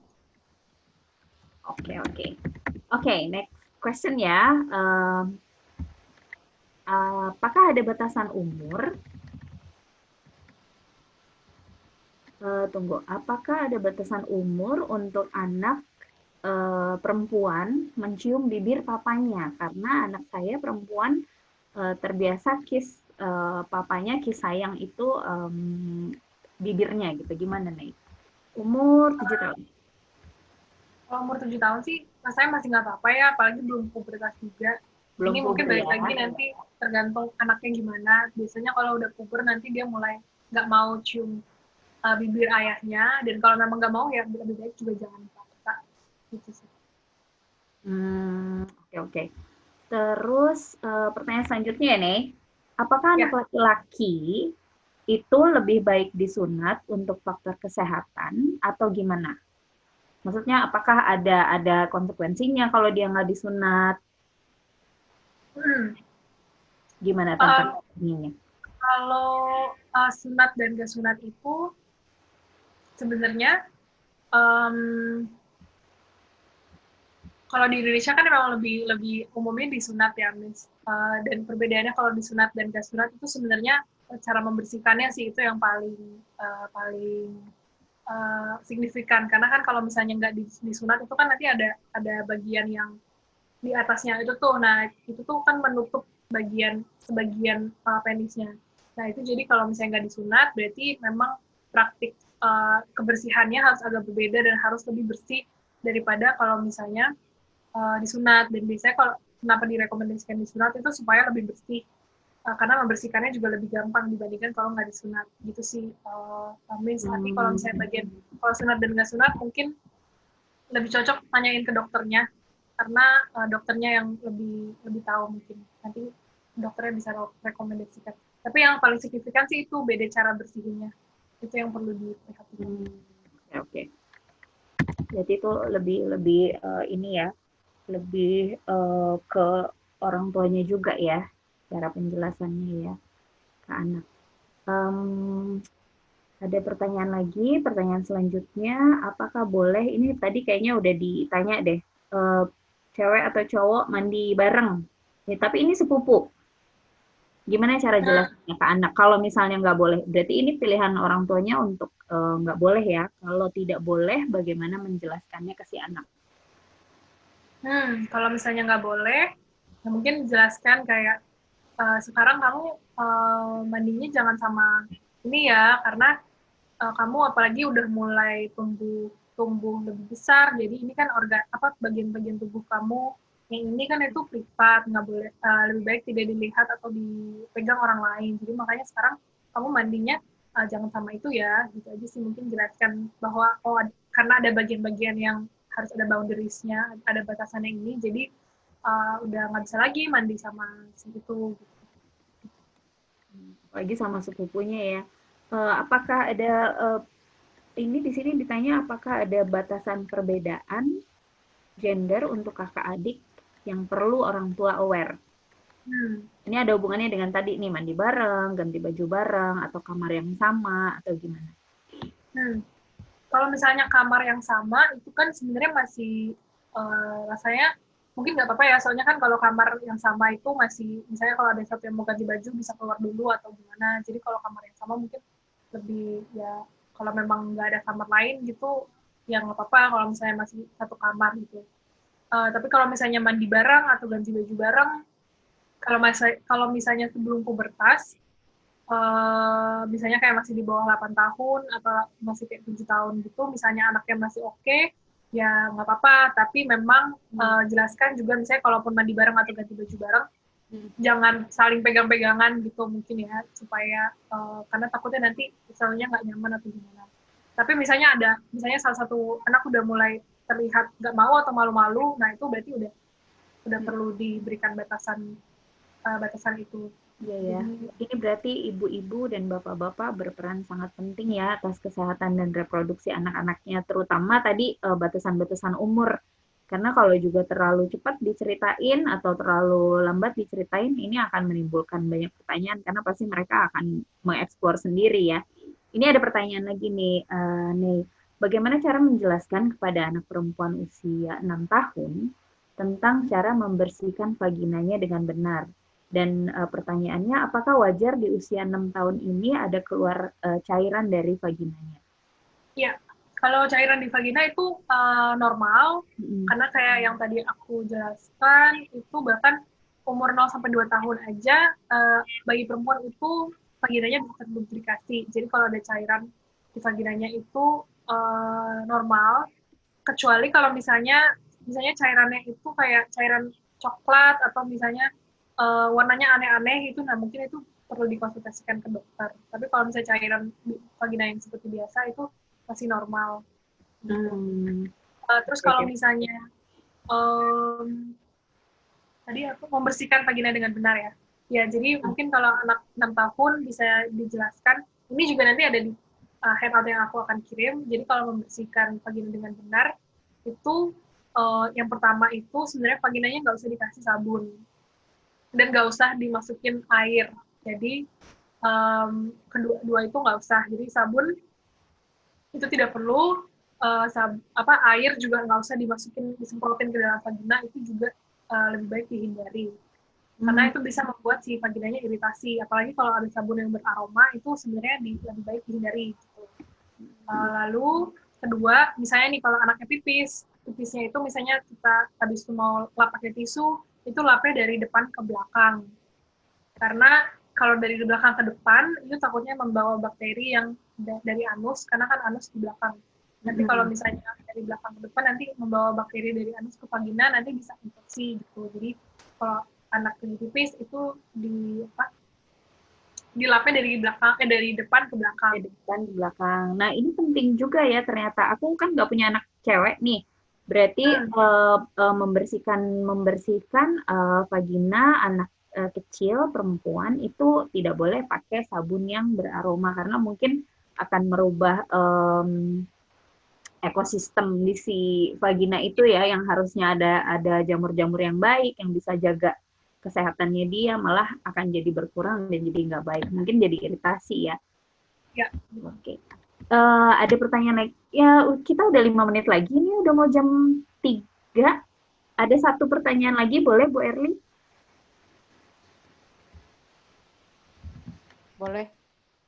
C: Oke, next question ya. Apakah ada batasan umur? Apakah ada batasan umur untuk anak perempuan mencium bibir papanya? Karena anak saya perempuan terbiasa kiss papanya, kiss sayang itu bibirnya gitu. Gimana nih? Umur 7 tahun.
A: Kalau umur 7 tahun sih, saya masih nggak apa-apa ya, apalagi belum pubertas juga. Ini mungkin balik lagi nanti tergantung anaknya gimana. Biasanya kalau udah puber nanti dia mulai nggak mau cium bibir ayahnya, dan kalau memang nggak mau ya lebih baik juga jangan paksa gitu sih.
C: Oke. Terus pertanyaan selanjutnya nih, apakah anak laki-laki itu lebih baik disunat untuk faktor kesehatan atau gimana? Maksudnya apakah ada konsekuensinya kalau dia nggak disunat? Gimana tantangannya?
A: Kalau sunat dan gak sunat itu sebenarnya kalau di Indonesia kan memang lebih umumnya disunat ya, Miss. Dan perbedaannya kalau disunat dan gak sunat itu sebenarnya cara membersihkannya sih itu yang paling signifikan. Karena kan kalau misalnya nggak disunat itu kan nanti ada bagian yang di atasnya itu tuh. Nah, itu tuh kan menutup sebagian penisnya. Nah, itu jadi kalau misalnya nggak disunat berarti memang praktik kebersihannya harus agak berbeda dan harus lebih bersih daripada kalau misalnya disunat. Dan biasanya kalau kenapa direkomendasikan disunat itu supaya lebih bersih, karena membersihkannya juga lebih gampang dibandingkan kalau nggak disunat gitu sih. Nanti kalau misalnya bagian kalau sunat dan nggak sunat mungkin lebih cocok tanyain ke dokternya, karena dokternya yang lebih tahu mungkin. Nanti dokternya bisa rekomendasikan. Tapi yang paling signifikan sih itu beda cara bersihinnya. Itu yang perlu diperhatikan.
C: Oke. Jadi itu lebih ini ya, lebih ke orang tuanya juga ya, cara penjelasannya ya ke anak. Ada pertanyaan lagi, pertanyaan selanjutnya, apakah boleh, ini tadi kayaknya udah ditanya deh, cewek atau cowok mandi bareng, ya, tapi ini sepupu. Gimana cara jelasnya ke anak? Kalau misalnya nggak boleh, berarti ini pilihan orang tuanya untuk nggak boleh ya. Kalau tidak boleh, bagaimana menjelaskannya ke si anak?
A: Kalau misalnya nggak boleh, ya mungkin jelaskan kayak, sekarang kamu mandinya jangan sama ini ya, karena kamu apalagi udah mulai tumbuh lebih besar, jadi ini kan bagian-bagian tubuh kamu yang ini kan itu privat, nggak boleh, lebih baik tidak dilihat atau dipegang orang lain. Jadi makanya sekarang kamu mandinya jangan sama itu ya, gitu aja sih. Mungkin jelaskan bahwa karena ada bagian-bagian yang harus ada boundaries-nya, ada batasannya ini, jadi udah nggak bisa lagi mandi sama itu.
C: Apalagi sama sepupunya ya. Apakah ada ini di sini ditanya apakah ada batasan perbedaan gender untuk kakak adik yang perlu orang tua aware? Ini ada hubungannya dengan tadi nih, mandi bareng, ganti baju bareng, atau kamar yang sama, atau gimana?
A: Kalau misalnya kamar yang sama, itu kan sebenarnya masih rasanya mungkin nggak apa-apa ya, soalnya kan kalau kamar yang sama itu masih, misalnya kalau ada satu yang mau ganti baju bisa keluar dulu atau gimana. Jadi kalau kamar yang sama mungkin lebih ya, kalau memang nggak ada kamar lain gitu, ya nggak apa-apa kalau misalnya masih satu kamar gitu. Tapi kalau misalnya mandi bareng atau ganti baju bareng, kalau misalnya sebelum pubertas, misalnya kayak masih di bawah 8 tahun atau masih kayak 7 tahun gitu, misalnya anaknya masih oke, ya nggak apa-apa. Tapi memang jelaskan juga misalnya kalaupun mandi bareng atau ganti baju bareng, jangan saling pegang-pegangan gitu mungkin ya, supaya karena takutnya nanti misalnya nggak nyaman atau gimana. Tapi misalnya salah satu anak udah mulai terlihat nggak mau atau malu-malu, nah itu berarti udah perlu diberikan batasan itu.
C: Iya ya. Ini berarti ibu-ibu dan bapak-bapak berperan sangat penting ya atas kesehatan dan reproduksi anak-anaknya, terutama tadi batasan-batasan umur. Karena kalau juga terlalu cepat diceritain atau terlalu lambat diceritain, ini akan menimbulkan banyak pertanyaan karena pasti mereka akan mengeksplor sendiri ya. Ini ada pertanyaan lagi nih, bagaimana cara menjelaskan kepada anak perempuan usia 6 tahun tentang cara membersihkan vaginanya dengan benar? Dan pertanyaannya, apakah wajar di usia 6 tahun ini ada keluar cairan dari vaginanya?
A: Iya, kalau cairan di vagina itu normal, karena kayak yang tadi aku jelaskan, itu bahkan umur 0-2 tahun aja, bagi perempuan itu vaginanya bisa terlubrikasi. Jadi kalau ada cairan di vaginanya itu normal, kecuali kalau misalnya cairannya itu kayak cairan coklat atau misalnya warnanya aneh-aneh itu, nah mungkin itu perlu dikonsultasikan ke dokter. Tapi kalau misalnya cairan vagina yang seperti biasa itu masih normal. Terus kalau misalnya tadi aku membersihkan vagina dengan benar ya. Ya, jadi mungkin kalau anak 6 tahun bisa dijelaskan. Ini juga nanti ada di handout yang aku akan kirim. Jadi kalau membersihkan vagina dengan benar, itu yang pertama itu sebenarnya vaginanya nggak usah dikasih sabun. Dan nggak usah dimasukin air. Jadi kedua itu nggak usah. Jadi sabun itu tidak perlu, air juga nggak usah disemprotin ke dalam vagina, itu juga lebih baik dihindari. Karena itu bisa membuat si vaginanya iritasi. Apalagi kalau ada sabun yang beraroma, itu sebenarnya lebih baik dihindari. Gitu. Lalu kedua, misalnya nih kalau anaknya pipisnya itu misalnya kita habis mau lap pakai tisu, itu lapnya dari depan ke belakang. Karena kalau dari belakang ke depan itu takutnya membawa bakteri yang dari anus, karena kan anus di belakang. Nanti kalau misalnya dari belakang ke depan nanti membawa bakteri dari anus ke vagina, nanti bisa infeksi gitu. Jadi kalau anak yang tipis itu dilapnya dari belakang, dari depan ke belakang.
C: Dari depan ke belakang. Nah, ini penting juga ya ternyata. Aku kan nggak punya anak cewek nih. Berarti membersihkan vagina anak kecil perempuan itu tidak boleh pakai sabun yang beraroma karena mungkin akan merubah ekosistem di si vagina itu ya, yang harusnya ada jamur-jamur yang baik yang bisa jaga kesehatannya dia, malah akan jadi berkurang dan jadi nggak baik, mungkin jadi iritasi ya.
A: Ya.
C: Oke. Ada pertanyaan lagi ya, kita udah 5 menit lagi nih, udah mau jam 3. Ada satu pertanyaan lagi, boleh Bu Erli?
B: Boleh.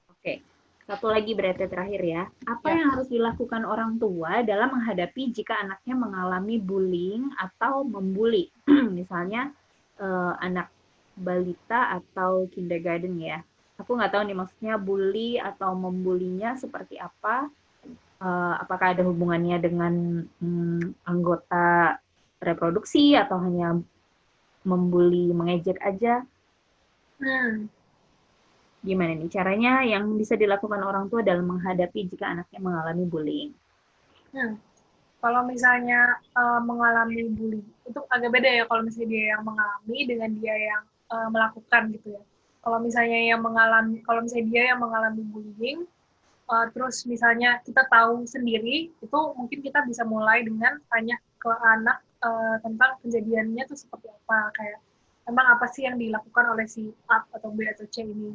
C: Oke. Satu lagi berarti terakhir ya. Apa yang harus dilakukan orang tua dalam menghadapi jika anaknya mengalami bullying atau membuli? Misalnya anak balita atau kindergarten ya. Aku nggak tahu nih maksudnya bully atau membulinya seperti apa. Apakah ada hubungannya dengan anggota reproduksi atau hanya membuli, mengejek aja? Gimana nih caranya yang bisa dilakukan orang tua dalam menghadapi jika anaknya mengalami bullying?
A: Kalau misalnya mengalami bullying, itu agak beda ya kalau misalnya dia yang mengalami dengan dia yang melakukan gitu ya. Kalau misalnya dia yang mengalami bullying, terus misalnya kita tahu sendiri, itu mungkin kita bisa mulai dengan tanya ke anak tentang kejadiannya itu seperti apa, kayak emang apa sih yang dilakukan oleh si A atau B atau C ini.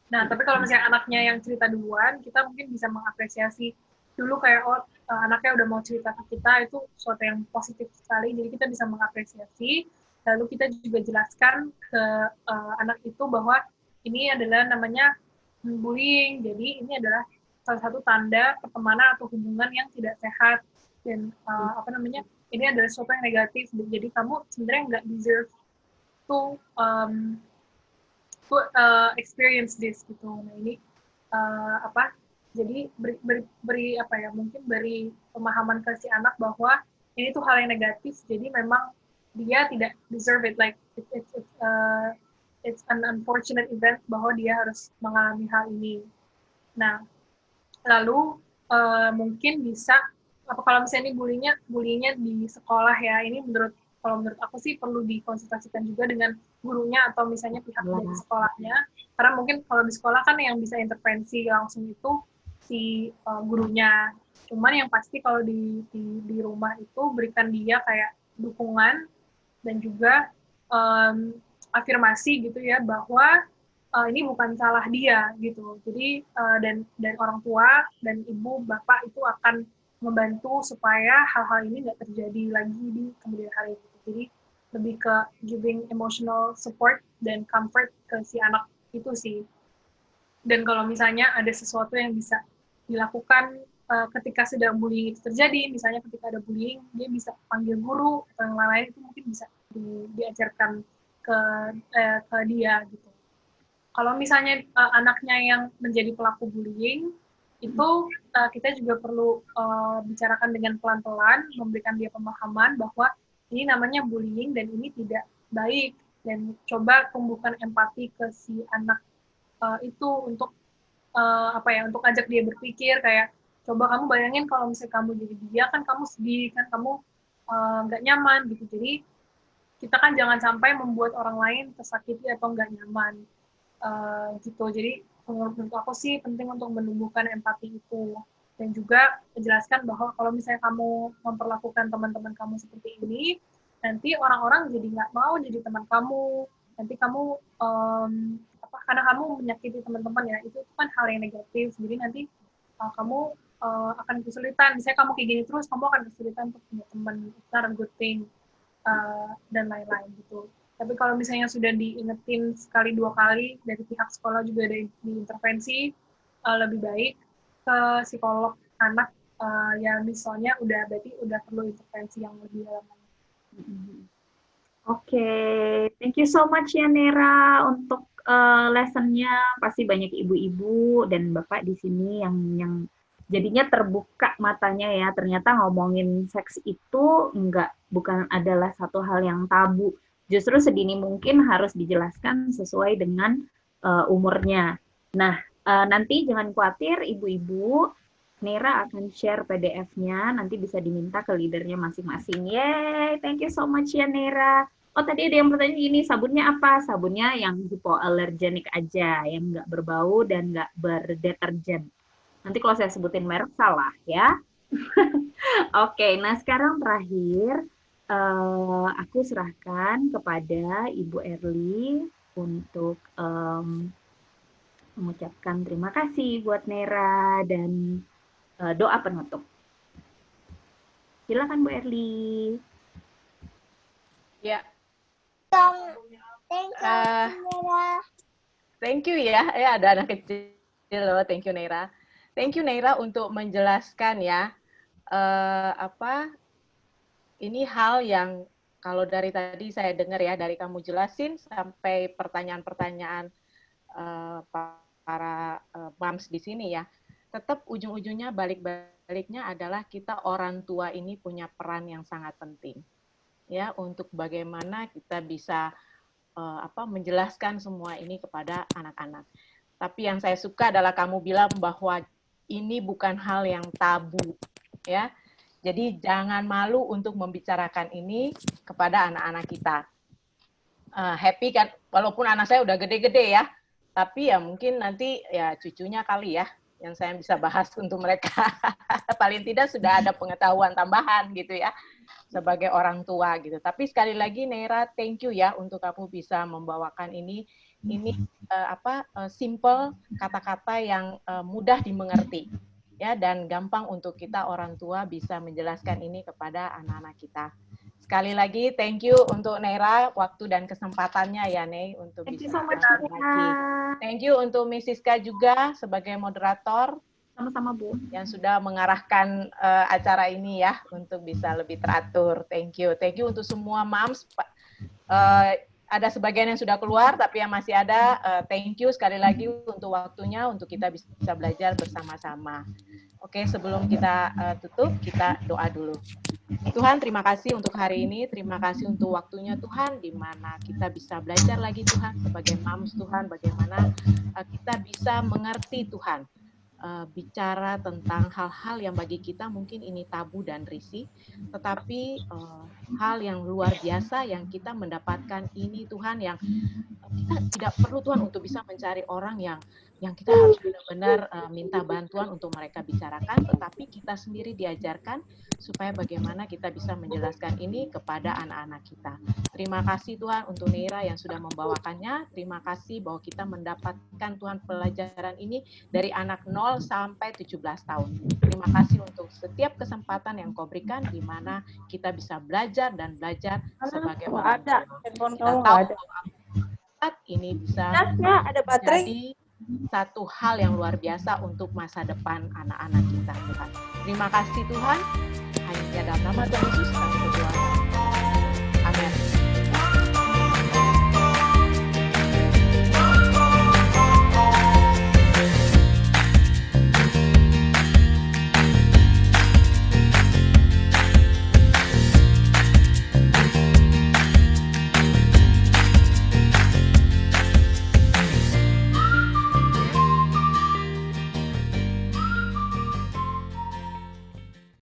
A: Nah, tapi kalau misalnya anaknya yang cerita duluan, kita mungkin bisa mengapresiasi dulu kayak, anaknya udah mau cerita ke kita, itu sesuatu yang positif sekali, jadi kita bisa mengapresiasi, lalu kita juga jelaskan ke anak itu bahwa ini adalah namanya bullying, jadi ini adalah salah satu tanda pertemanan atau hubungan yang tidak sehat, dan ini adalah sesuatu yang negatif, jadi kamu sebenarnya nggak deserve to experience this gitu. Nah ini jadi beri pemahaman ke si anak bahwa ini tuh hal yang negatif, jadi memang dia tidak deserve it, like it's an unfortunate event bahwa dia harus mengalami hal ini. Nah, lalu mungkin bisa kalau misalnya ini bullyingnya di sekolah ya, ini kalau menurut aku sih perlu dikonsultasikan juga dengan gurunya atau misalnya pihak dari sekolahnya, karena mungkin kalau di sekolah kan yang bisa intervensi langsung itu si gurunya, cuman yang pasti kalau di rumah itu berikan dia kayak dukungan dan juga afirmasi gitu ya, bahwa ini bukan salah dia gitu, jadi dan orang tua dan ibu bapak itu akan membantu supaya hal-hal ini nggak terjadi lagi di kemudian hari gitu. Jadi lebih ke giving emotional support dan comfort ke si anak itu sih. Dan kalau misalnya ada sesuatu yang bisa dilakukan ketika sedang bullying itu terjadi, misalnya ketika ada bullying, dia bisa panggil guru atau yang lain, itu mungkin bisa diajarkan ke dia gitu. Kalau misalnya anaknya yang menjadi pelaku bullying, itu kita juga perlu bicarakan dengan pelan-pelan, memberikan dia pemahaman bahwa ini namanya bullying dan ini tidak baik, dan coba tumbuhkan empati ke si anak itu untuk untuk ajak dia berpikir, kayak coba kamu bayangin kalau misalnya kamu jadi dia, kan kamu sedih, kan kamu nggak nyaman gitu. Jadi kita kan jangan sampai membuat orang lain tersakiti atau nggak nyaman gitu. Jadi menurut aku sih penting untuk menumbuhkan empati itu, dan juga menjelaskan bahwa kalau misalnya kamu memperlakukan teman-teman kamu seperti ini, nanti orang-orang jadi nggak mau jadi teman kamu, nanti kamu karena kamu menyakiti teman-teman ya, itu kan hal yang negatif, jadi nanti kamu akan kesulitan, misalnya kamu kayak gini terus, kamu akan kesulitan untuk punya teman, it's not a good thing, dan lain-lain gitu. Tapi kalau misalnya sudah diingetin sekali 2 kali, dari pihak sekolah juga ada diintervensi, lebih baik ke psikolog anak, yang misalnya berarti udah perlu intervensi yang lebih dalam.
C: Oke, thank you so much ya Nera untuk lessonnya pasti banyak ibu-ibu dan bapak di sini yang jadinya terbuka matanya ya. Ternyata ngomongin seks itu bukan adalah satu hal yang tabu. Justru sedini mungkin harus dijelaskan sesuai dengan umurnya. Nah, nanti jangan khawatir ibu-ibu, Nera akan share PDF-nya, nanti bisa diminta ke leadernya masing-masing. Yeay, thank you so much ya Nera. Oh, tadi ada yang bertanya gini, sabunnya apa? Sabunnya yang hypoallergenic aja, yang nggak berbau dan nggak berdeterjen. Nanti kalau saya sebutin merek salah ya. Oke, nah sekarang terakhir, aku serahkan kepada Ibu Erli untuk mengucapkan terima kasih buat Nera dan doa penutup. Silakan Bu Erli.
E: Ya,
D: Thank
E: eh, thank you ya. Ada anak kecil loh. Thank you Neira. Thank you Neira untuk menjelaskan ya ini hal yang kalau dari tadi saya dengar ya dari kamu jelasin sampai pertanyaan-pertanyaan para moms di sini ya. Tetap ujung-ujungnya balik-baliknya adalah kita orang tua ini punya peran yang sangat penting ya untuk bagaimana kita bisa menjelaskan semua ini kepada anak-anak. Tapi yang saya suka adalah kamu bilang bahwa ini bukan hal yang tabu ya. Jadi jangan malu untuk membicarakan ini kepada anak-anak kita. Happy kan walaupun anak saya udah gede-gede ya. Tapi ya mungkin nanti ya cucunya kali ya yang saya bisa bahas untuk mereka. Paling tidak sudah ada pengetahuan tambahan gitu ya sebagai orang tua gitu. Tapi sekali lagi Neira, thank you ya untuk kamu bisa membawakan ini simple kata-kata yang mudah dimengerti ya dan gampang untuk kita orang tua bisa menjelaskan ini kepada anak-anak kita. Sekali lagi thank you untuk Neira waktu dan kesempatannya ya Nei untuk
C: Thank
E: bisa
C: you so much,
E: berbagi. Thank you untuk Miss Siska juga sebagai moderator
C: Sama-sama Bu.
E: yang sudah mengarahkan acara ini ya untuk bisa lebih teratur. Thank you untuk semua moms. Ada sebagian yang sudah keluar tapi yang masih ada. Thank you sekali lagi untuk waktunya untuk kita bisa belajar bersama-sama. Oke, sebelum kita tutup kita doa dulu. Tuhan, terima kasih untuk hari ini, terima kasih untuk waktunya Tuhan, di mana kita bisa belajar lagi Tuhan, sebagai moms Tuhan, bagaimana kita bisa mengerti Tuhan, bicara tentang hal-hal yang bagi kita mungkin ini tabu dan risih, tetapi hal yang luar biasa yang kita mendapatkan ini Tuhan, yang kita tidak perlu Tuhan untuk bisa mencari orang yang kita harus benar-benar minta bantuan untuk mereka bicarakan, tetapi kita sendiri diajarkan supaya bagaimana kita bisa menjelaskan ini kepada anak-anak kita. Terima kasih Tuhan untuk Neira yang sudah membawakannya. Terima kasih bahwa kita mendapatkan Tuhan pelajaran ini dari anak 0 sampai 17 tahun. Terima kasih untuk setiap kesempatan yang Kau berikan di mana kita bisa belajar dan belajar sebagai orang tua. Kita tahu ini bisa menjadi satu hal yang luar biasa untuk masa depan anak-anak kita Tuhan. Terima kasih Tuhan. Hanya dalam nama Tuhan Yesus kami berdoa.